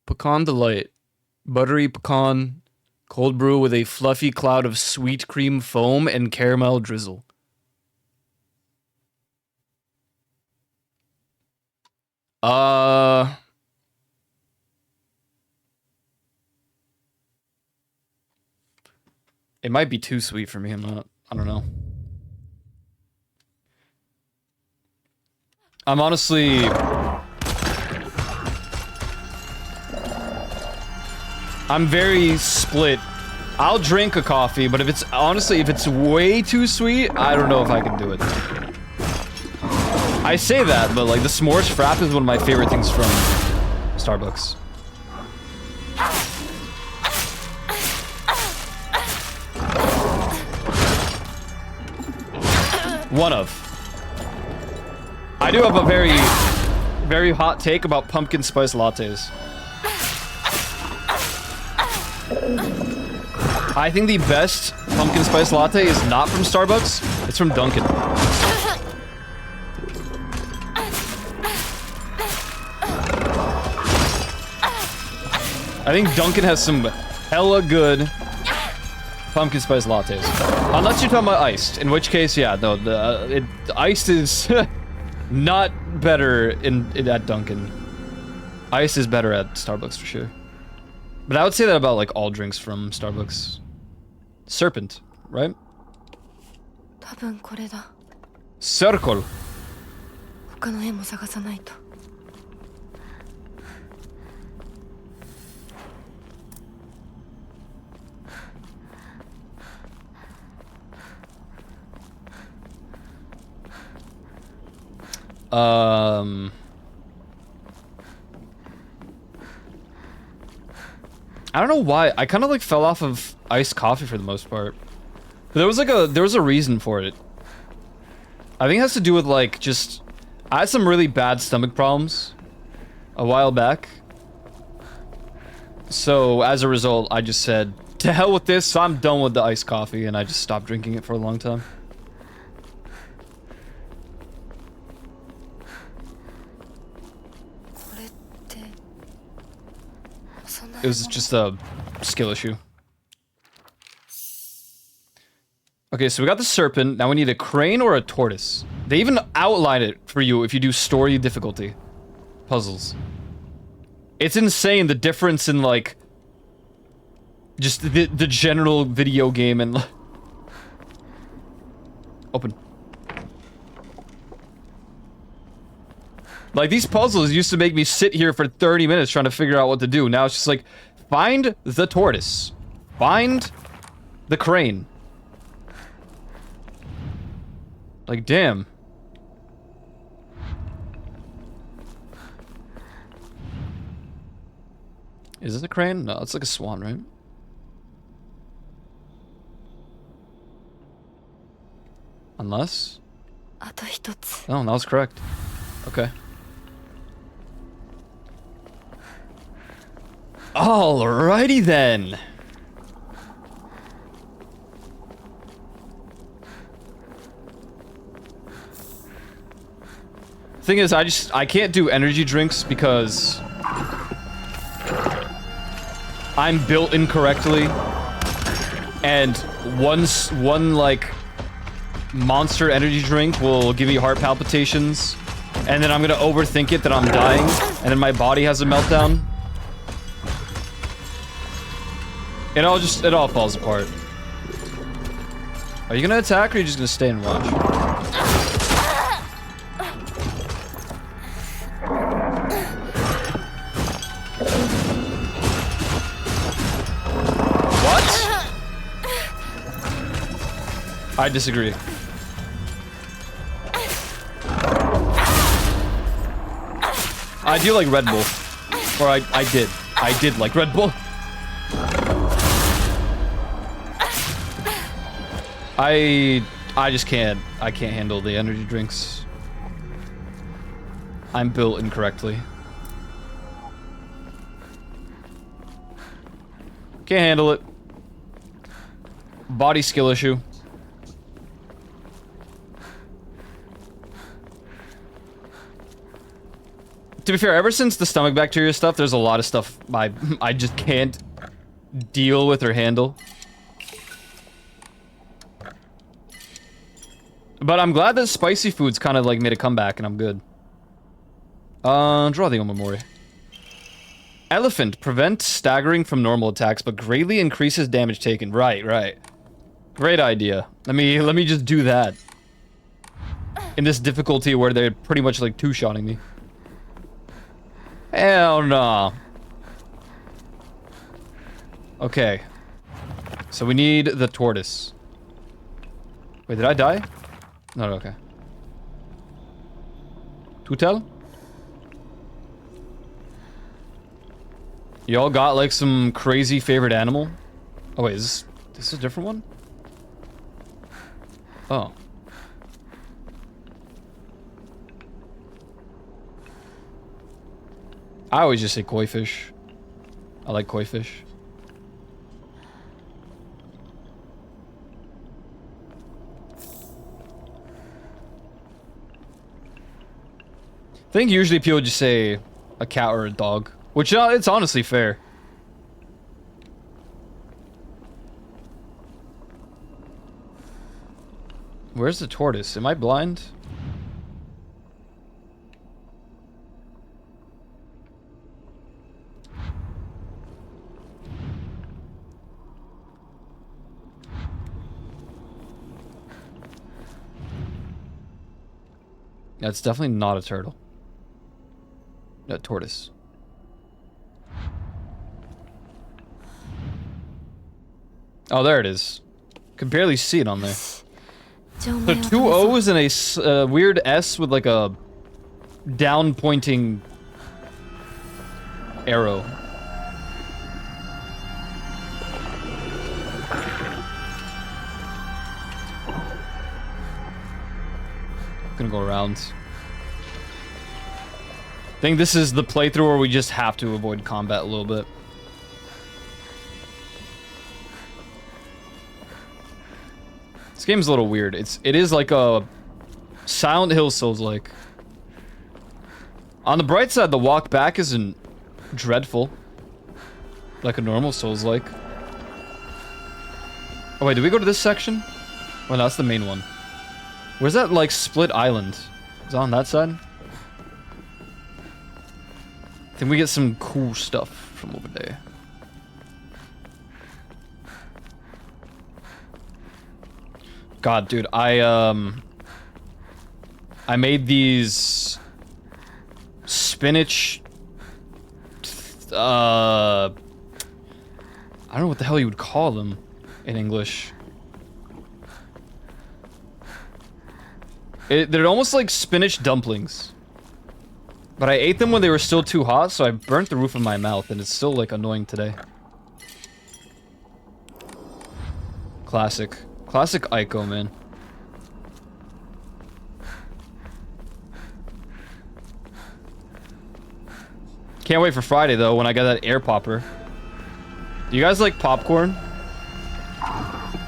Pecan Delight. Buttery pecan cold brew with a fluffy cloud of sweet cream foam and caramel drizzle. It might be too sweet for me. I don't know. I'm honestly... I'm very split. I'll drink a coffee, but if it's way too sweet, I don't know if I can do it. I say that, but like the s'mores frap is one of my favorite things from Starbucks. One of. I do have a very, very hot take about pumpkin spice lattes. I think the best pumpkin spice latte is not from Starbucks, it's from Dunkin'. I think Dunkin' has some hella good pumpkin spice lattes. Unless you're talking about iced, in which case, yeah, no, the iced is not better at Dunkin'. Iced is better at Starbucks for sure. But I would say that about like all drinks from Starbucks. Serpent, right? Circle. 他の絵も探さないと。I don't know why. I kind of like fell off of iced coffee for the most part. But there was a reason for it. I think it has to do with like just I had some really bad stomach problems a while back. So as a result, I just said, to hell with this, I'm done with the iced coffee, and I just stopped drinking it for a long time. It was just a skill issue. Okay, so we got the serpent. Now we need a crane or a tortoise. They even outline it for you if you do story difficulty puzzles. It's insane the difference in like just the general video game and open. Like, these puzzles used to make me sit here for 30 minutes trying to figure out what to do. Now it's just like, find the tortoise. Find the crane. Like, damn. Is this a crane? No, it's like a swan, right? Unless? Oh, that was correct. Okay. Alrighty then. Thing is, I can't do energy drinks because I'm built incorrectly, and one like monster energy drink will give me heart palpitations, and then I'm gonna overthink it that I'm dying, and then my body has a meltdown. It all falls apart. Are you gonna attack, or are you just gonna stay and watch? What? I disagree. I do like Red Bull. Or I did like Red Bull. I just can't. I can't handle the energy drinks. I'm built incorrectly. Can't handle it. Body skill issue. To be fair, ever since the stomach bacteria stuff, there's a lot of stuff I just can't deal with or handle. But I'm glad that spicy foods kind of like made a comeback and I'm good. Draw the Omamori. Elephant. Prevent staggering from normal attacks, but greatly increases damage taken. Right. Great idea. Let me just do that. In this difficulty where they're pretty much like two-shotting me. Hell no. Okay. So we need the tortoise. Wait, did I die? No, okay. Tutel? Y'all got like some crazy favorite animal? Oh wait, is this a different one? Oh. I always just say koi fish. I like koi fish. I think usually people just say a cat or a dog, which it's honestly fair. Where's the tortoise? Am I blind? That's definitely not a turtle. A tortoise. Oh, there it is. Can barely see it on there. So 2 O's and a weird S with like a down pointing arrow. Gonna go around. I think this is the playthrough where we just have to avoid combat a little bit. This game's a little weird. It is like a Silent Hill Souls-like. On the bright side, the walk back isn't dreadful. Like a normal Souls-like. Oh wait, did we go to this section? Well, no, that's the main one. Where's that, like, split island? Is it on that side? I think we get some cool stuff from over there. God, dude, I made these spinach I don't know what the hell you would call them in English. They're almost like spinach dumplings. But I ate them when they were still too hot, so I burnt the roof of my mouth, and it's still, like, annoying today. Classic. Classic Ico, man. Can't wait for Friday, though, when I get that air popper. Do you guys like popcorn?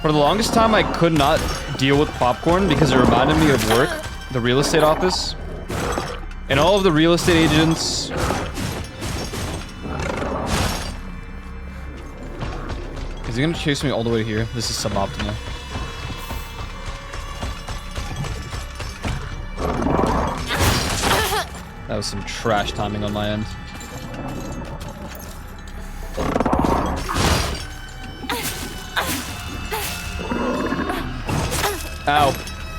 For the longest time, I could not deal with popcorn because it reminded me of work, the real estate office. And all of the real estate agents... Is he gonna chase me all the way here? This is suboptimal. That was some trash timing on my end. Ow.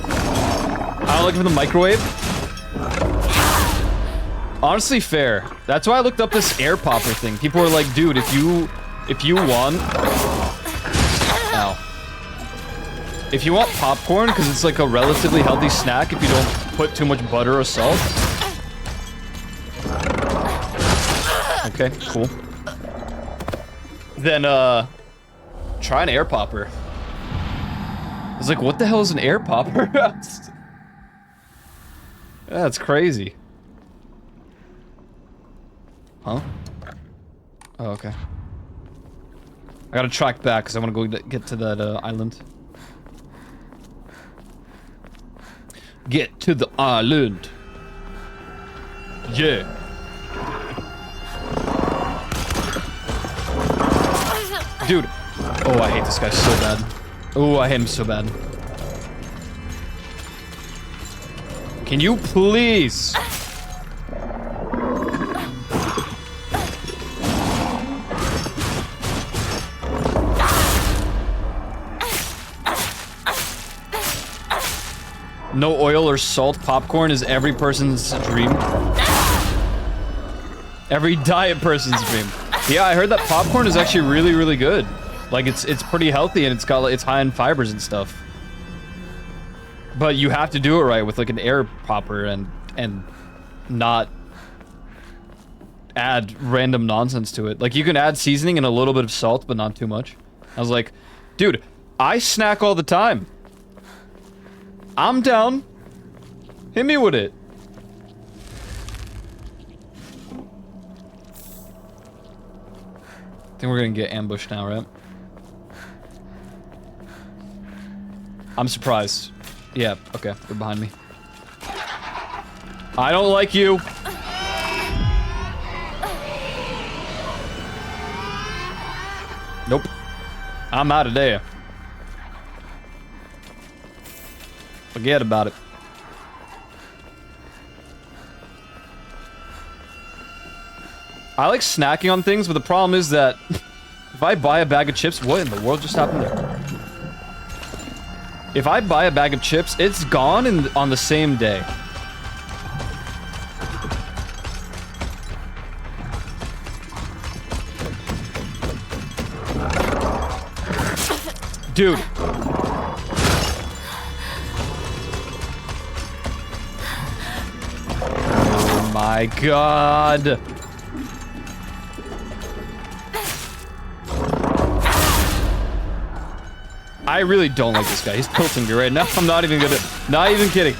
I don't like for the microwave. Honestly, fair. That's why I looked up this air popper thing. People were like, dude, if you want... Ow. If you want popcorn, because it's like a relatively healthy snack if you don't put too much butter or salt. Okay, cool. Then, try an air popper. I was like, what the hell is an air popper? That's crazy. Huh? Oh, okay. I gotta track back because I want to go get to that island. Get to the island. Yeah. Dude. Oh, I hate this guy so bad. Oh, I hate him so bad. Can you please? No oil or salt popcorn is every person's dream. Every diet person's dream. Yeah, I heard that popcorn is actually really, really good. Like, it's pretty healthy and it's high in fibers and stuff. But you have to do it right with like an air popper and not add random nonsense to it. Like, you can add seasoning and a little bit of salt, but not too much. I was like, dude, I snack all the time. I'm down. Hit me with it. I think we're gonna get ambushed now, right? I'm surprised. Yeah, okay, they're behind me. I don't like you. Nope. I'm out of there. Forget about it. I like snacking on things, but the problem is that if I buy a bag of chips, what in the world just happened there? If I buy a bag of chips, it's gone on the same day. Dude. Oh my god. I really don't like this guy. He's tilting me right now. I'm not even kidding.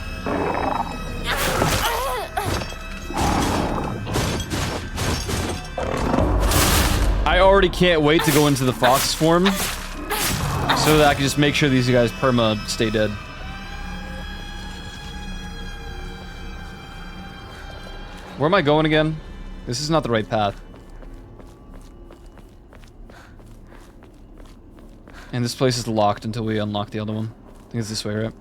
I already can't wait to go into the fox form so that I can just make sure these guys perma stay dead. Where am I going again? This is not the right path. And this place is locked until we unlock the other one. I think it's this way, right?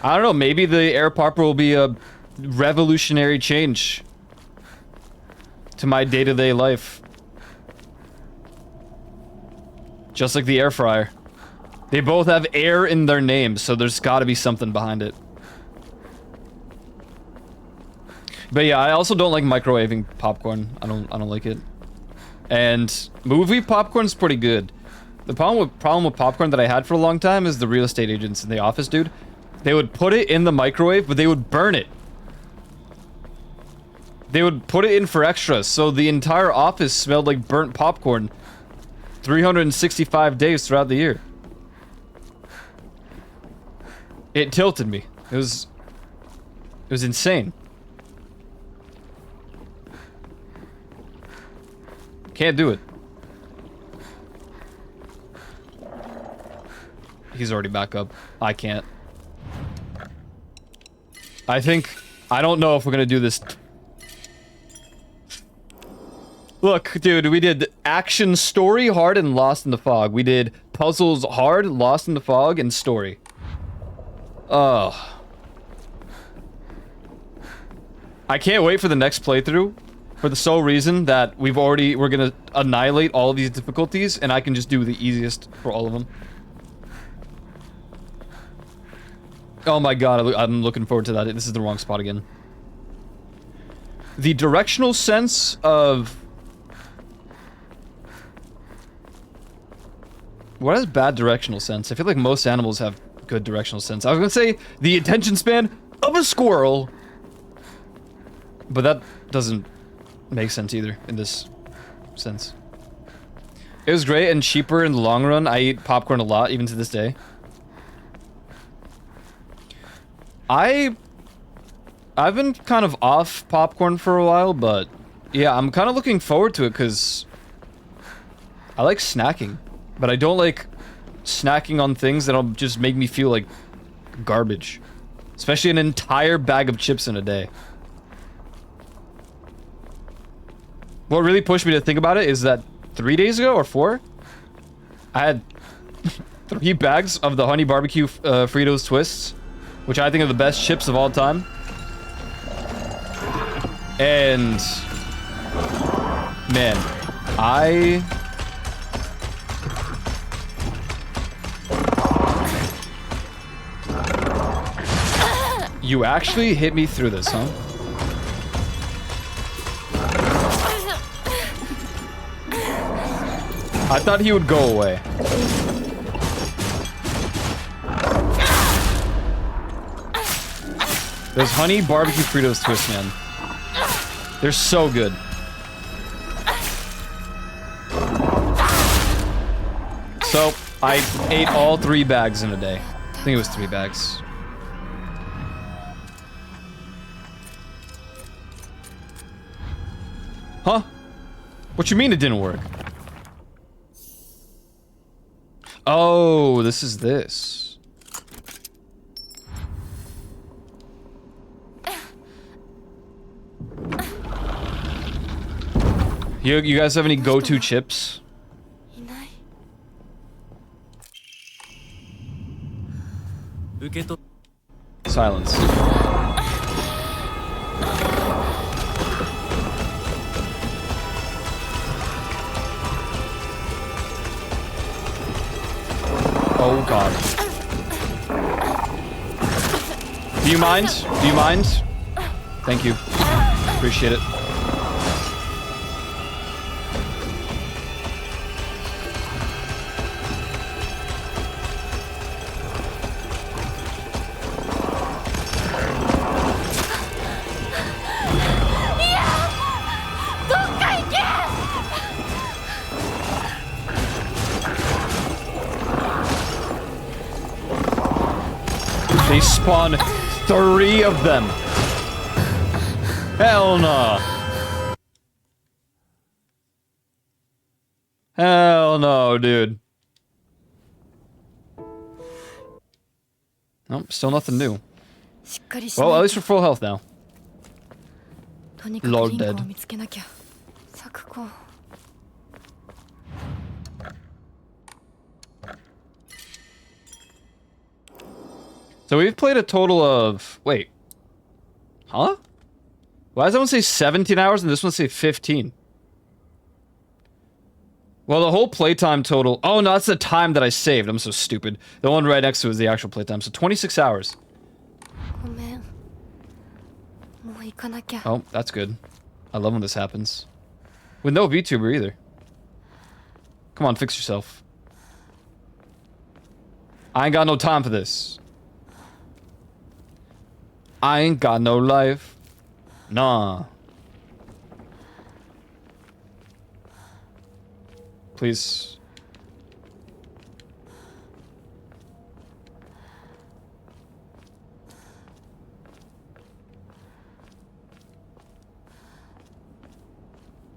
I don't know, maybe the air popper will be a revolutionary change to my day-to-day life. Just like the air fryer. They both have air in their names, so there's gotta be something behind it. But yeah, I also don't like microwaving popcorn. I don't like it. And movie popcorn's pretty good. The problem with popcorn that I had for a long time is the real estate agents in the office, dude. They would put it in the microwave, but they would burn it. They would put it in for extras, so the entire office smelled like burnt popcorn 365 days throughout the year. It tilted me. It was insane. Can't do it. He's already back up. I can't. I don't know if we're gonna do this. Look, dude, we did action, story, hard, and lost in the fog. We did puzzles, hard, lost in the fog, and story. Oh. I can't wait for the next playthrough for the sole reason that we're gonna annihilate all of these difficulties and I can just do the easiest for all of them. Oh my god, I'm looking forward to that. This is the wrong spot again. The directional sense of... What has bad directional sense? I feel like most animals have good directional sense. I was gonna say the attention span of a squirrel. But that doesn't make sense either in this sense. It was great and cheaper in the long run. I eat popcorn a lot, even to this day. I've been kind of off popcorn for a while, but yeah, I'm kind of looking forward to it because I like snacking, but I don't like snacking on things that'll just make me feel like garbage, especially an entire bag of chips in a day. What really pushed me to think about it is that 3 days ago or 4, I had 3 bags of the honey barbecue Fritos Twists, which I think are the best chips of all time. And man, you actually hit me through this, huh? I thought he would go away. Those honey barbecue Fritos Twists, man. They're so good. So, I ate all 3 bags in a day. I think it was 3 bags. Huh? What you mean it didn't work? Oh, this is this. You guys have any go-to chips? Silence. Oh god. Do you mind? Do you mind? Thank you. Appreciate it. spawn 3 of them. Hell no. Hell no, dude. Nope, still nothing new. しっかりし Well, な at い least we're full health now. とにかく Lord リンコ dead. を見つけなきゃ。作子。 So we've played a total of... Wait. Huh? Why does that one say 17 hours and this one say 15? Well, the whole playtime total... Oh, no, that's the time that I saved. I'm so stupid. The one right next to it is the actual playtime. So 26 hours. ごめん。もう行かなきゃ。 Oh, that's good. I love when this happens. With no VTuber either. Come on, fix yourself. I ain't got no time for this. I ain't got no life. Nah. Please.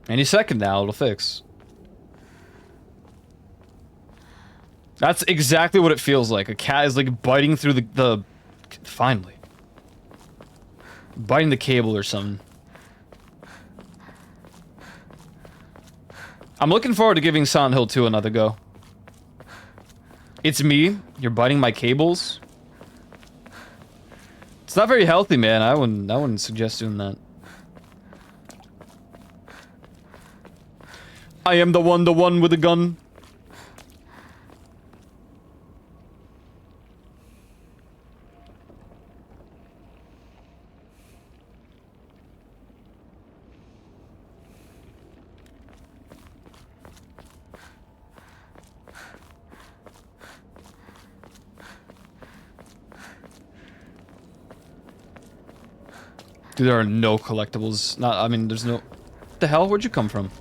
Any second now, it'll fix. That's exactly what it feels like. A cat is like biting through the finally. Biting the cable or something. I'm looking forward to giving Silent Hill 2 another go. It's me. You're biting my cables. It's not very healthy, man. I wouldn't suggest doing that. I am the one with a gun. Dude, there are no collectibles. I mean, there's no... What the hell? Where'd you come from?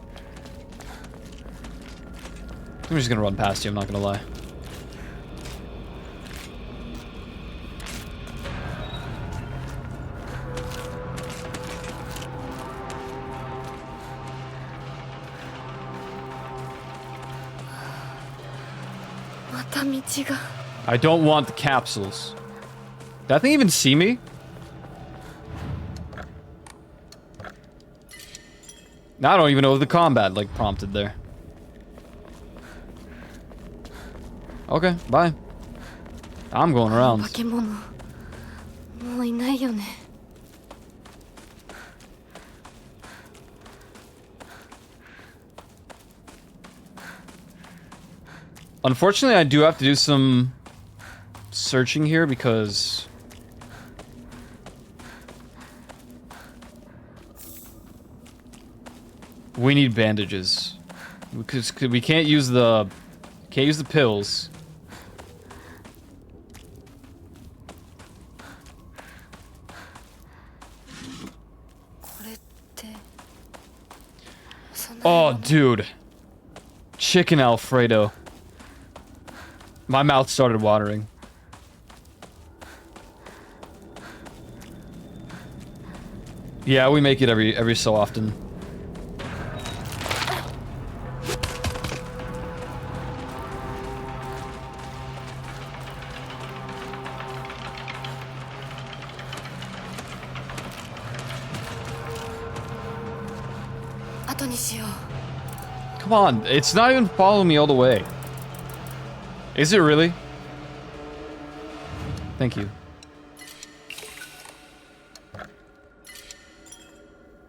I'm just gonna run past you, I'm not gonna lie. I don't want the capsules. Did that thing even see me? Now I don't even know if the combat, like, prompted there. Okay, bye. I'm going around. 化け物もういないよね。 Unfortunately, I do have to do some searching here because we need bandages. Because we can't use the pills. Oh, dude. Chicken Alfredo. My mouth started watering. Yeah, we make it every so often. Come on, it's not even following me all the way. Is it really? Thank you.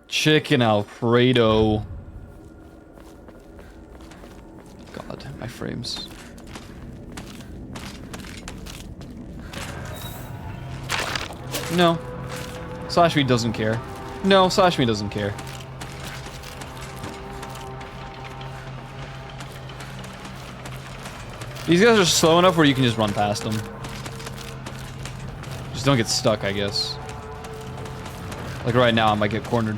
Chicken Alfredo. God, my frames. No. Slash me doesn't care. No, Slash me doesn't care. These guys are slow enough where you can just run past them. Just don't get stuck, I guess. Like right now, I might get cornered.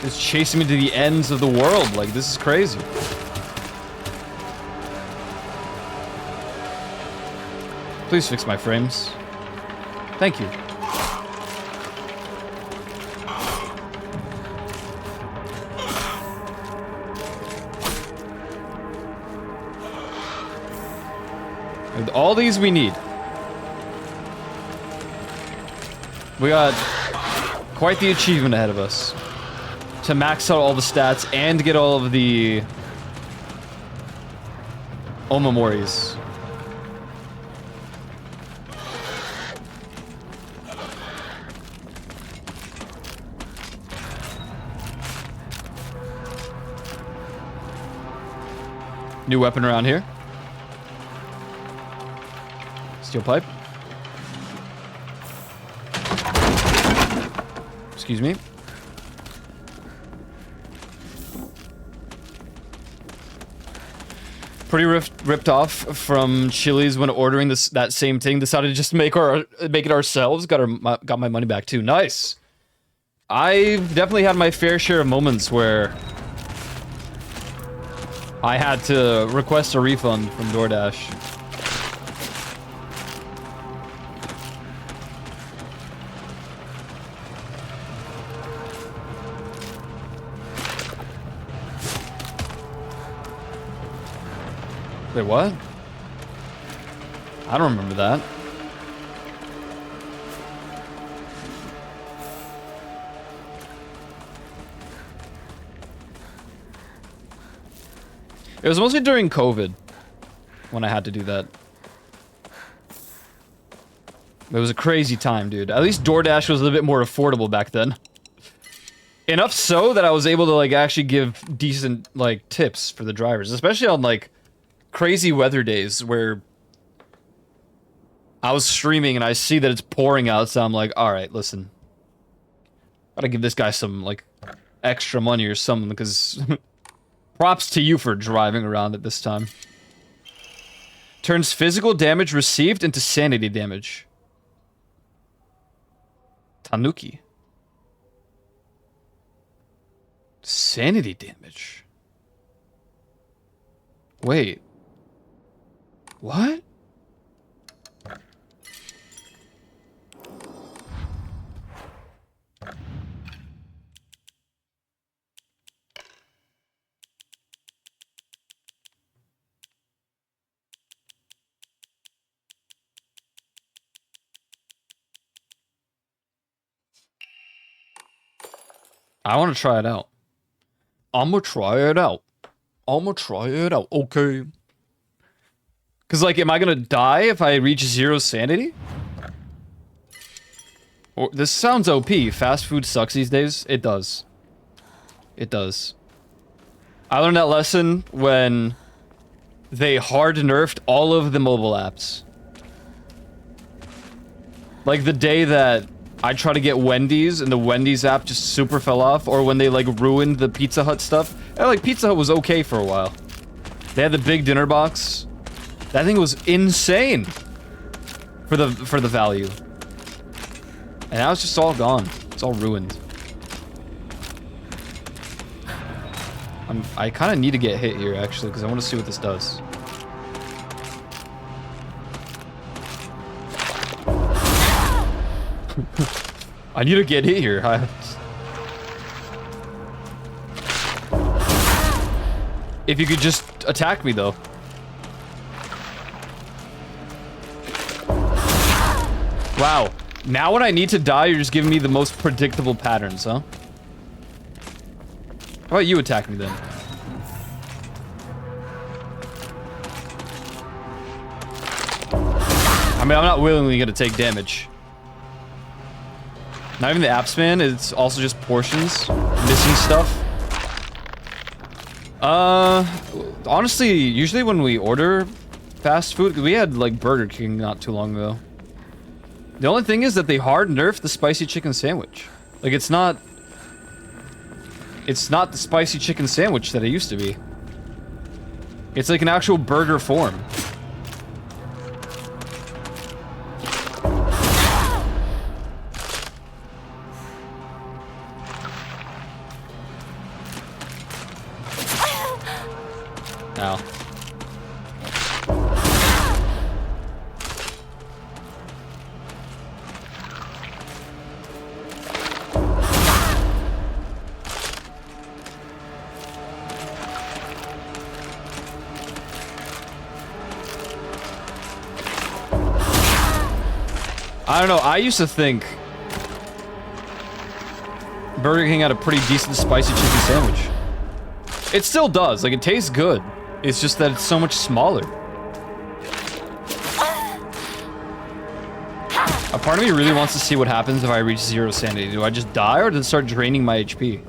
It's chasing me to the ends of the world. Like, this is crazy. Please fix my frames. Thank you. And all these we need. We got quite the achievement ahead of us. To max out all the stats and get all of the Omemoris. New weapon around here. Steel pipe. Excuse me. Pretty ripped off from Chili's when ordering that same thing. Decided to just make it ourselves. Got my money back too. Nice. I've definitely had my fair share of moments where I had to request a refund from DoorDash. Wait, what? I don't remember that. It was mostly during COVID when I had to do that. It was a crazy time, dude. At least DoorDash was a little bit more affordable back then. Enough so that I was able to, like, actually give decent, like, tips for the drivers. Especially on, like, crazy weather days where I was streaming and I see that it's pouring out, so I'm like, alright, listen. Gotta give this guy some, like, extra money or something, because props to you for driving around at this time. Turns physical damage received into sanity damage. Tanuki. Sanity damage. Wait. What? I want to try it out. I'ma try it out. Okay. Because, like, am I gonna die if I reach 0 sanity? Or, this sounds OP. Fast food sucks these days. It does. It does. I learned that lesson when they hard nerfed all of the mobile apps. Like, the day that I tried to get Wendy's and the Wendy's app just super fell off, or when they, like, ruined the Pizza Hut stuff. And, like, Pizza Hut was okay for a while. They had the big dinner box. That thing was insane for the value. And now it's just all gone. It's all ruined. I kind of need to get hit here, actually, because I want to see what this does. I need to get hit here. If you could just attack me, though. Wow. Now when I need to die, you're just giving me the most predictable patterns, huh? How about you attack me, then? I mean, I'm not willingly gonna take damage. Not even the app span, it's also just portions. Missing stuff. Honestly, usually when we order fast food, we had, like, Burger King not too long ago. The only thing is that they hard nerfed the spicy chicken sandwich. Like, it's not the spicy chicken sandwich that it used to be. It's like an actual burger form. Ow. I don't know. I used to think Burger King had a pretty decent spicy chicken sandwich. It still does. Like, it tastes good. It's just that it's so much smaller. A part of me really wants to see what happens if I reach 0 sanity. Do I just die, or does it start draining my HP?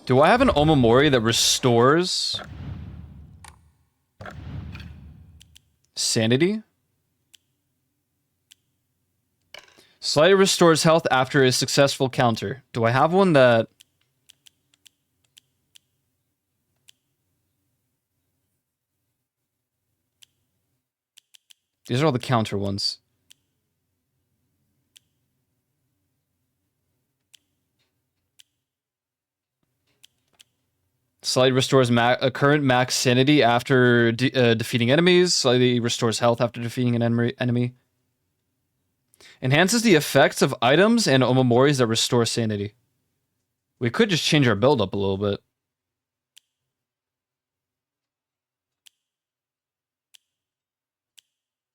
Do I have an Omamori that restores sanity? Slightly restores health after a successful counter. Do I have one that... These are all the counter ones. Slightly restores current max sanity after defeating enemies. Slightly restores health after defeating an enemy. Enhances the effects of items and Omamoris that restore sanity. We could just change our build up a little bit.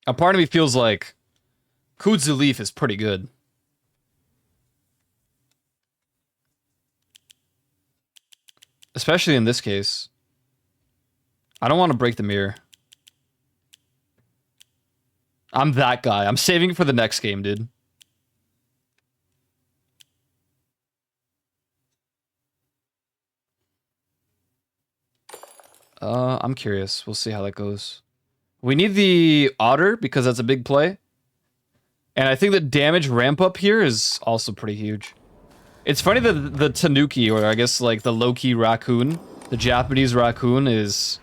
A part of me feels like Kudzu Leaf is pretty good. Especially in this case. I don't want to break the mirror. I'm that guy. I'm saving it for the next game, dude. I'm curious. We'll see how that goes. We need the Otter because that's a big play. And I think the damage ramp up here is also pretty huge. It's funny that the Tanuki, or I guess like the low-key raccoon, the Japanese raccoon is...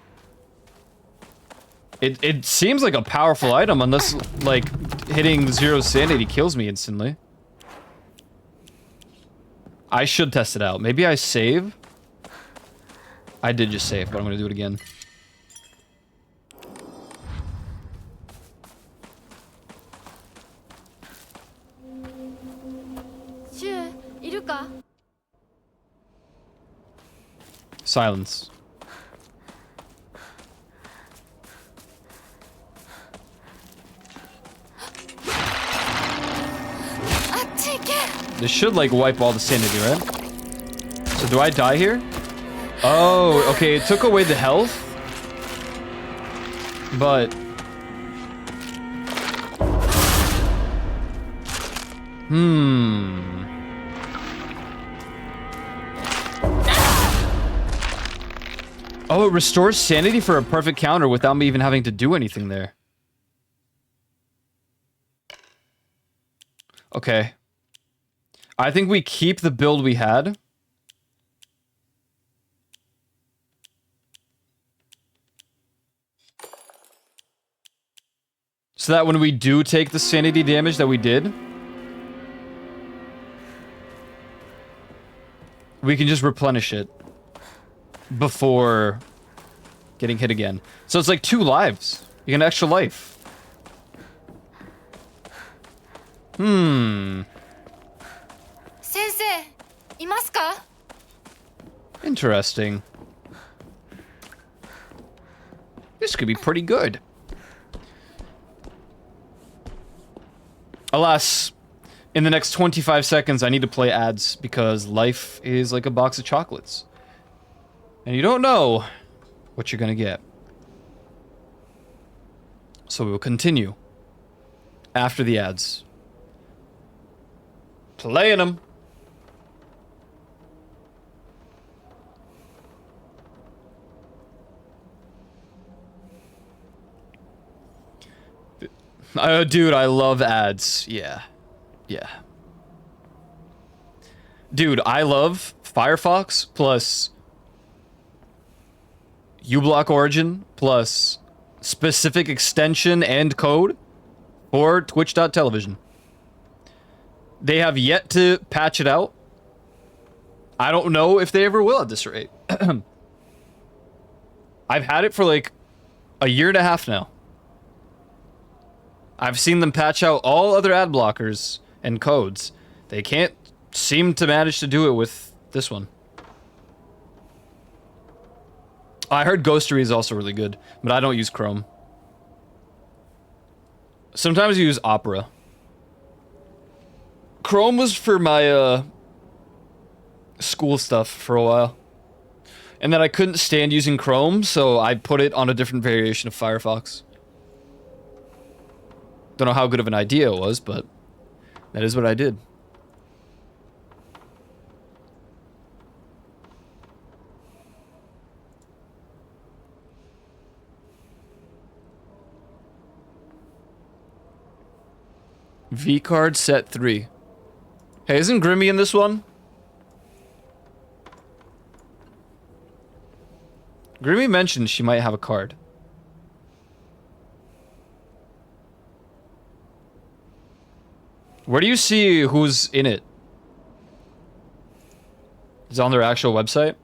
It seems like a powerful item unless, like, hitting 0 sanity kills me instantly. I should test it out. Maybe I save? I did just save, but I'm gonna do it again. Silence. This should, like, wipe all the sanity, right? So do I die here? Oh, okay, it took away the health. But... Oh, it restores sanity for a perfect counter without me even having to do anything there. Okay. I think we keep the build we had. So that when we do take the sanity damage that we did, we can just replenish it before getting hit again. So it's like 2 lives. You get an extra life. Interesting. This could be pretty good. Alas, in the next 25 seconds, I need to play ads because life is like a box of chocolates. And you don't know what you're gonna get. So we will continue after the ads. Playing them. Dude, I love ads. Yeah. Yeah. Dude, I love Firefox plus uBlock Origin plus specific extension and code for Twitch.television. They have yet to patch it out. I don't know if they ever will at this rate. I've had it for like a year and a half now. I've seen them patch out all other ad blockers and codes. They can't seem to manage to do it with this one. I heard Ghostery is also really good, but I don't use Chrome. Sometimes I use Opera. Chrome was for my school stuff for a while. And then I couldn't stand using Chrome, so I put it on a different variation of Firefox. Don't know how good of an idea it was, but that is what I did. V-Card set 3. Hey, isn't Grimmy in this one? Grimmy mentioned she might have a card. Where do you see who's in it? Is it on their actual website?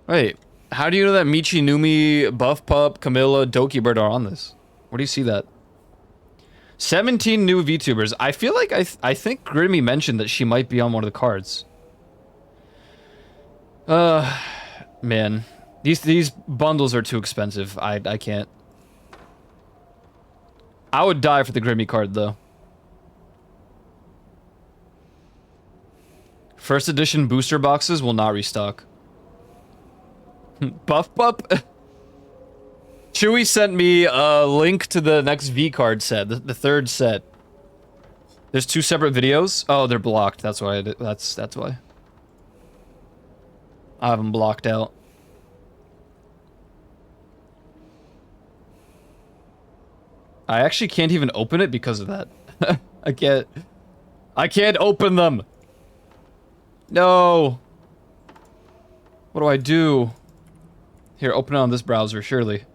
Wait, how do you know that Michi, Numi, Buff Pup, Camilla, Doki Bird are on this? Where do you see that? 17 new VTubers. I feel like I think Grimmy mentioned that she might be on one of the cards. Man. These bundles are too expensive. I can't. I would die for the Grimmy card, though. First edition booster boxes will not restock. Buff Pup? Chewy sent me a link to the next V card set, the third set. There's 2 separate videos. Oh, they're blocked. That's why. That's why. I have them blocked out. I actually can't even open it because of that. I can't open them. No. What do I do? Here, open it on this browser, surely.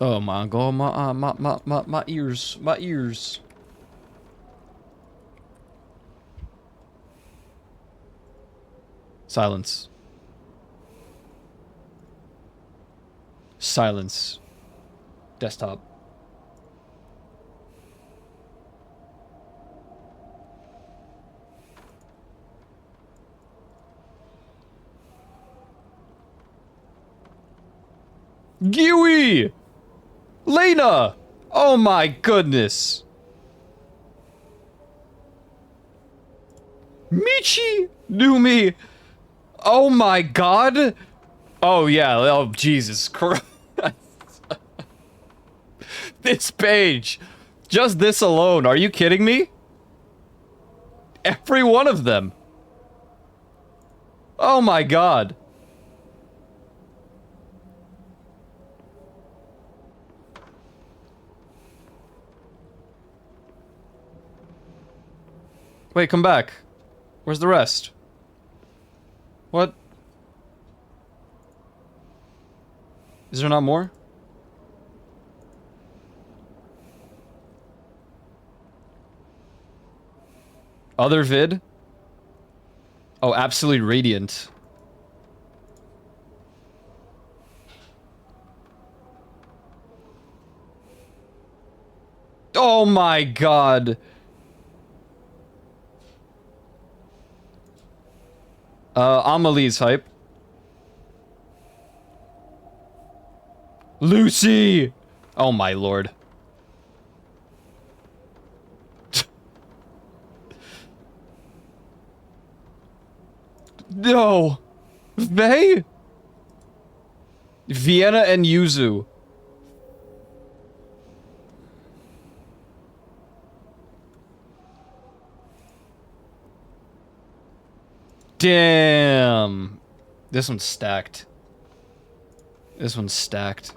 Oh my god, my ears, my ears. Silence. Silence. Desktop. Giwi! Lena! Oh my goodness! Michi! Numi! Oh my god! Oh yeah, oh Jesus Christ. This page! Just this alone, are you kidding me? Every one of them! Oh my god. Wait, come back. Where's the rest? What? Is there not more? Other vid? Oh, Absolute Radiant. Oh my god. Amelie's hype. Lucy! Oh my lord. No! Vey? Vienna and Yuzu. Damn. This one's stacked. This one's stacked.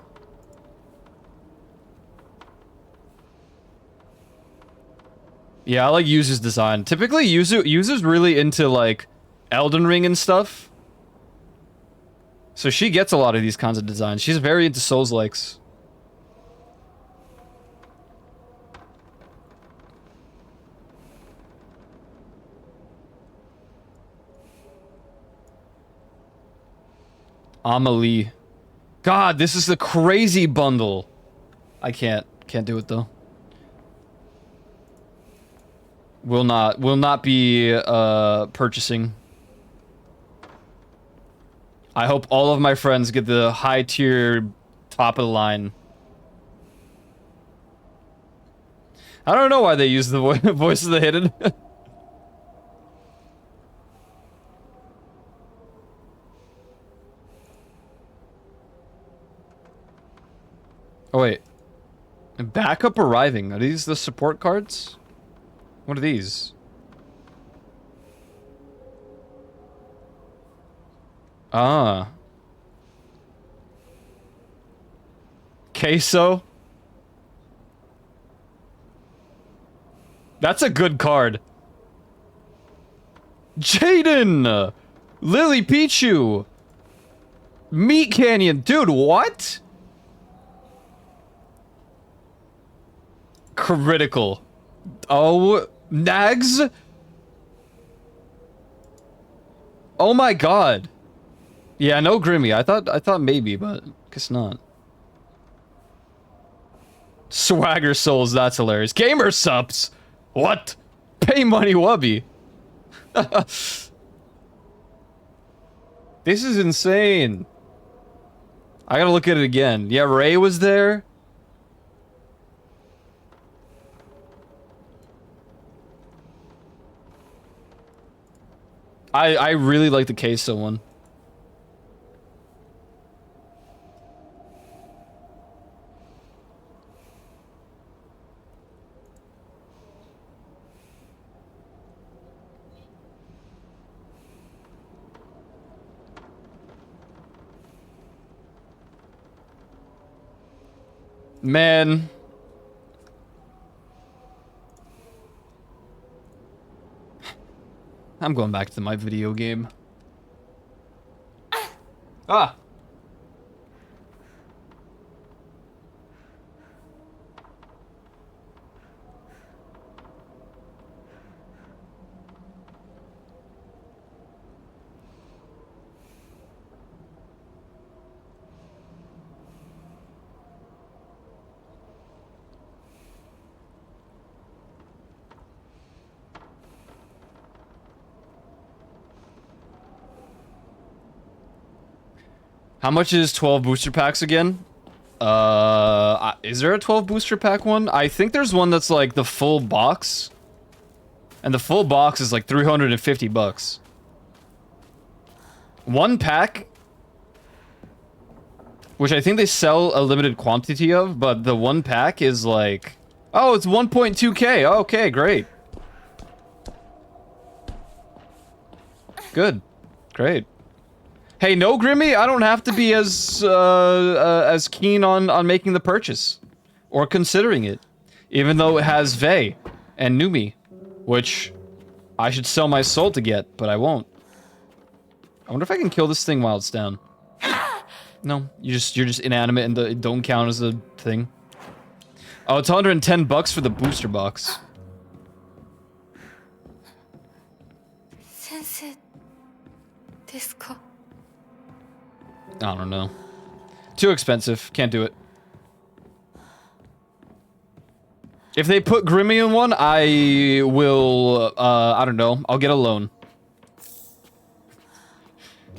Yeah, I like Yuzu's design. Typically, Yuzu's really into, like, Elden Ring and stuff. So she gets a lot of these kinds of designs. She's very into Souls-likes. Amelie. God, this is the crazy bundle. I can't do it though. Will not be purchasing. I hope all of my friends get the high tier top of the line. I don't know why they use the voice of the hidden. Oh wait. Backup arriving. Are these the support cards? What are these? Ah. Queso? That's a good card. Jaden! Lily Pichu! Meat Canyon! Dude, what? Critical. Oh, Nags? Oh my god. Yeah, no Grimmy. I thought maybe, but guess not. Swagger Souls, that's hilarious. Gamer subs! What? Pay money wubby. This is insane. I gotta look at it again. Yeah, Ray was there. I really like the queso one. Man. I'm going back to my video game. Ah! How much is 12 booster packs again? Is there a 12 booster pack one? I think there's one that's like the full box. And the full box is like 350 bucks. One pack, which I think they sell a limited quantity of, but the one pack is like, oh, it's 1.2k. Okay, great. Good. Great. Hey, no Grimmy, I don't have to be as keen on making the purchase. Or considering it. Even though it has Vey and Numi. Which I should sell my soul to get, but I won't. I wonder if I can kill this thing while it's down. No, you're just inanimate and it don't count as a thing. Oh, it's 110 bucks for the booster box. Sensei, desu ka? I don't know. Too expensive. Can't do it. If they put Grimmy in one, I will, I don't know. I'll get a loan.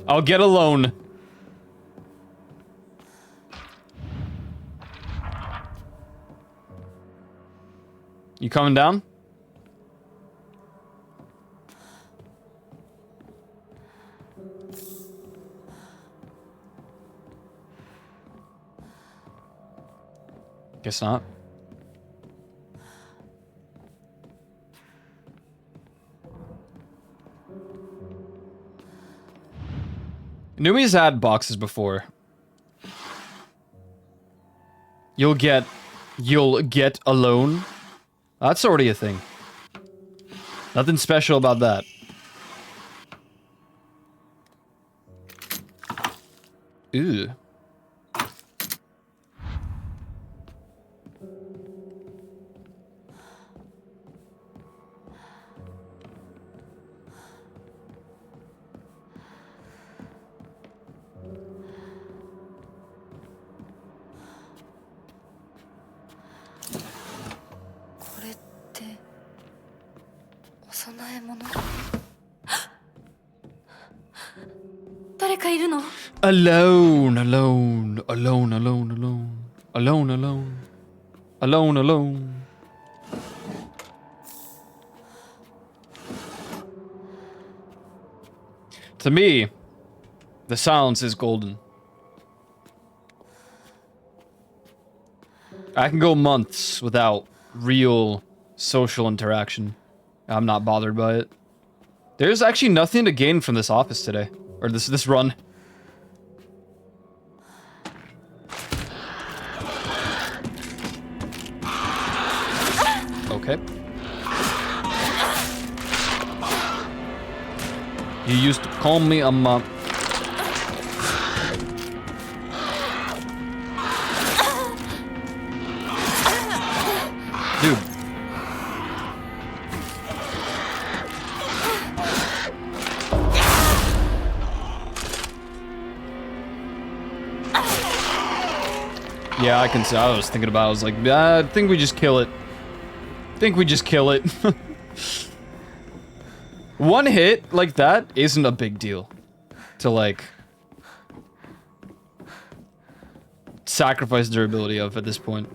I'll get a loan. You coming down? Guess not. Numi's had boxes before. You'll get a loan. That's already a thing. Nothing special about that. Ew. Alone, alone, alone, alone, alone, alone, alone, alone, alone. To me, the silence is golden. I can go months without real social interaction. I'm not bothered by it. There's actually nothing to gain from this office today. Or this run. Okay. You used to call me a monk. Dude. Yeah, I can see. I was thinking about it. I was like, I think we just kill it. Think we just kill it. One hit like that isn't a big deal to like sacrifice durability of at this point.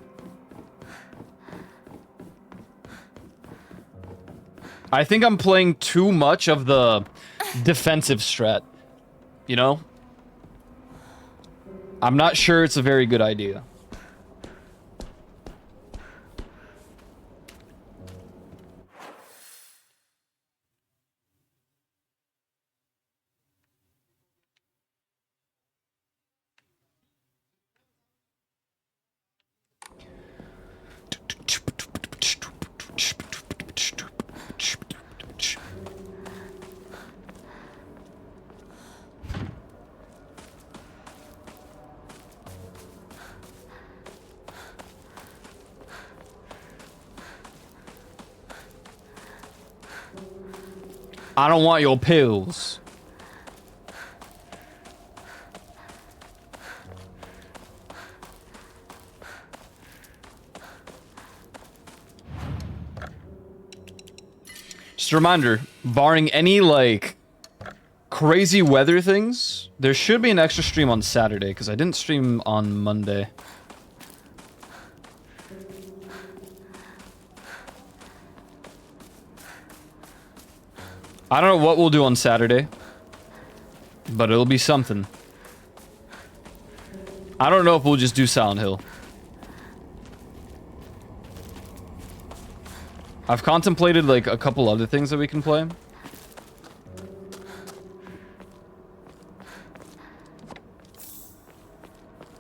I think I'm playing too much of the defensive strat, you know? I'm not sure it's a very good idea. I don't want your pills. Just a reminder, barring any, like, crazy weather things, there should be an extra stream on Saturday, because I didn't stream on Monday. I don't know what we'll do on Saturday, but it'll be something. I don't know if we'll just do Silent Hill. I've contemplated, like, a couple other things that we can play.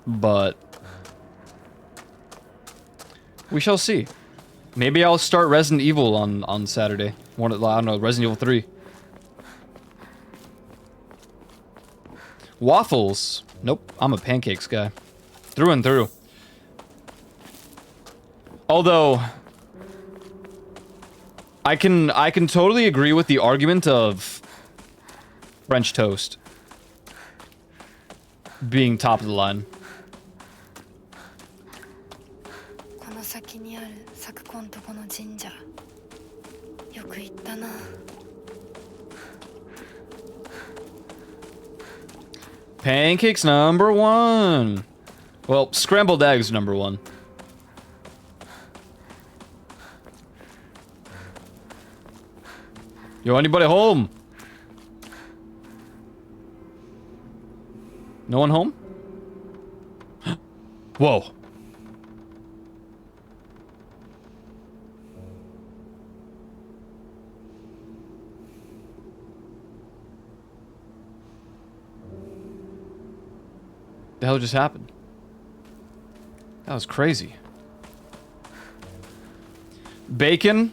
But we shall see. Maybe I'll start Resident Evil on Saturday. I don't know, Resident Evil 3. Waffles? Nope, I'm a pancakes guy. Through and through. Although I can totally agree with the argument of French toast being top of the line. Pancakes number one. Well, scrambled eggs number one. Yo, anybody home? No one home? Whoa. The hell just happened? That was crazy. Bacon.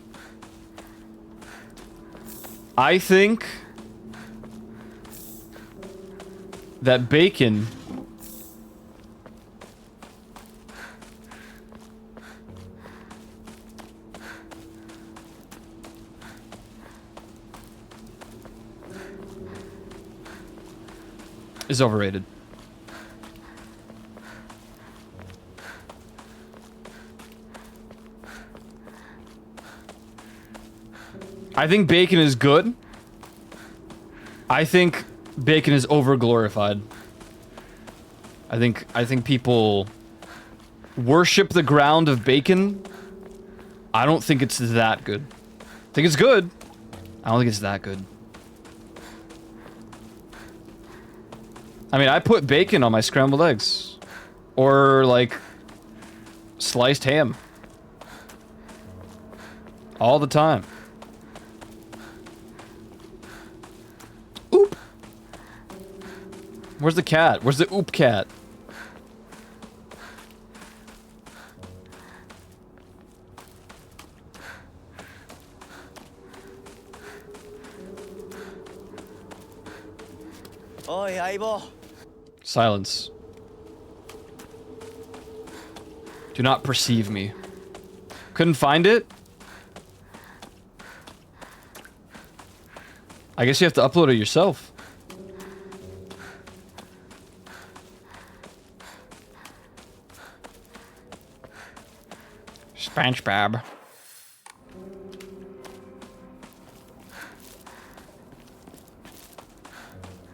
I think that bacon is overrated. I think bacon is good. I think bacon is over glorified. I think people worship the ground of bacon. I don't think it's that good. I think it's good. I don't think it's that good. I mean, I put bacon on my scrambled eggs. Or, like, sliced ham. All the time. Oop! Where's the cat? Where's the oop cat? Oi, Aibo. Silence. Do not perceive me. Couldn't find it? I guess you have to upload it yourself. SpongeBob.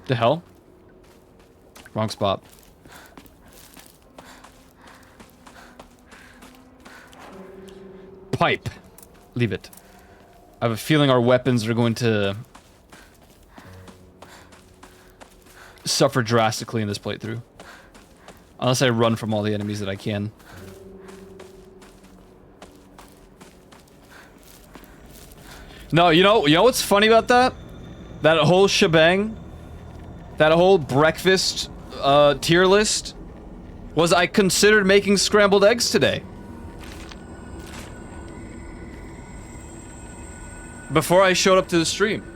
The hell? Wrong spot. Pipe. Leave it. I have a feeling our weapons are going to suffer drastically in this playthrough. Unless I run from all the enemies that I can. No, you know what's funny about that? That whole shebang? That whole breakfast tier list? Was I considered making scrambled eggs today. Before I showed up to the stream.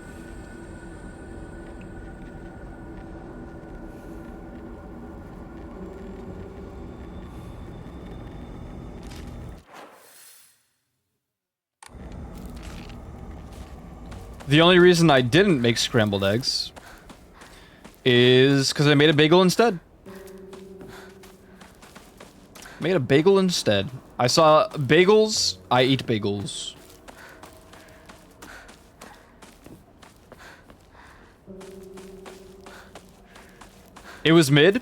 The only reason I didn't make scrambled eggs is because I made a bagel instead. Made a bagel instead. I saw bagels, I eat bagels. It was mid.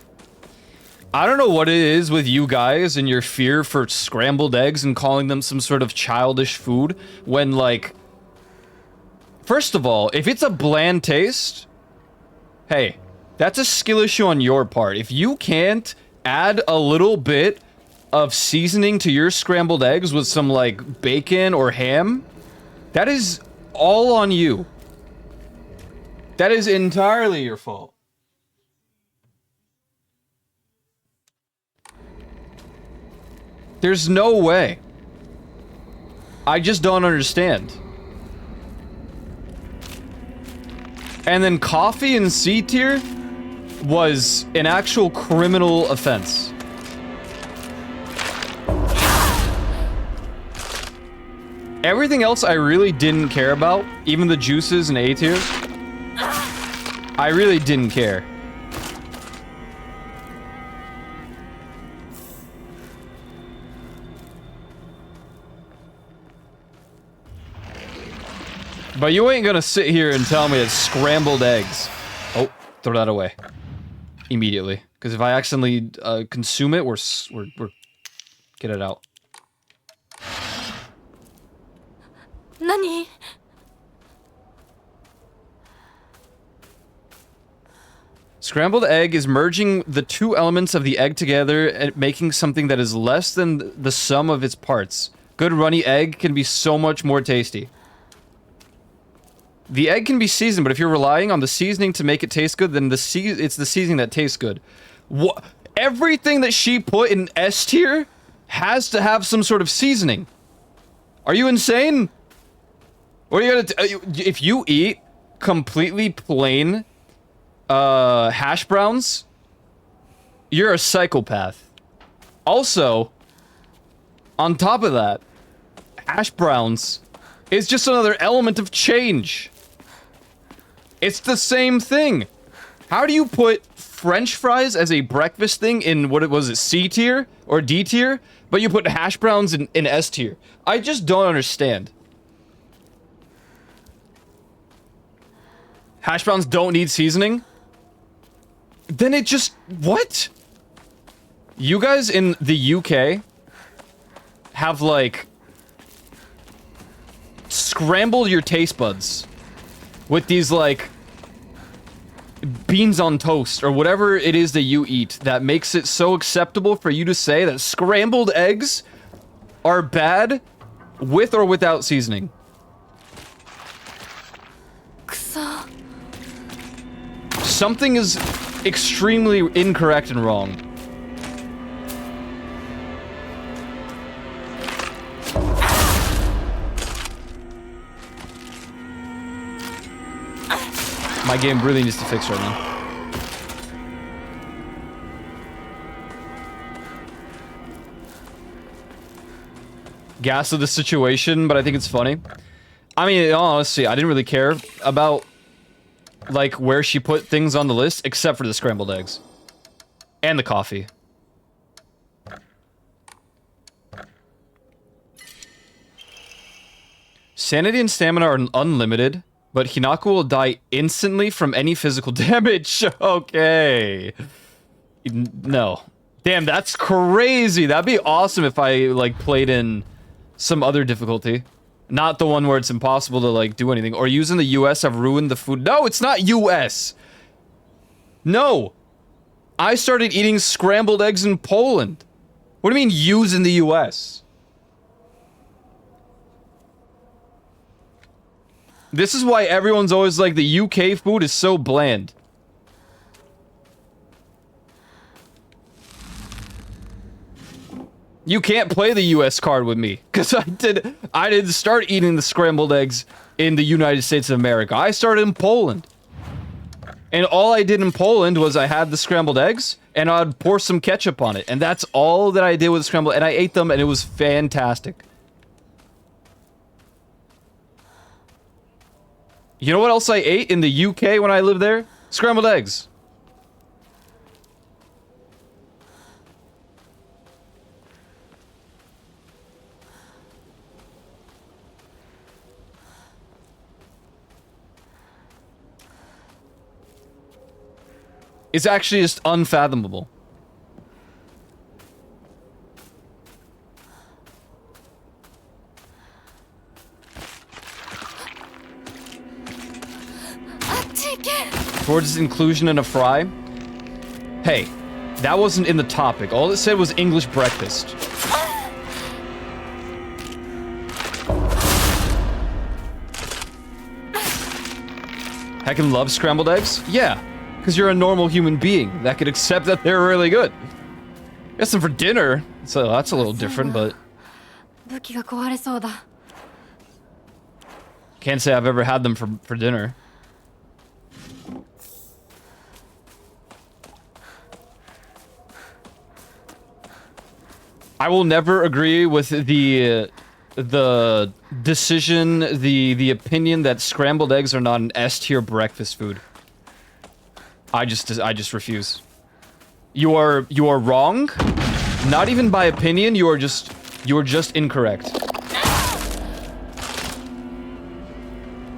I don't know what it is with you guys and your fear for scrambled eggs and calling them some sort of childish food when, like... First of all, if it's a bland taste, hey, that's a skill issue on your part. If you can't add a little bit of seasoning to your scrambled eggs with some, like, bacon or ham, that is all on you. That is entirely your fault. There's no way. I just don't understand. And then coffee in C tier was an actual criminal offense. Everything else I really didn't care about, even the juices in A tier, I really didn't care. But you ain't gonna sit here and tell me it's scrambled eggs. Oh, throw that away. Immediately. Because if I accidentally consume it, we're... Get it out. Nani? Scrambled egg is merging the two elements of the egg together and making something that is less than the sum of its parts. Good runny egg can be so much more tasty. The egg can be seasoned, but if you're relying on the seasoning to make it taste good, then it's the seasoning that tastes good. What? Everything that she put in S tier has to have some sort of seasoning. Are you insane? What are you gonna if you eat completely plain hash browns, you're a psychopath. Also, on top of that, hash browns is just another element of change. It's the same thing. How do you put French fries as a breakfast thing in, what was it, C tier or D tier, but you put hash browns in S tier? I just don't understand. Hash browns don't need seasoning? Then it just... What? You guys in the UK have, like, scrambled your taste buds with these, like, beans on toast or whatever it is that you eat that makes it so acceptable for you to say that scrambled eggs are bad with or without seasoning. Something is extremely incorrect and wrong. My game really needs to fix right now. Gas of the situation, but I think it's funny. I mean, honestly, I didn't really care about, like, where she put things on the list, except for the scrambled eggs. And the coffee. Sanity and stamina are unlimited, but Hinako will die instantly from any physical damage. Okay. No. Damn, that's crazy. That'd be awesome if I, like, played in some other difficulty. Not the one where it's impossible to, like, do anything. Or using the US have ruined the food. No, it's not US. No. I started eating scrambled eggs in Poland. What do you mean use in the US? This is why everyone's always like, the UK food is so bland. You can't play the US card with me, because I didn't start eating the scrambled eggs in the United States of America. I started in Poland. And all I did in Poland was I had the scrambled eggs, and I'd pour some ketchup on it. And that's all that I did with the scrambled, and I ate them, and it was fantastic. You know what else I ate in the UK when I lived there? Scrambled eggs. It's actually just unfathomable. Towards inclusion in a fry? Hey, that wasn't in the topic. All it said was English breakfast. Heckin' love scrambled eggs? Yeah, because you're a normal human being that could accept that they're really good. Guess them for dinner, so that's a little different, but... Can't say I've ever had them for dinner. I will never agree with the decision, the opinion that scrambled eggs are not an S tier breakfast food. I just refuse. You are wrong. Not even by opinion. You are just incorrect.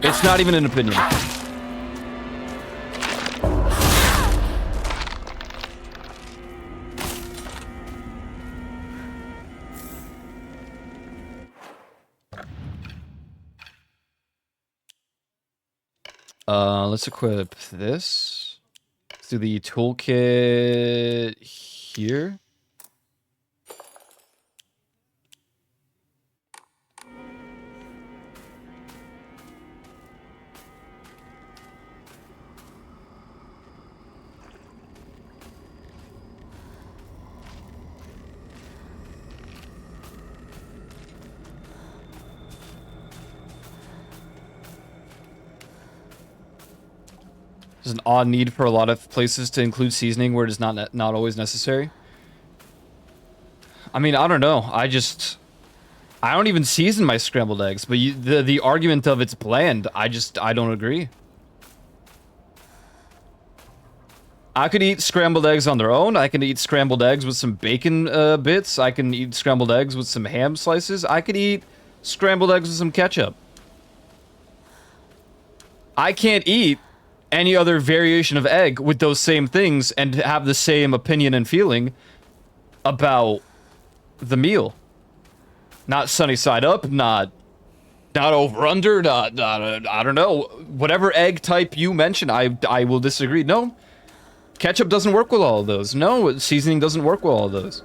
It's not even an opinion. Let's equip this. Let's do the toolkit here. There's an odd need for a lot of places to include seasoning where it is not always necessary. I mean, I don't know. I don't even season my scrambled eggs, but the argument of it's bland, I don't agree. I could eat scrambled eggs on their own. I can eat scrambled eggs with some bacon bits. I can eat scrambled eggs with some ham slices. I could eat scrambled eggs with some ketchup. I can't eat any other variation of egg with those same things and have the same opinion and feeling about the meal. Not sunny side up, not over under, not I don't know. Whatever egg type you mention, I will disagree. No. Ketchup doesn't work with all of those. No, seasoning doesn't work with all of those.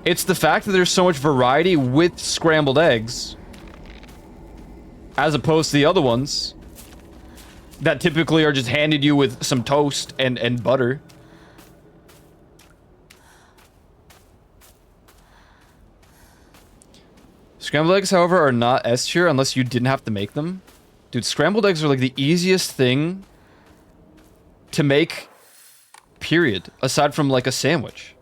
It's the fact that there's so much variety with scrambled eggs, as opposed to the other ones that typically are just handed you with some toast and butter. Scrambled eggs, however, are not S tier unless you didn't have to make them. Dude, scrambled eggs are like the easiest thing to make, period, aside from like a sandwich.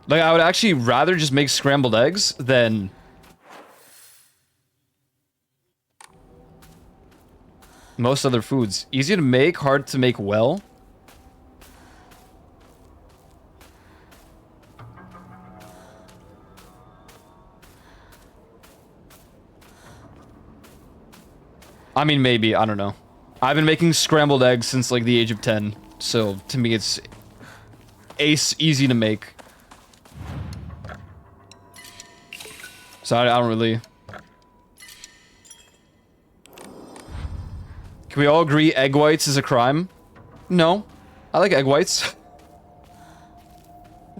Like, I would actually rather just make scrambled eggs than most other foods. Easy to make, hard to make well. I mean, maybe. I don't know. I've been making scrambled eggs since, like, the age of 10. So, to me, it's easy to make. So, I don't really... Can we all agree egg whites is a crime? No. I like egg whites.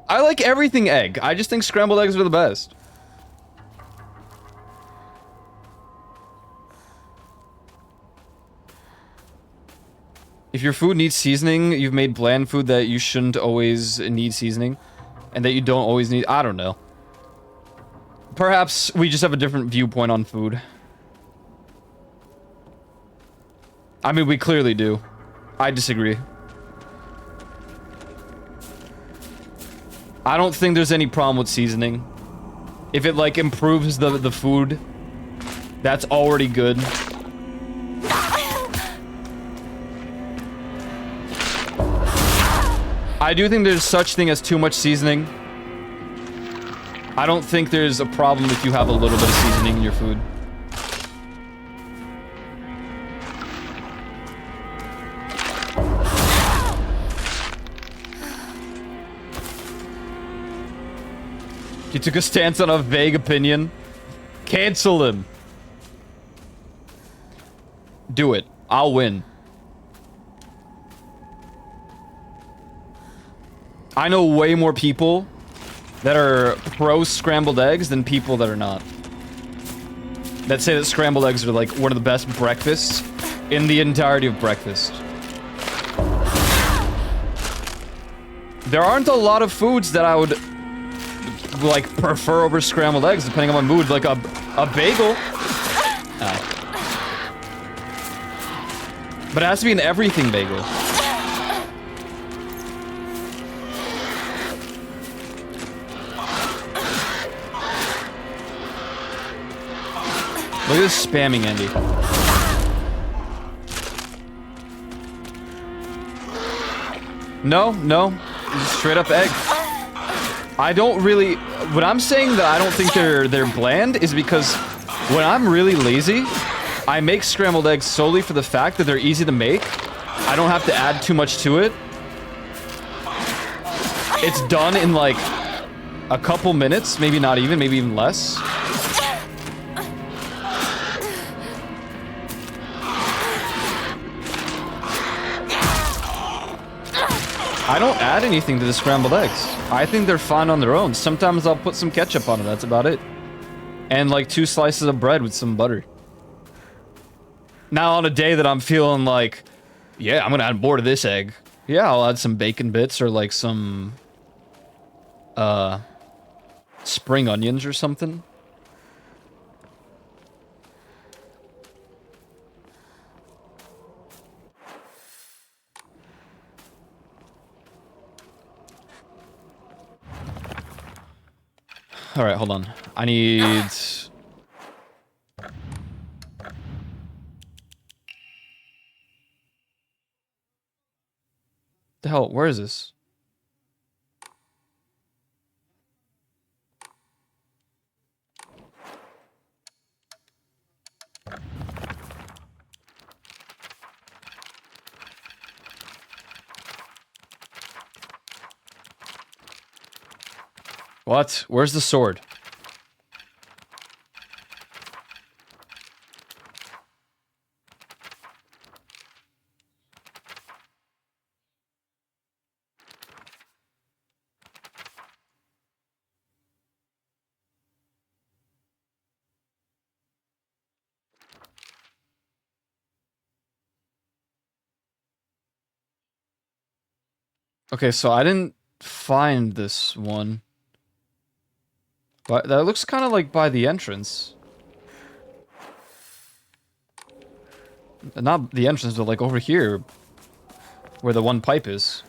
I like everything egg. I just think scrambled eggs are the best. If your food needs seasoning, you've made bland food that you shouldn't always need seasoning. And that you don't always need... I don't know. Perhaps we just have a different viewpoint on food. I mean, we clearly do. I disagree. I don't think there's any problem with seasoning. If it, like, improves the food, that's already good. I do think there's such thing as too much seasoning. I don't think there's a problem if you have a little bit of seasoning in your food. You took a stance on a vague opinion. Cancel him. Do it. I'll win. I know way more people that are pro scrambled eggs than people that are not. That say that scrambled eggs are like one of the best breakfasts in the entirety of breakfast. There aren't a lot of foods that I would like prefer over scrambled eggs depending on my mood. Like a bagel. Oh. But it has to be an everything bagel. Look at this spamming Andy. No, straight up egg. I don't really. When I'm saying that I don't think they're bland is because when I'm really lazy, I make scrambled eggs solely for the fact that they're easy to make. I don't have to add too much to it. It's done in like a couple minutes, maybe not even, maybe even less. I don't add anything to the scrambled eggs. I think they're fine on their own. Sometimes I'll put some ketchup on it, that's about it. And like 2 slices of bread with some butter. Now on a day that I'm feeling like, yeah, I'm gonna add more to this egg. Yeah, I'll add some bacon bits or like some spring onions or something. All right, hold on. I need. The hell? Where is this? What? Where's the sword? Okay, so I didn't find this one. But that looks kind of like by the entrance. Not the entrance, but like over here. Where the one pipe is.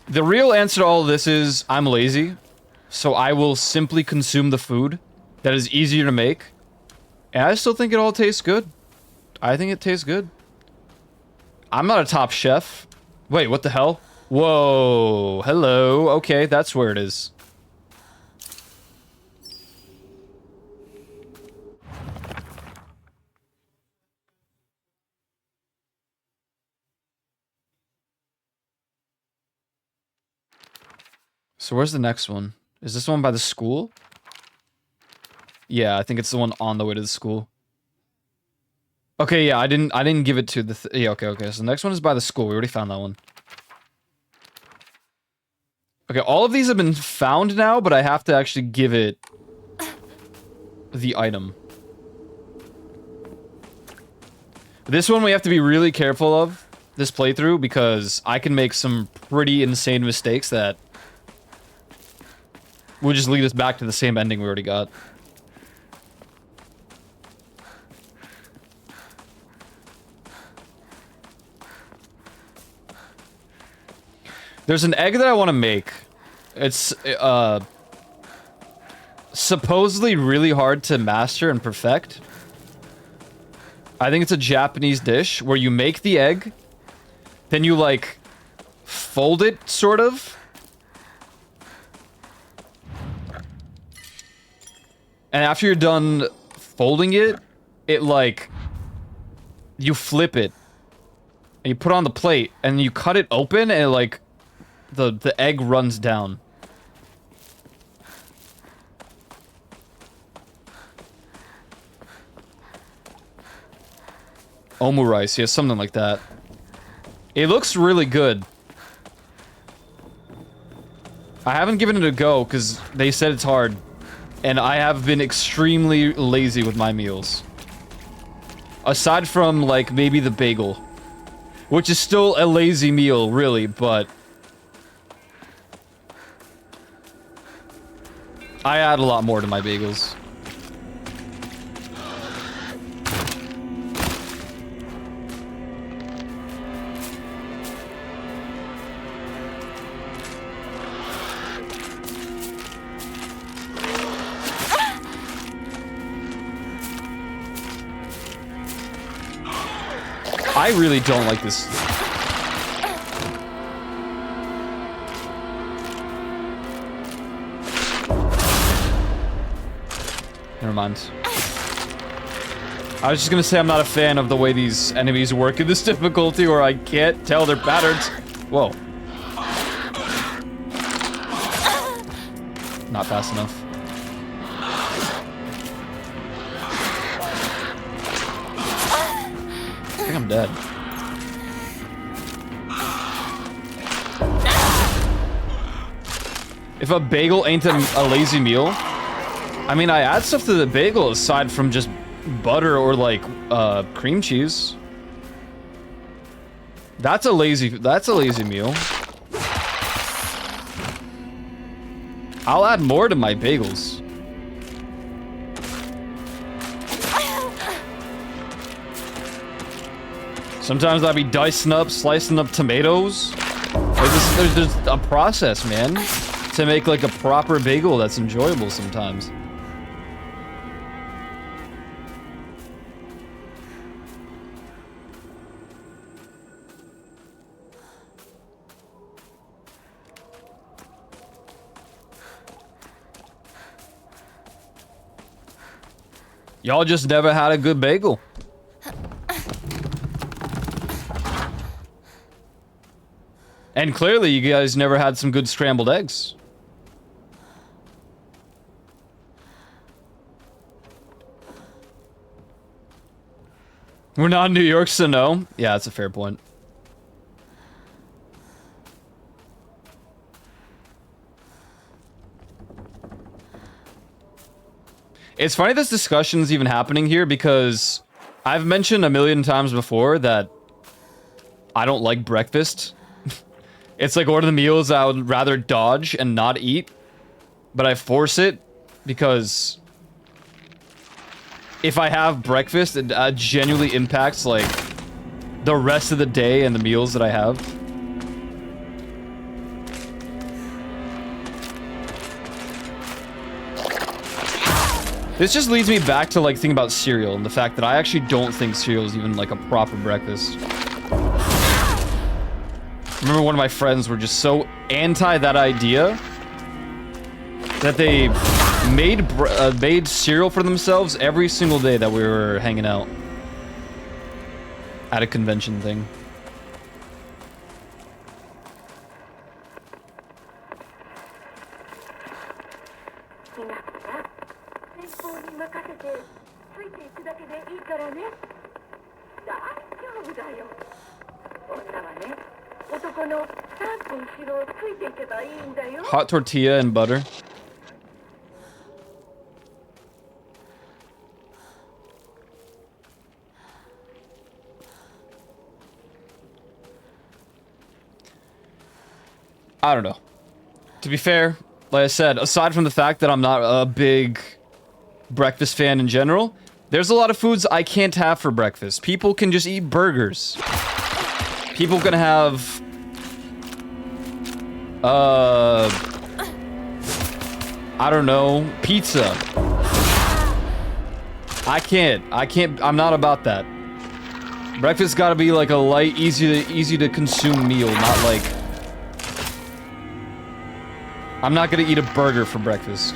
The real answer to all of this is I'm lazy. So I will simply consume the food that is easier to make. And I still think it all tastes good. I think it tastes good. I'm not a top chef. Wait, what the hell? Whoa, hello. Okay, that's where it is. So where's the next one? Is this one by the school? Yeah, I think it's the one on the way to the school. Okay, yeah, I didn't give it to the yeah, okay. So the next one is by the school. We already found that one. Okay, all of these have been found now, but I have to actually give it the item. This one we have to be really careful of, this playthrough, because I can make some pretty insane mistakes that will just lead us back to the same ending we already got. There's an egg that I want to make. It's supposedly really hard to master and perfect. I think it's a Japanese dish where you make the egg, then you like fold it, sort of. And after you're done folding it, it like you flip it and you put it on the plate and you cut it open and it, like the egg runs down. Omu rice, yeah, something like that. It looks really good. I haven't given it a go because they said it's hard. And I have been extremely lazy with my meals. Aside from, like, maybe the bagel. Which is still a lazy meal, really, but I add a lot more to my bagels. I really don't like this. Never mind. I was just gonna say I'm not a fan of the way these enemies work in this difficulty, or I can't tell their patterns. Whoa. Not fast enough. I think I'm dead. If a bagel ain't a lazy meal, I mean, I add stuff to the bagel aside from just butter or like cream cheese. That's a lazy meal. I'll add more to my bagels. Sometimes I'll be dicing up, slicing up tomatoes. There's a process, man, to make like a proper bagel that's enjoyable sometimes. Y'all just never had a good bagel. And clearly you guys never had some good scrambled eggs. We're not in New York, so no. Yeah, that's a fair point. It's funny this discussion's even happening here because I've mentioned a million times before that I don't like breakfast. It's like one of the meals I would rather dodge and not eat, but I force it because if I have breakfast, it genuinely impacts like the rest of the day and the meals that I have. This just leads me back to like thinking about cereal and the fact that I actually don't think cereal is even like a proper breakfast. I remember one of my friends were just so anti that idea that they made cereal for themselves every single day that we were hanging out at a convention thing. Hot tortilla and butter. I don't know. To be fair, like I said, aside from the fact that I'm not a big breakfast fan in general, there's a lot of foods I can't have for breakfast. People can just eat burgers. People can have I don't know, pizza. I can't, I'm not about that. Breakfast gotta be like a light, easy to consume meal, not like... I'm not gonna eat a burger for breakfast.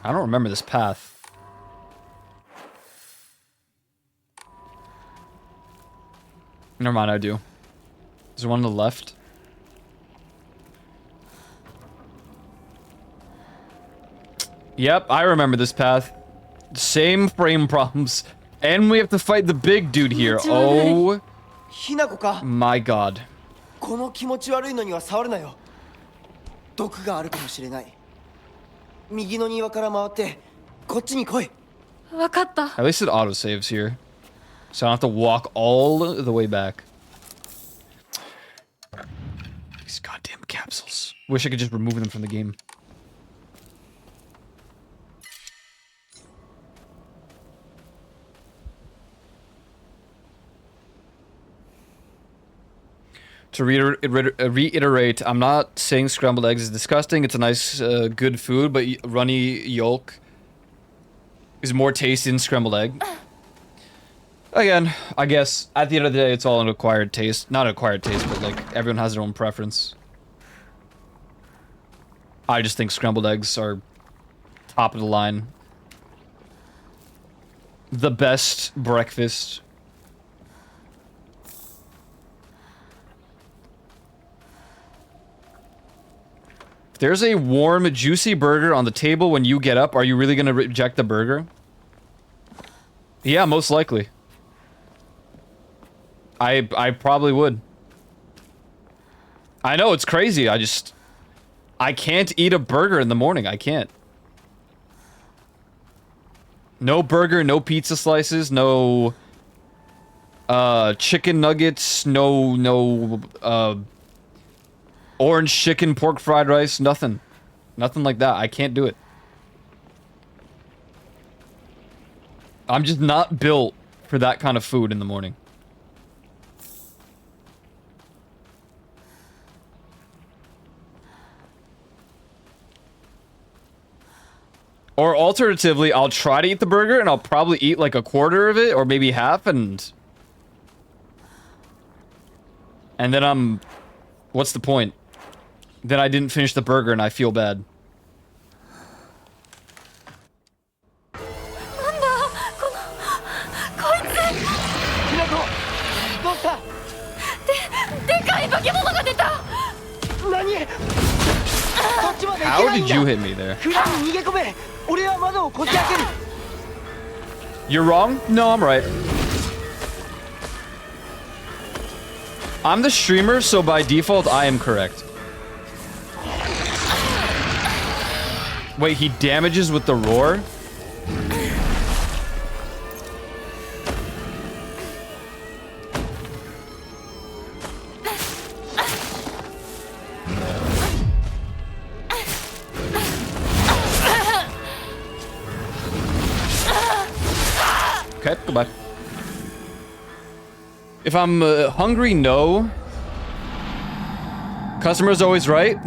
I don't remember this path. Never mind, I do. Is there one on the left? Yep, I remember this path. Same frame problems. And we have to fight the big dude here. Oh my god. この気持ち悪いのには触るなよ。毒があるかもしれない。右の庭から回ってこっちに来い。わかった。 At least it autosaves here. So I don't have to walk all the way back. These goddamn capsules. Wish I could just remove them from the game. To reiterate, I'm not saying scrambled eggs is disgusting. It's a nice, good food, but runny yolk is more tasty than scrambled egg. Again, I guess at the end of the day, it's all an acquired taste. Not acquired taste, but like everyone has their own preference. I just think scrambled eggs are top of the line. The best breakfast. If there's a warm, juicy burger on the table when you get up, are you really gonna reject the burger? Yeah, most likely. I probably would. I know, it's crazy. I can't eat a burger in the morning. I can't. No burger, no pizza slices, no chicken nuggets, no orange chicken, pork fried rice, nothing. Nothing like that. I can't do it. I'm just not built for that kind of food in the morning. Or alternatively, I'll try to eat the burger and I'll probably eat like a quarter of it or maybe half and then what's the point? Then I didn't finish the burger and I feel bad. ひなこどうしたでかい化け物が出た。何こっちまで行 How けないん did だ you hit me there? 蔵に逃げ込め俺は窓をこじ開ける You're wrong? No, I'm right. I'm the streamer, so by default, I am correct. Wait, he damages with the roar? Okay, goodbye. If I'm hungry, no. Customer's always right.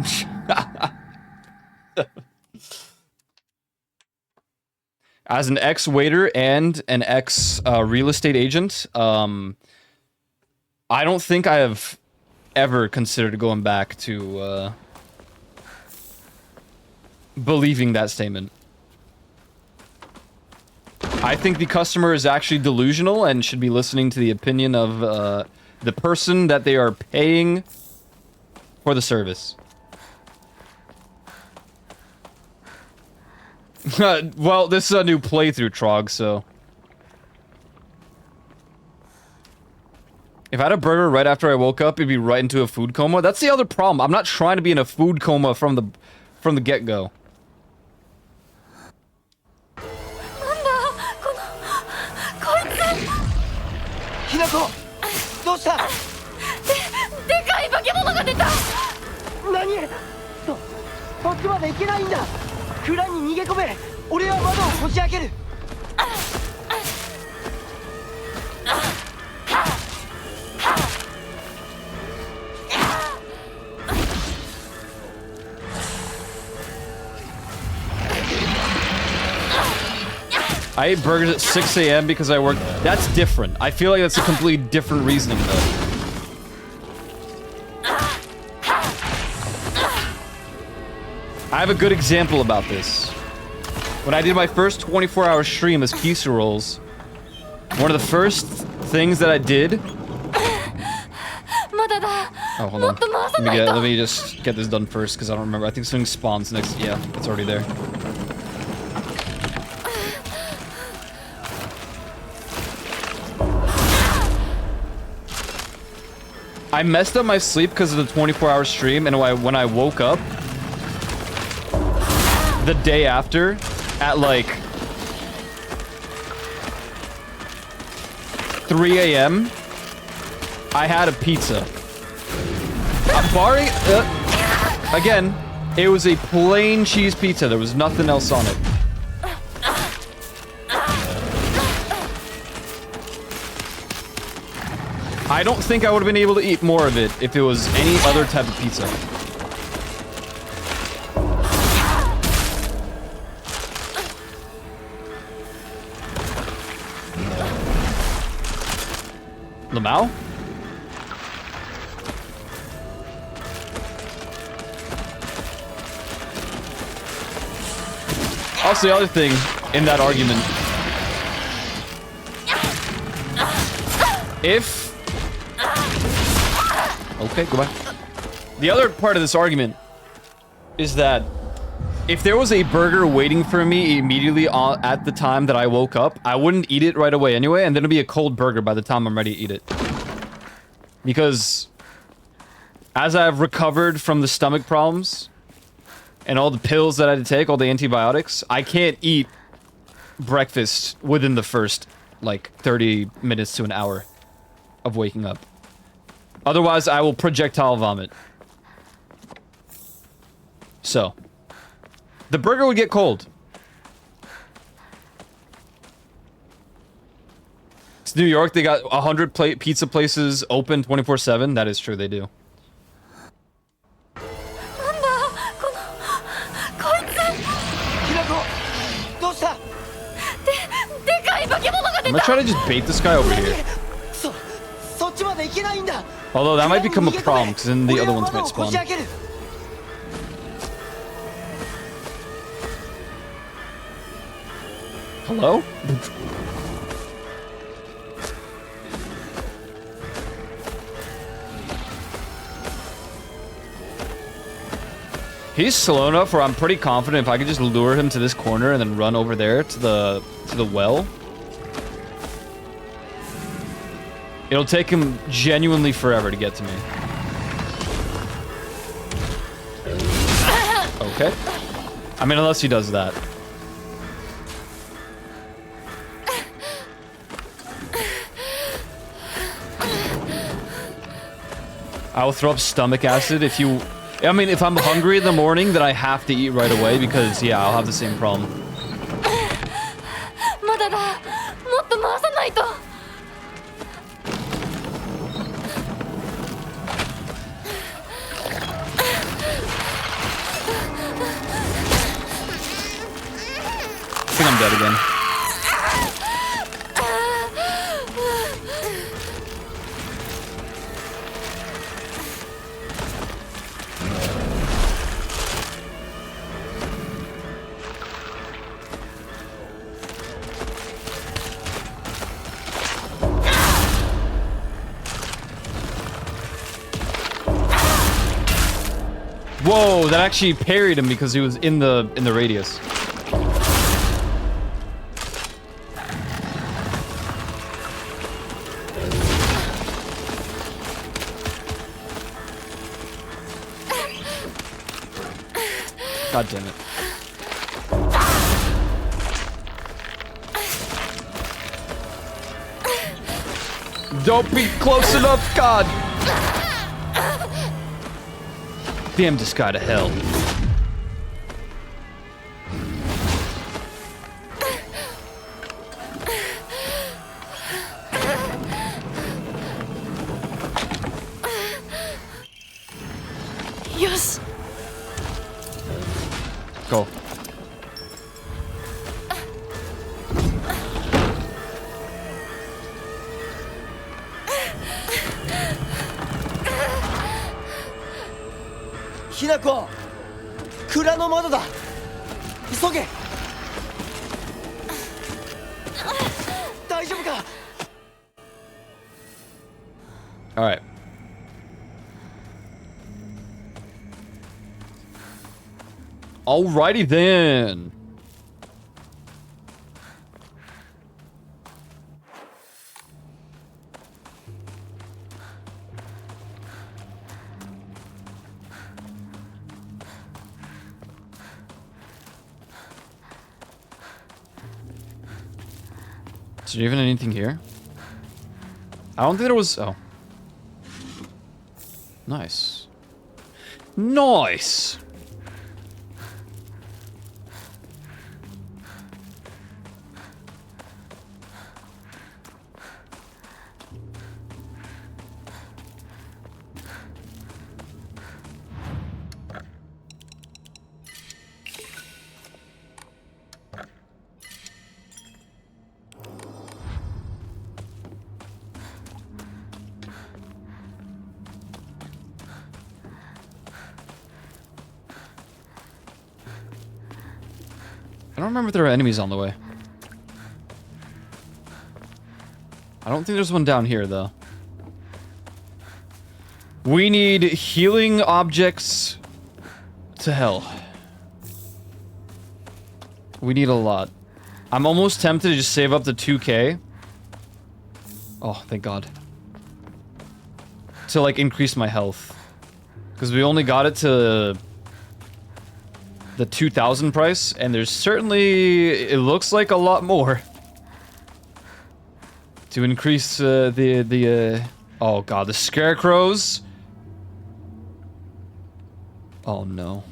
As an ex-waiter and an ex-real estate agent, I don't think I have ever considered going back to believing that statement. I think the customer is actually delusional and should be listening to the opinion of the person that they are paying for the service. Well, this is a new playthrough, Trog, so... If I had a burger right after I woke up, it'd be right into a food coma. That's the other problem. I'm not trying to be in a food coma from the get-go. ひなこどうしたでかい化け物が出た。何そっちまで行けないんだ蔵に逃げ込め俺は窓をこじ開ける I ate burgers at 6 a.m. because I worked... That's different. I feel like that's a completely different reasoning, though. I have a good example about this. When I did my first 24-hour stream as pizza rolls, one of the first things that I did... Oh, hold on. Let me just get this done first, because I don't remember. I think something spawns next... Yeah, it's already there. I messed up my sleep because of the 24-hour stream, and when I woke up the day after at like 3 a.m. I had a pizza. Barring again, it was a plain cheese pizza. There was nothing else on it. I don't think I would have been able to eat more of it if it was any other type of pizza. Lamau? Also, the other thing in that argument, if... Okay, goodbye. The other part of this argument is that if there was a burger waiting for me immediately at the time that I woke up, I wouldn't eat it right away anyway, and then it'd be a cold burger by the time I'm ready to eat it. Because as I've recovered from the stomach problems and all the pills that I had to take, all the antibiotics, I can't eat breakfast within the first, like, 30 minutes to an hour of waking up. Otherwise, I will projectile vomit. So. The burger would get cold. It's New York, they got 100 pizza places open 24/7. That is true, they do. ひなこどうした でかい化け物が I'm gonna try to just bait this guy over here. そっちまで行けないんだ Although that might become a problem, because then the other ones 俺は might 窓をこ spawn. じ開ける Hello? He's slow enough where I'm pretty confident if I could just lure him to this corner and then run over there to the well. It'll take him genuinely forever to get to me. Okay. I mean, unless he does that. I will throw up stomach acid if you... I mean, if I'm hungry in the morning, then I have to eat right away because, yeah, I'll have the same problem. まだだもっと回さないと I think I'm dead again. Whoa, that actually parried him because he was in the radius. God damn it. Don't be close enough, God! Damn this guy to hell. Yes. Go. Hinako! 蔵の窓だ急げ大丈夫か Alright. Alrighty then. Is there even anything here? I don't think there was... Oh. Nice. Nice! I don't remember if there were enemies on the way. I don't think there's one down here, though. We need healing objects to hell. We need a lot. I'm almost tempted to just save up to 2k. Oh, thank God. To, like, increase my health. Because we only got it to... the 2,000 price, and there's certainly, it looks like a lot more to increase oh god, the scarecrows. Oh no.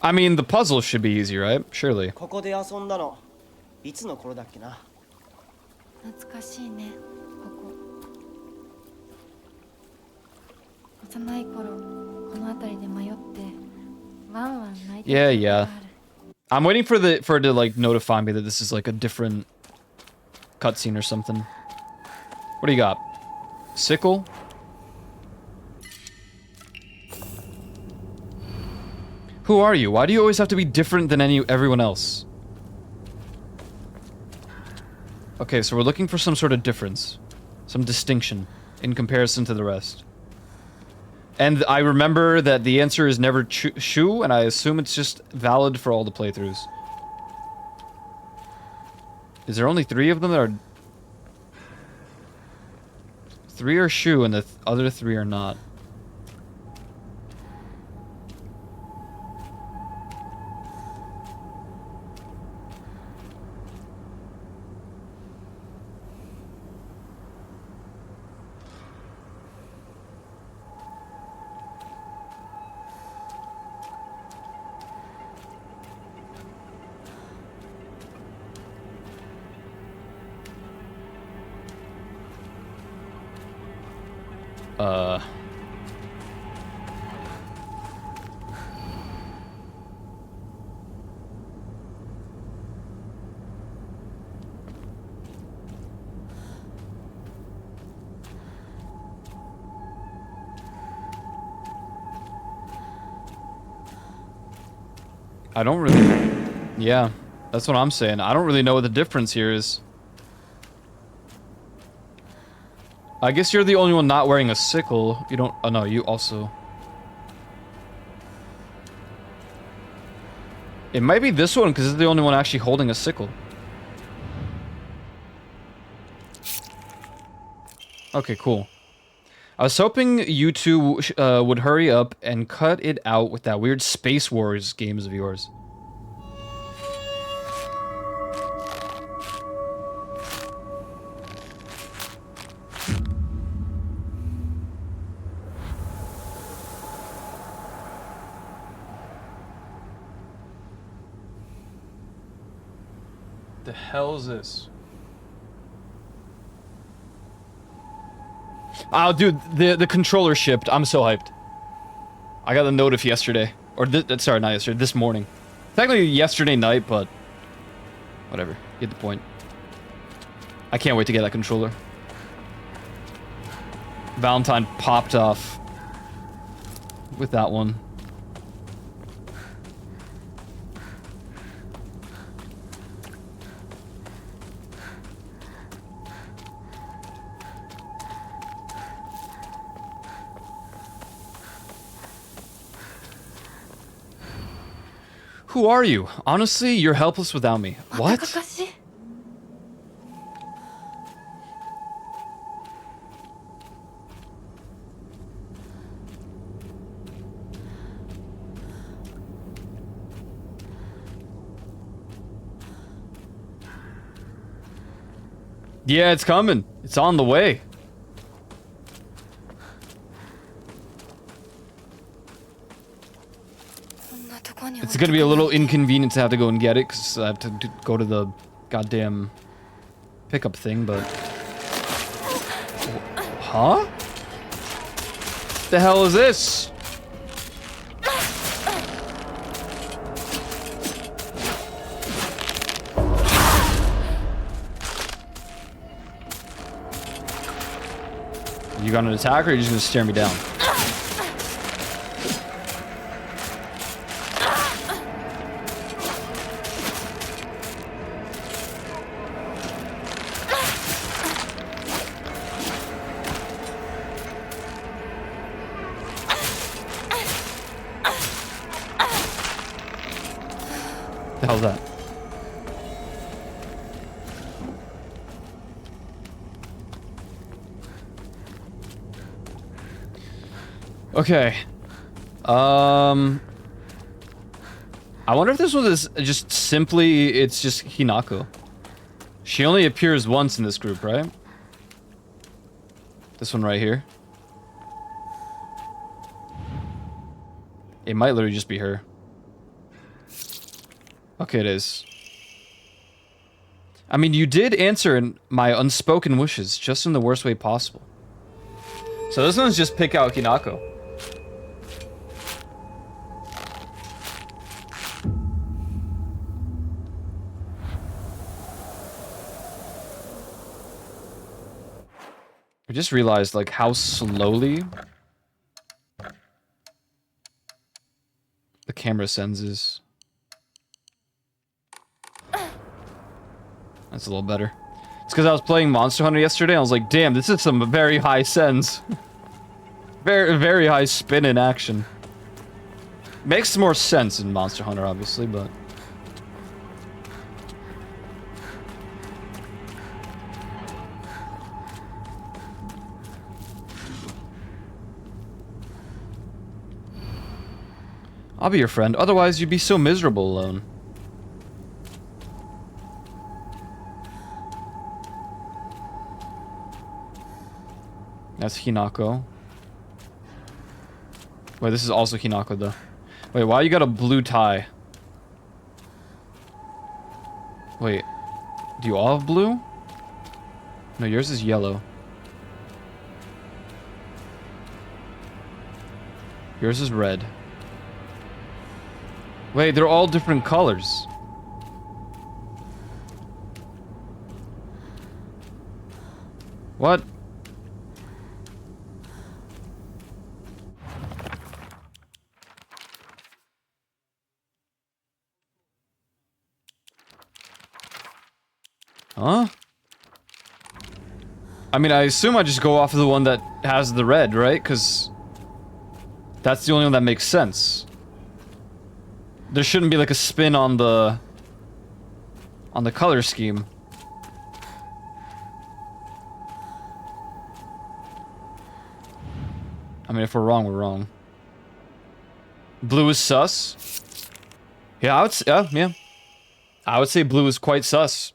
I mean, the puzzle should be easy, right? Surely. ここで遊んだのいつの頃だっけな。懐かしいね、ここ。幼い頃、この辺りで迷って、ワンワン泣いて Yeah, た yeah. ことがある。I'm waiting for it to like notify me that this is like a different cutscene or something. What do you got? Sickle? Who are you? Why do you always have to be different than everyone else? Okay, so we're looking for some sort of difference. Some distinction in comparison to the rest. And I remember that the answer is never Shu, and I assume it's just valid for all the playthroughs. Is there only 3 of them that are... 3 are Shu, and the other 3 are not. I don't really... Yeah, that's what I'm saying. I don't really know what the difference here is. I guess you're the only one not wearing a sickle. You don't... Oh no, you also... It might be this one, because it's the only one actually holding a sickle. Okay, cool. I was hoping you two would hurry up and cut it out with that weird Space Wars games of yours. The hell is this? Oh, dude, the controller shipped. I'm so hyped. I got the notif yesterday. Or, sorry, not yesterday, this morning. Technically yesterday night, but... Whatever. Get the point. I can't wait to get that controller. Valentine popped off with that one. Who are you? Honestly, you're helpless without me. What? Yeah, it's coming. It's on the way. It's gonna be a little inconvenient to have to go and get it, because I have to go to the goddamn pickup thing, but... Huh? The hell is this? You gonna attack, or are you just gonna stare me down? The hell's that? Okay, I wonder if this one is just simply, it's just Hinako. She only appears once in this group, right? This one right here. It might literally just be her. Okay, it is. I mean, you did answer in my unspoken wishes, just in the worst way possible. So this one's just pick out Hinako. I just realized, like, how slowly the camera senses. That's a little better. It's because I was playing Monster Hunter yesterday, and I was like, damn, this is some very high sens. Very, very high spin in action. Makes more sense in Monster Hunter, obviously, but... I'll be your friend, otherwise you'd be so miserable alone. That's Hinako. Wait, this is also Hinako though. Wait, why you got a blue tie? Wait, do you all have blue? No, yours is yellow. Yours is red. Wait, they're all different colors. What? Huh? I mean, I assume I just go off of the one that has the red, right? Because that's the only one that makes sense. There shouldn't be like a spin on the color scheme. I mean, if we're wrong, we're wrong. Blue is sus. Yeah, I would say, yeah. I would say blue is quite sus.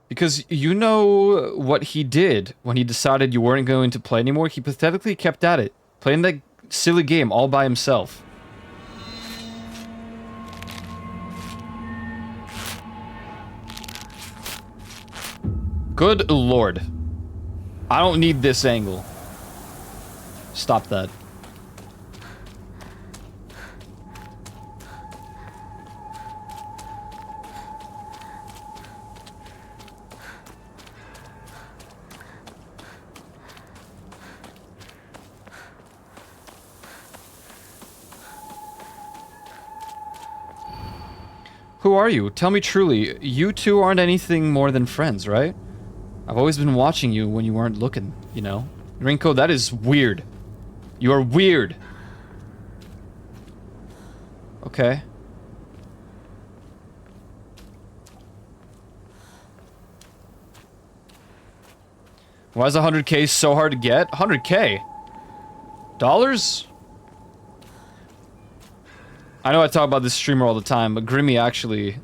Because you know what he did when he decided you weren't going to play anymore? He pathetically kept at it, playing that silly game all by himself. Good lord. I don't need this angle. Stop that. Who are you? Tell me truly, you two aren't anything more than friends, right? I've always been watching you when you weren't looking, you know? Rinko, that is weird. You are weird. Okay. Why is 100k so hard to get? 100k? Dollars? I know I talk about this streamer all the time, but Grimmy actually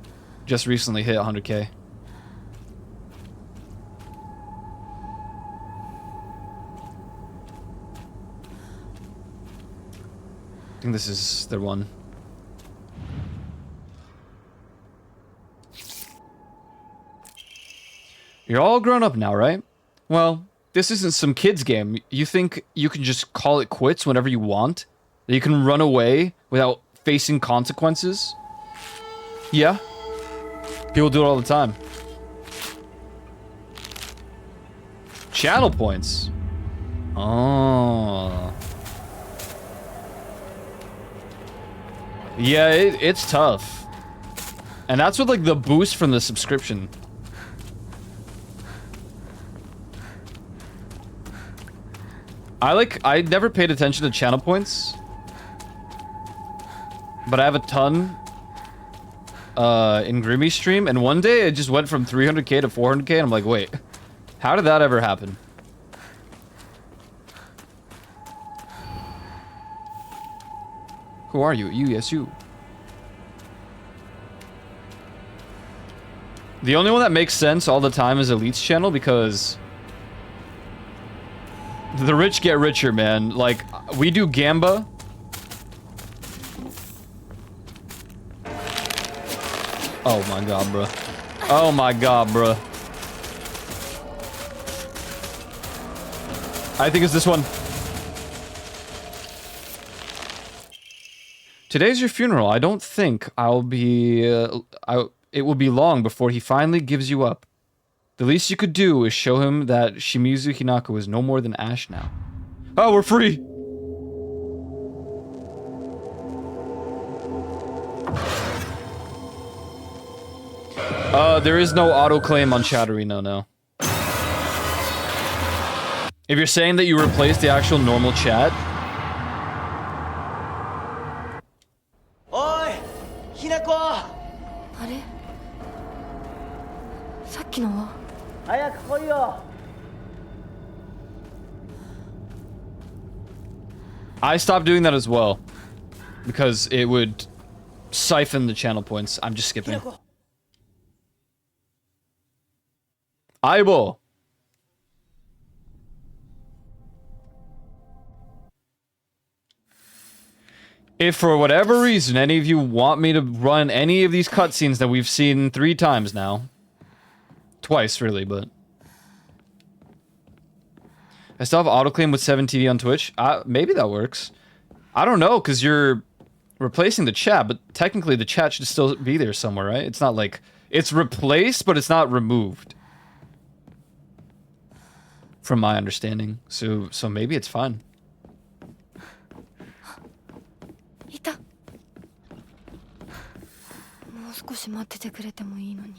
just recently hit 100k. I think this is their one. You're all grown up now, right? Well, this isn't some kid's game. You think you can just call it quits whenever you want? That you can run away without facing consequences? Yeah. People do it all the time. Channel points. Oh. Yeah, it's tough. And that's with like the boost from the subscription. I never paid attention to channel points. But I have a ton in Grimmy's stream, and one day it just went from 300k to 400k, and I'm like, wait, how did that ever happen? Who are you? You, yes, you. The only one that makes sense all the time is Elite's channel because the rich get richer, man. Like, we do Gamba. Oh my god, bro. Oh my god, bro. I think it's this one. Today's your funeral. I don't think I'll be... it will be long before he finally gives you up. The least you could do is show him that Shimizu Hinako is no more than ash now. Oh, we're free! There is no autoclaim on Chatterino, no. If you're saying that you replaced the actual normal chat... Oi! Hinako! あれさっきのは早く来いよ I stopped doing that as well. Because it would siphon the channel points. I'm just skipping. Aibo! If for whatever reason any of you want me to run any of these cutscenes that we've seen 3 times now. Twice, really, but... I still have autoclaim with 7TV on Twitch. Maybe that works. I don't know, because you're replacing the chat, but technically the chat should still be there somewhere, right? It's not like... It's replaced, but it's not removed. From my understanding. So maybe it's fine. いたもう少し待っててくれてもいいのに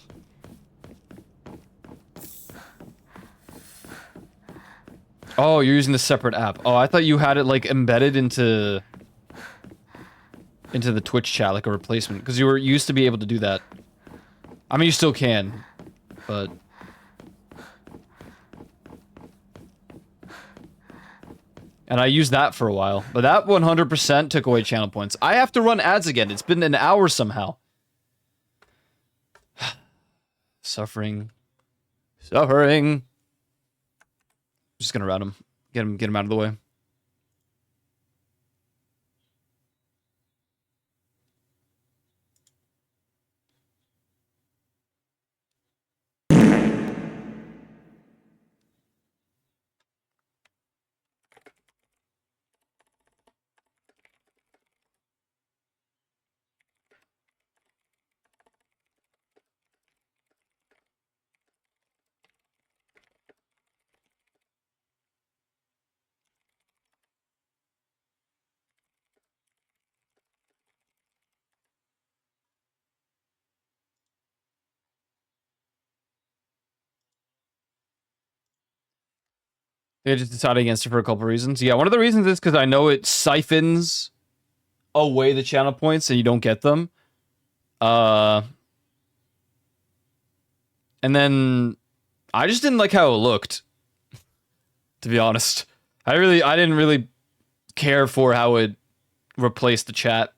Oh, you're using the separate app. Oh, I thought you had it like embedded into the Twitch chat like a replacement because you used to be able to do that. I mean, you still can, but and I used that for a while, but that 100% took away channel points. I have to run ads again. It's been an hour somehow. Suffering. I'm just gonna route him. Get him out of the way. They just decided against it for a couple reasons. Yeah, one of the reasons is because I know it siphons away the channel points and you don't get them. And then I just didn't like how it looked. To be honest. I didn't really care for how it replaced the chat.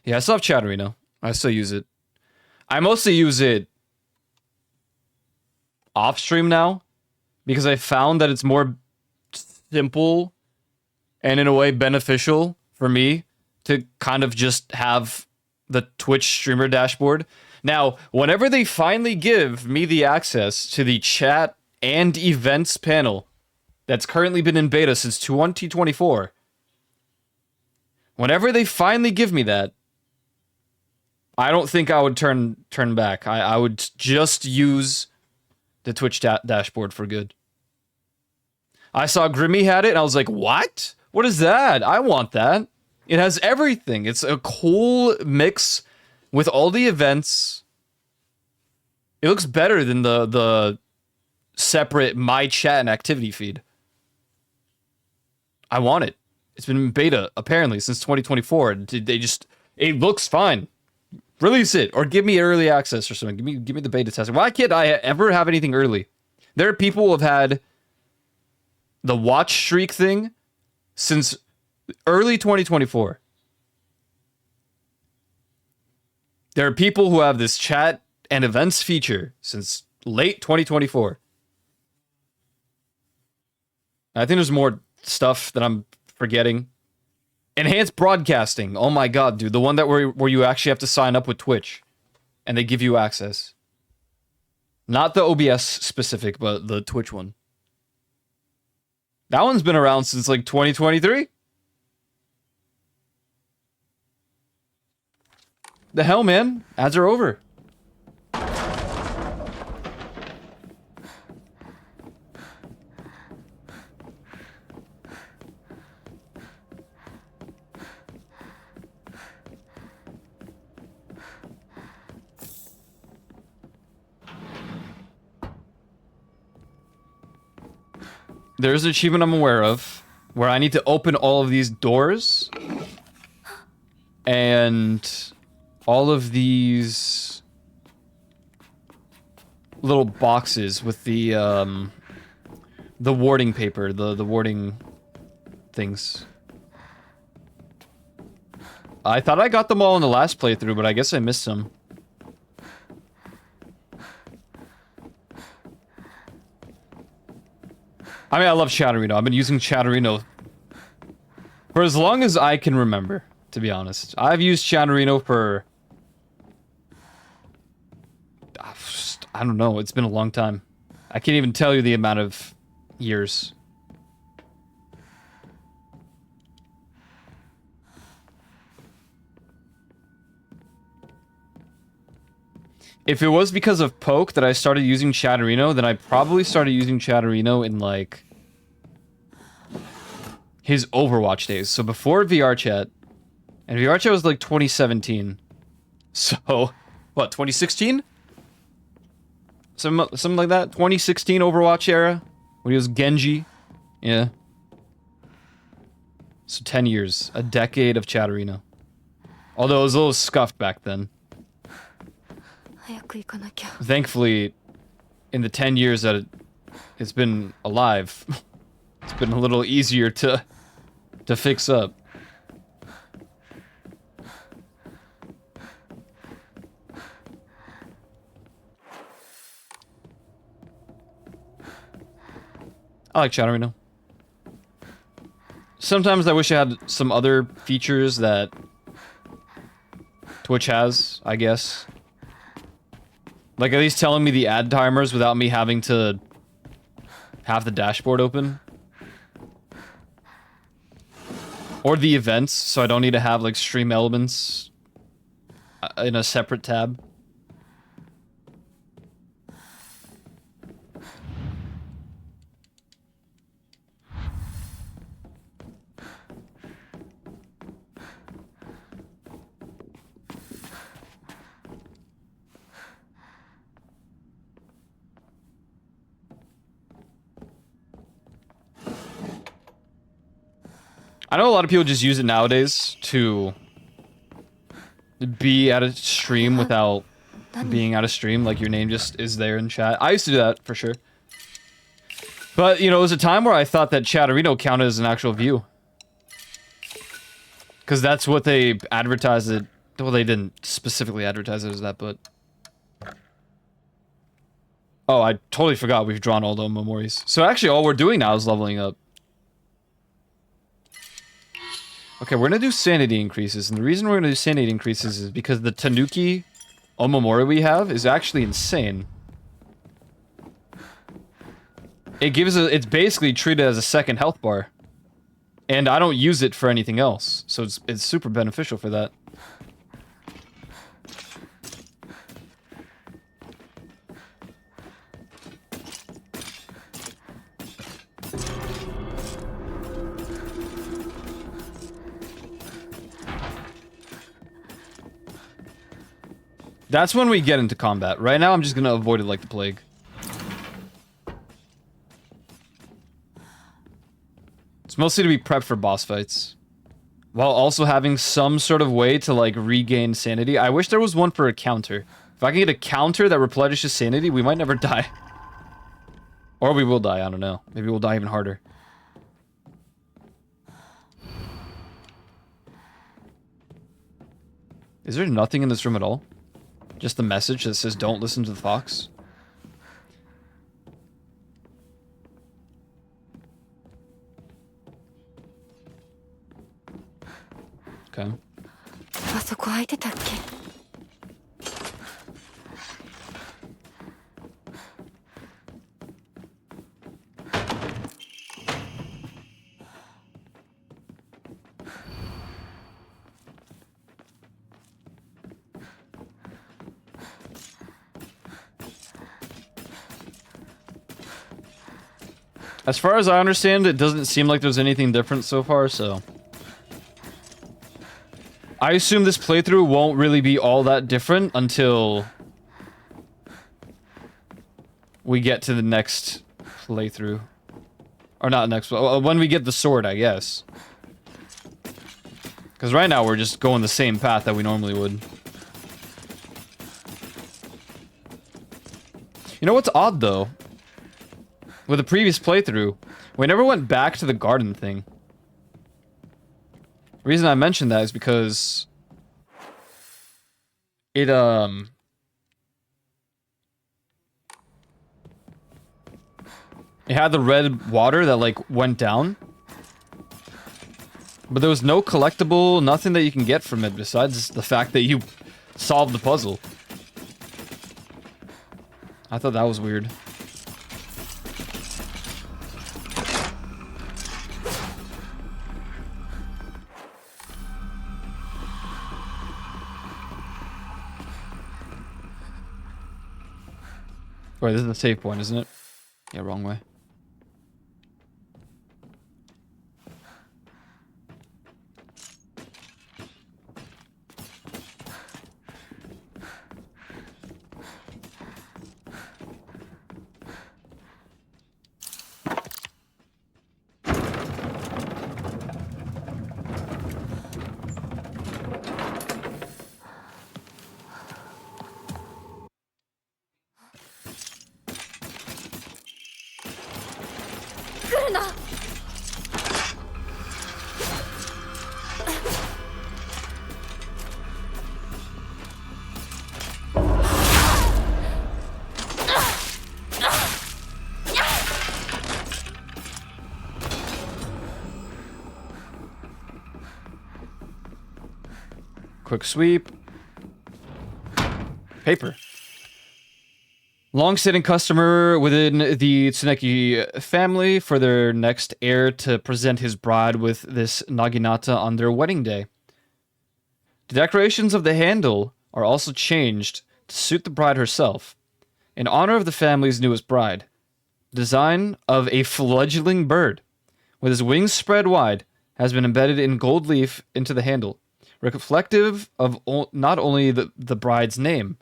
Yeah, I still have Chatterino. I still use it. I mostly use it off stream now because I found that it's more simple and in a way beneficial for me to kind of just have the Twitch streamer dashboard. Now, whenever they finally give me the access to the chat and events panel that's currently been in beta since 2024, whenever they finally give me that, I don't think I would turn back. I would just use the Twitch dashboard for good. I saw Grimmy had it, and I was like, what? What is that? I want that. It has everything. It's a cool mix with all the events. It looks better than the separate my chat and activity feed. I want it. It's been in beta, apparently, since 2024. It looks fine. Release it or give me early access or something. Give me the beta testing. Why can't I ever have anything early? There are people who have had the watch streak thing since early 2024. There are people who have this chat and events feature since late 2024. I think there's more stuff that I'm forgetting. Enhanced broadcasting. Oh my god, dude. The one that where you actually have to sign up with Twitch and they give you access. Not the OBS specific, but the Twitch one. That one's been around since like 2023. The hell, man? Ads are over. There's an achievement I'm aware of where I need to open all of these doors and all of these little boxes with the warding paper, the warding things. I thought I got them all in the last playthrough, but I guess I missed some. I mean, I love Chatterino. I've been using Chatterino for as long as I can remember, to be honest. I've used Chatterino for... I don't know. It's been a long time. I can't even tell you the amount of years. If it was because of Poke that I started using Chatterino, then I probably started using Chatterino in, like, his Overwatch days. So before VR Chat, and VR Chat was, like, 2017. So, what, 2016? Something like that? 2016 Overwatch era? When he was Genji? Yeah. So 10 years. A decade of Chatterino. Although it was a little scuffed back then. Thankfully, in the 10 years that it's been alive, it's been a little easier to fix up. I like Chatterino. Sometimes I wish I had some other features that Twitch has, I guess. Like, at least telling me the ad timers without me having to have the dashboard open. Or the events, so I don't need to have, like, stream elements in a separate tab. I know a lot of people just use it nowadays to be at a stream without being at a stream, like your name just is there in chat. I used to do that, for sure. But, you know, it was a time where I thought that Chatterino counted as an actual view. Because that's what they advertised it. Well, they didn't specifically advertise it as that, but... Oh, I totally forgot we've drawn all the memories. So actually, all we're doing now is leveling up. Okay, we're gonna do sanity increases, and the reason we're gonna do sanity increases is because the Tanuki Omamori we have is actually insane. It gives it's basically treated as a second health bar. And I don't use it for anything else, so it's super beneficial for that. That's when we get into combat. Right now, I'm just gonna avoid it like the plague. It's mostly to be prepped for boss fights. While also having some sort of way to, like, regain sanity. I wish there was one for a counter. If I can get a counter that replenishes sanity, we might never die. Or we will die, I don't know. Maybe we'll die even harder. Is there nothing in this room at all? Just the message that says don't listen to the fox? Okay. あそこ空いてたっけ As far as I understand, it doesn't seem like there's anything different so far, so... I assume this playthrough won't really be all that different until... we get to the next playthrough. Or not next, when we get the sword, I guess. Because right now we're just going the same path that we normally would. You know what's odd, though? With the previous playthrough, we never went back to the garden thing. The reason I mentioned that is because... it had the red water that, like, went down. But there was no collectible, nothing that you can get from it besides the fact that you solved the puzzle. I thought that was weird. Wait, this is the save point, isn't it? Yeah, wrong way. Quick sweep. Paper. Long-standing customer within the Tsuneki family for their next heir to present his bride with this Naginata on their wedding day. The decorations of the handle are also changed to suit the bride herself. In honor of the family's newest bride, design of a fledgling bird with his wings spread wide has been embedded in gold leaf into the handle, reflective of not only the bride's name,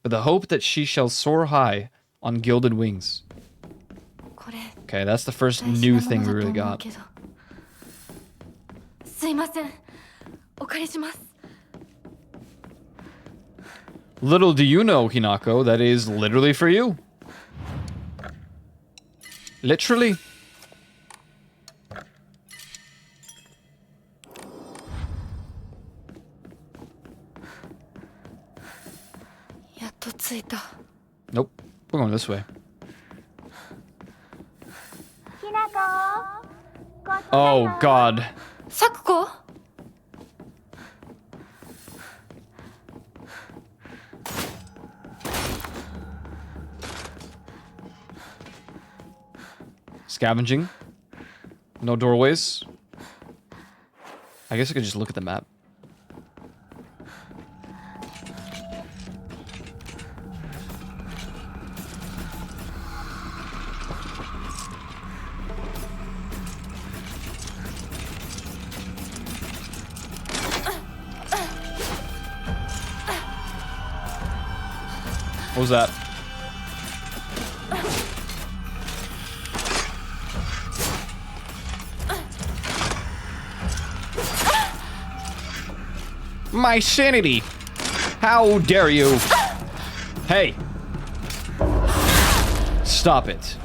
but the hope that she shall soar high on gilded wings. Okay, that's the first new thing we really got. Little do you know, Hinako, that is literally for you. Literally. Nope. We're going this way. Oh, God. Sakuko? Scavenging. No doorways. I guess I could just look at the map. What was that? My sanity! How dare you! Hey! Stop it.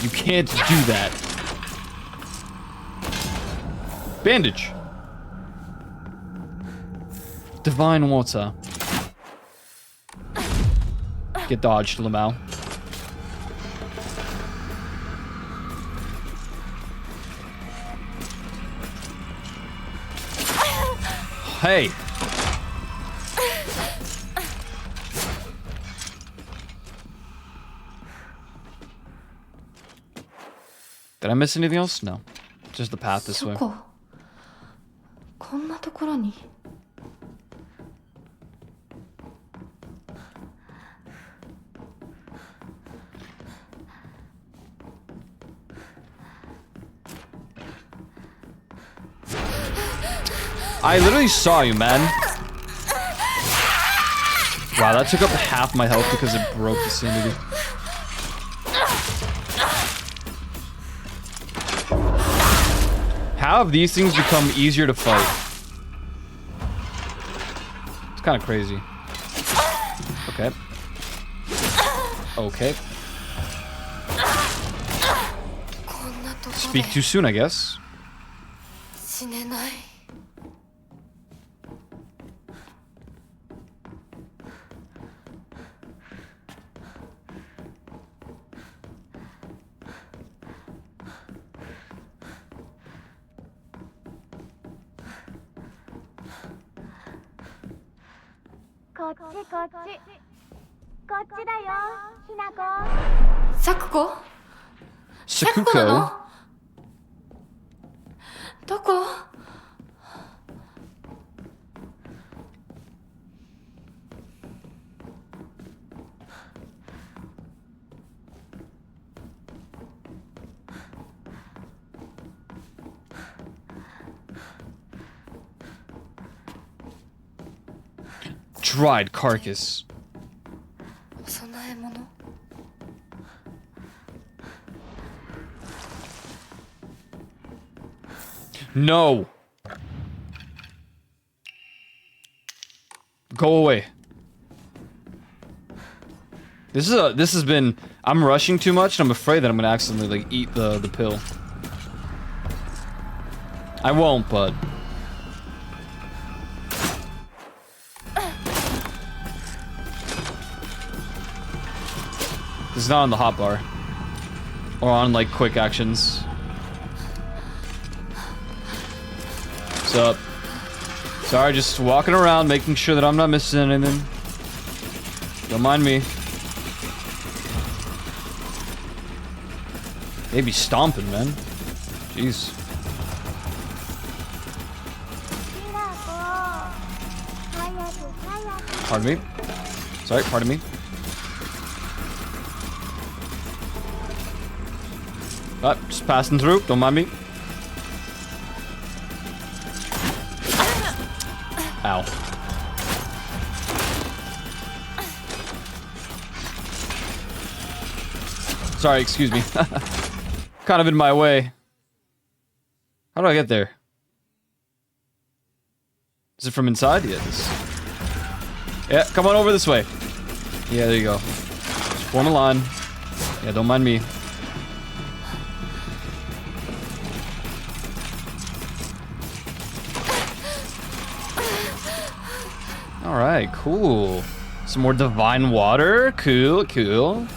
You can't do that. Bandage. Divine water. Get dodged, Lamau. Hey. Did I miss anything else? No. Just the path this way. こんなところに。 I literally saw you, man. Wow, that took up half my health because it broke the sanity. How have these things become easier to fight? It's kind of crazy. Okay. Okay. Speak too soon, I guess. 死ねない。 こっちこっちこっちだよひなこサクコ？ Sakuko. どこ？ Dried carcass. お供え物？ No. Go away. This has been, I'm rushing too much and I'm afraid that I'm gonna accidentally like eat the pill. I won't, but it's not on the hotbar or on like quick actions. What's up? Sorry, just walking around, making sure that I'm not missing anything. Don't mind me. They be stomping, man. Jeez. ひなこ早く早く Pardon me. Sorry, pardon me. Just passing through. Don't mind me. Ow. Sorry, excuse me. Kind of in my way. How do I get there? Is it from inside? Yeah, this. Yeah, come on over this way. Yeah, there you go. Just form a line. Yeah, don't mind me. Alright, cool. Some more divine water. Cool, cool.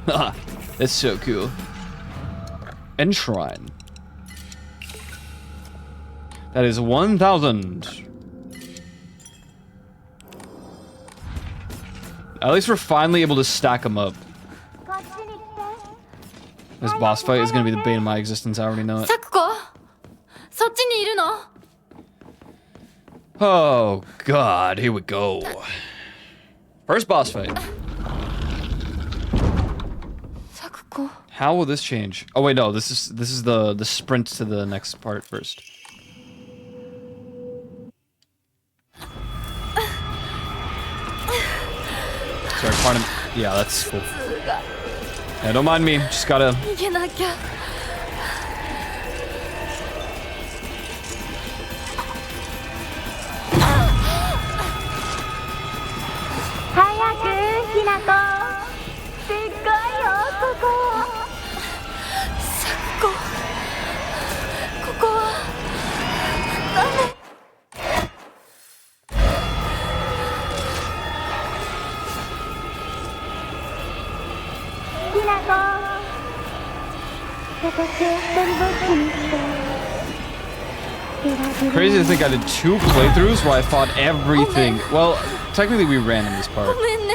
That's so cool. Enshrine. That is 1,000. At least we're finally able to stack them up. こっちに来て This boss fight is going to be the bane of my existence. I already know it. サクコ？そっちにいるの？ Oh, God. Here we go. First boss fight. サクコ？ How will this change? Oh, wait, no. This is the sprint to the next part first. Sorry, pardon. Yeah, that's cool. Yeah, don't mind me. Just gotta... 逃げなきゃ。 早くひなこすっごいよここ Crazy to think I did 2 playthroughs where I fought everything. Well, technically we ran in this part. ごめんね。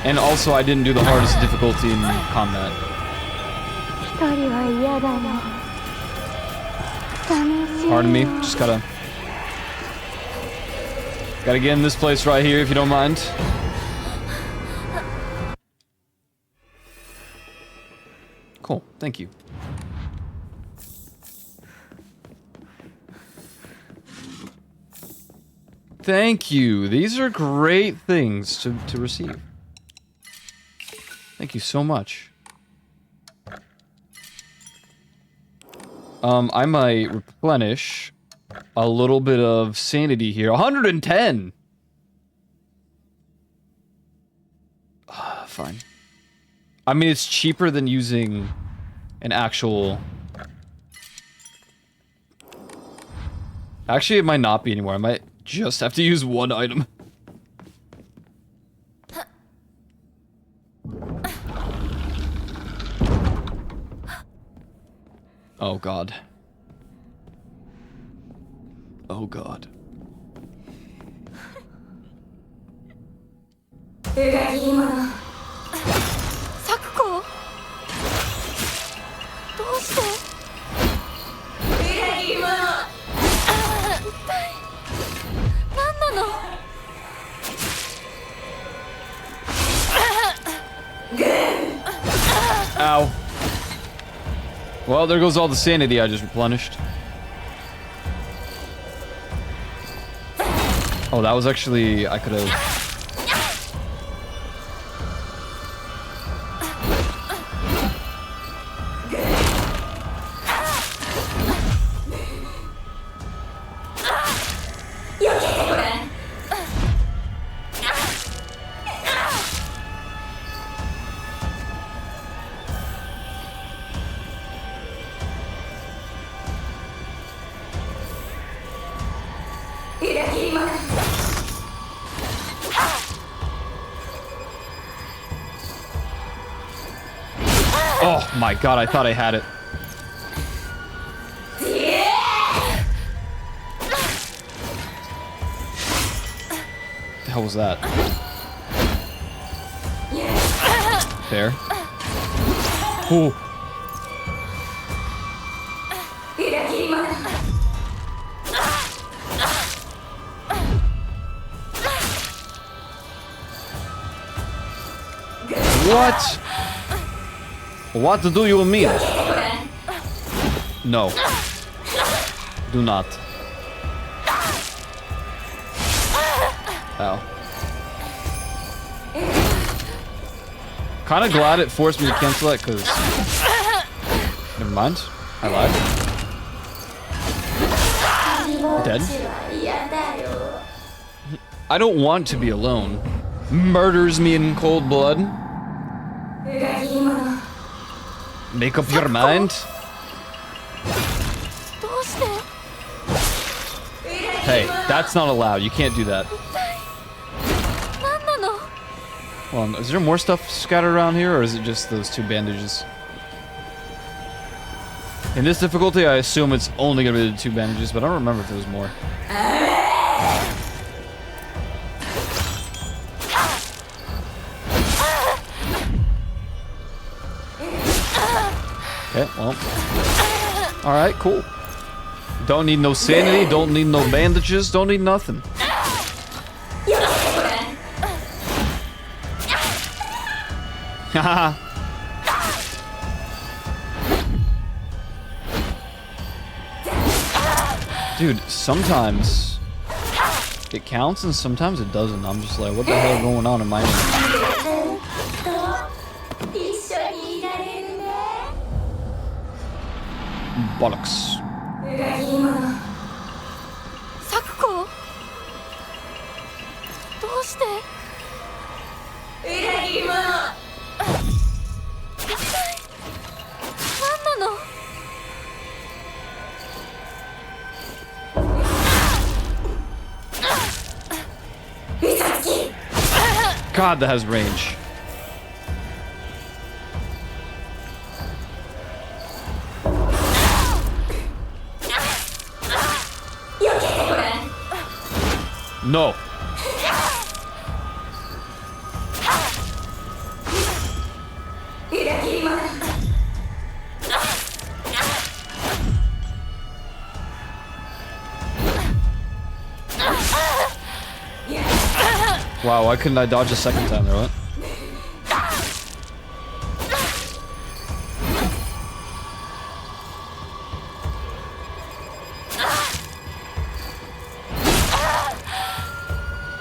And also I didn't do the hardest difficulty in combat. Pardon me, just gotta get in this place right here if you don't mind. Cool, thank you. Thank you. These are great things to receive. Thank you so much. I might replenish a little bit of sanity here. 110! Fine. I mean, it's cheaper than using an actual... Actually, it might not be anymore. I might just have to use 1 item. Oh god. Oh god. サクコどうして裏切り者一体何なの Ow. Well, there goes all the sanity I just replenished. Oh, that was actually... I could have... Oh my god, I thought I had it. The hell was that? There. Ooh. What? What do you mean? No. Do not. Ow. Kinda glad it forced me to cancel that, cause... Never mind. I lied. Dead? I don't want to be alone. Murders me in cold blood. Make up your mind. Hey, that's not allowed. You can't do that. Hold on, is there more stuff scattered around here, or is it just those 2 bandages? In this difficulty, I assume it's only gonna be the 2 bandages, but I don't remember if there was more. Okay, well. Alright, cool. Don't need no sanity, don't need no bandages, don't need nothing. Haha. Dude, sometimes it counts and sometimes it doesn't. I'm just like, what the hell is going on in my end? Bollocks. サクコどうして裏切り者一体何なの God, that has range. No. Wow, why couldn't I dodge a second time there? What?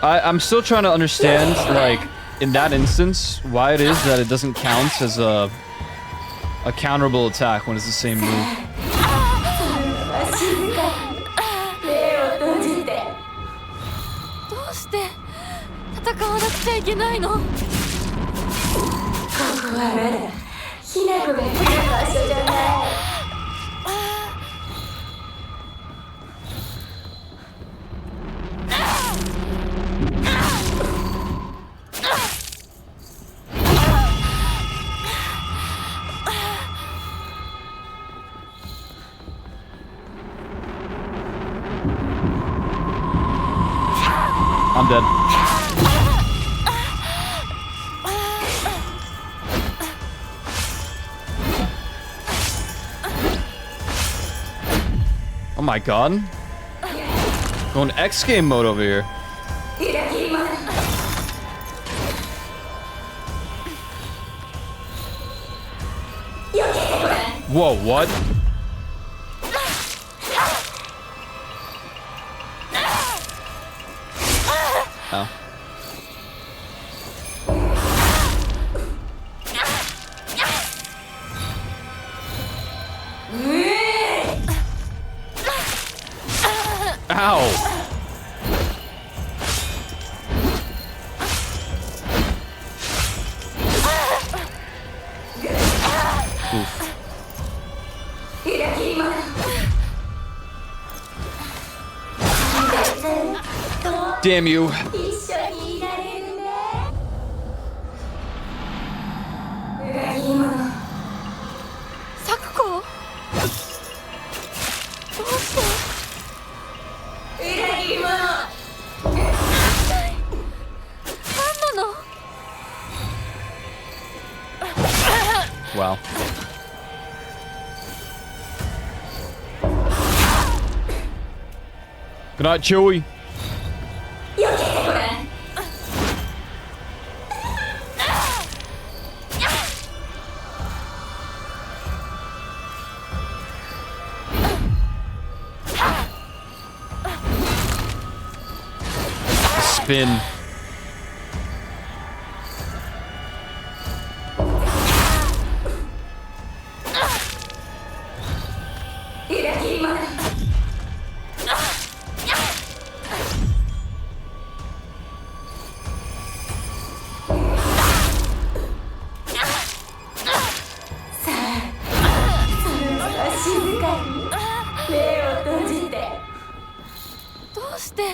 I'm still trying to understand, like, in that instance, why it is that it doesn't count as a counterable attack when it's the same move. どうして戦わなくちゃいけないの？ここはまだひな子が来る場所じゃない。I'm dead. Oh my god. Going X game mode over here. Whoa, what? Oh. Ow. Oof. Damn you. 一緒にいられるね。裏切り者。サクコ？どうして？裏切り者。何なの？ Wow. Good night, Chewie. Spin.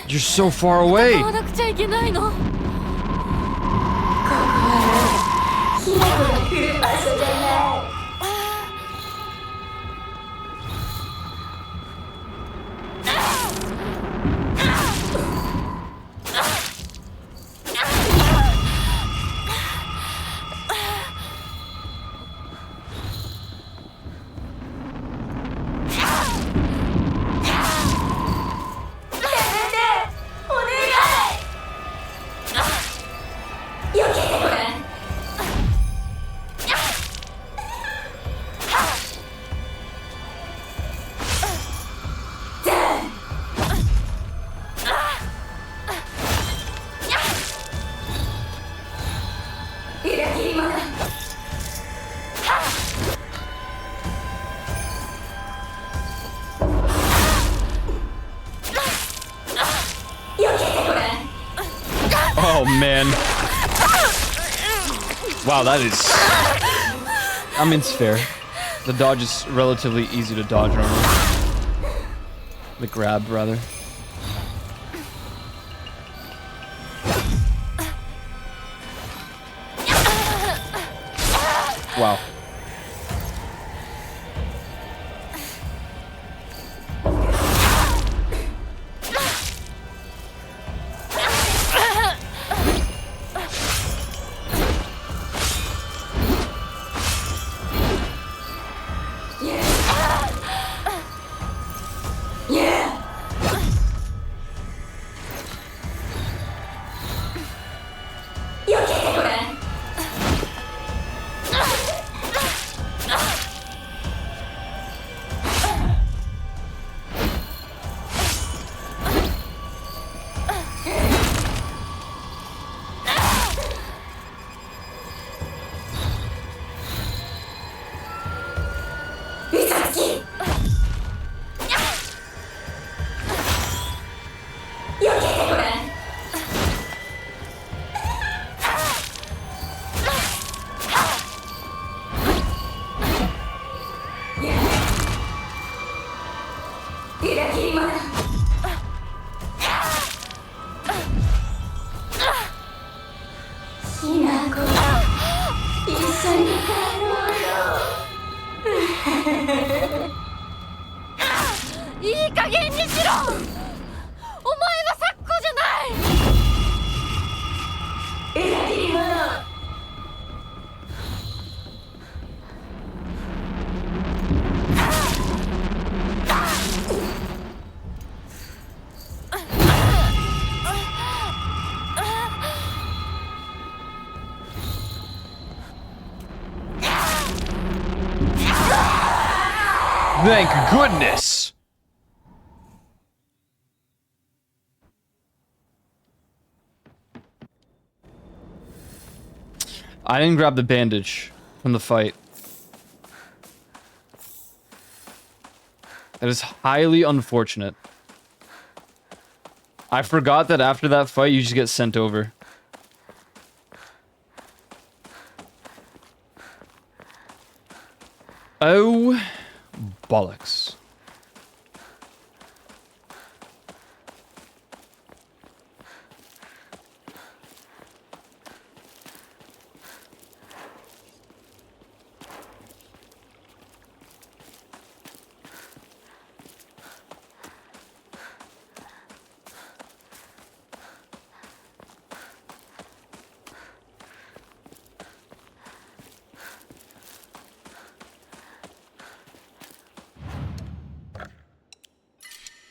You're so far away. 戦わなくちゃいけないの。ここはひな子が来る場所じゃない。Oh man. Wow, that is... I mean, it's fair. The dodge is relatively easy to dodge normally. The grab, rather. Wow. Thank goodness! I didn't grab the bandage from the fight. That is highly unfortunate. I forgot that after that fight, you just get sent over. Oh, bollocks.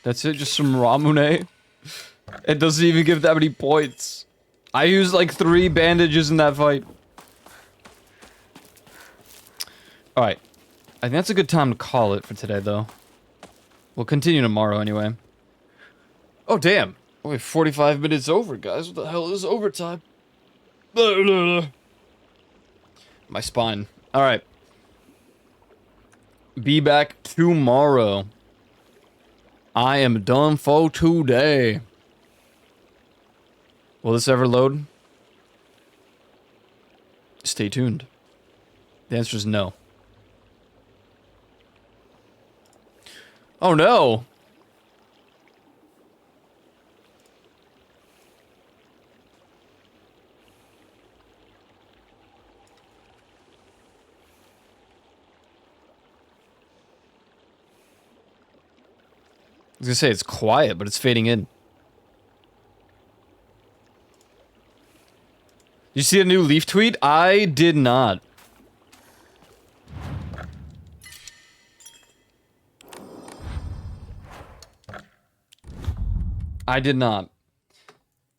That's it, just some Ramune. It doesn't even give that many points. I used like 3 bandages in that fight. Alright. I think that's a good time to call it for today, though. We'll continue tomorrow anyway. Oh, damn. Only 45 minutes over, guys. What the hell is overtime? My spine. Alright. Be back tomorrow. I am done for today. Will this ever load? Stay tuned. The answer is no. Oh no! I was gonna say it's quiet, but it's fading in. You see a new Leaf tweet? I did not. I did not.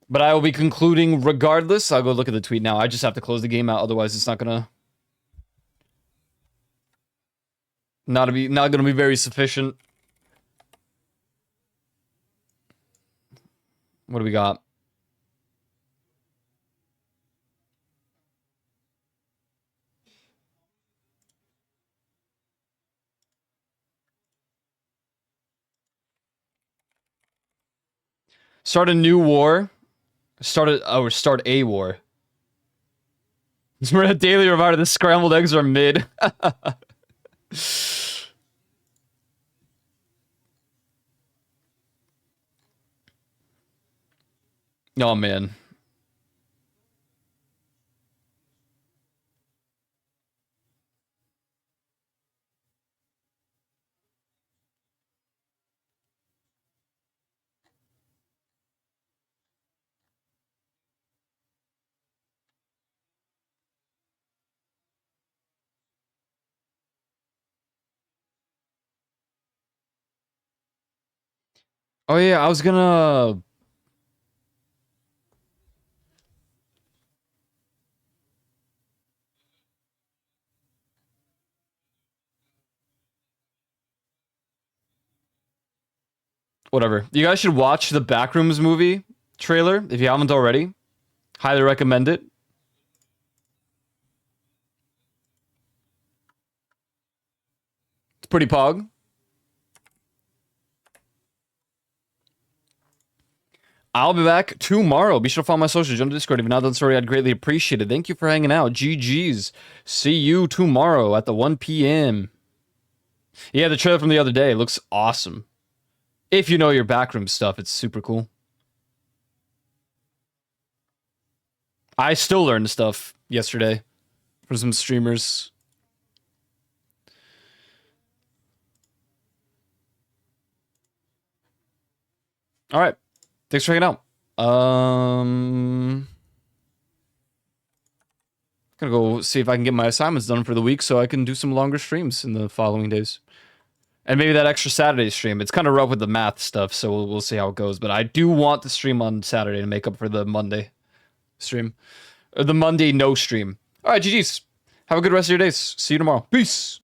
But I will be concluding regardless. I'll go look at the tweet now. I just have to close the game out, otherwise it's not gonna... Not gonna be very sufficient. What do we got? Start a new war. Start a war. We're a daily reminder the scrambled eggs are mid. Oh man. Oh yeah, I was gonna. Whatever. You guys should watch the Backrooms movie trailer if you haven't already. Highly recommend it. It's pretty pog. I'll be back tomorrow. Be sure to follow my socials, join the Discord. If you're not done, sorry, I'd greatly appreciate it. Thank you for hanging out. GG's. See you tomorrow at the 1 p.m. Yeah, the trailer from the other day looks awesome. If you know your backroom stuff, it's super cool. I still learned stuff yesterday from some streamers. All right. Thanks for hanging out. Gonna go see if I can get my assignments done for the week so I can do some longer streams in the following days. And maybe that extra Saturday stream. It's kind of rough with the math stuff, so we'll see how it goes. But I do want to stream on Saturday to make up for the Monday stream. Or the Monday no stream. All right, GG's. Have a good rest of your days. See you tomorrow. Peace.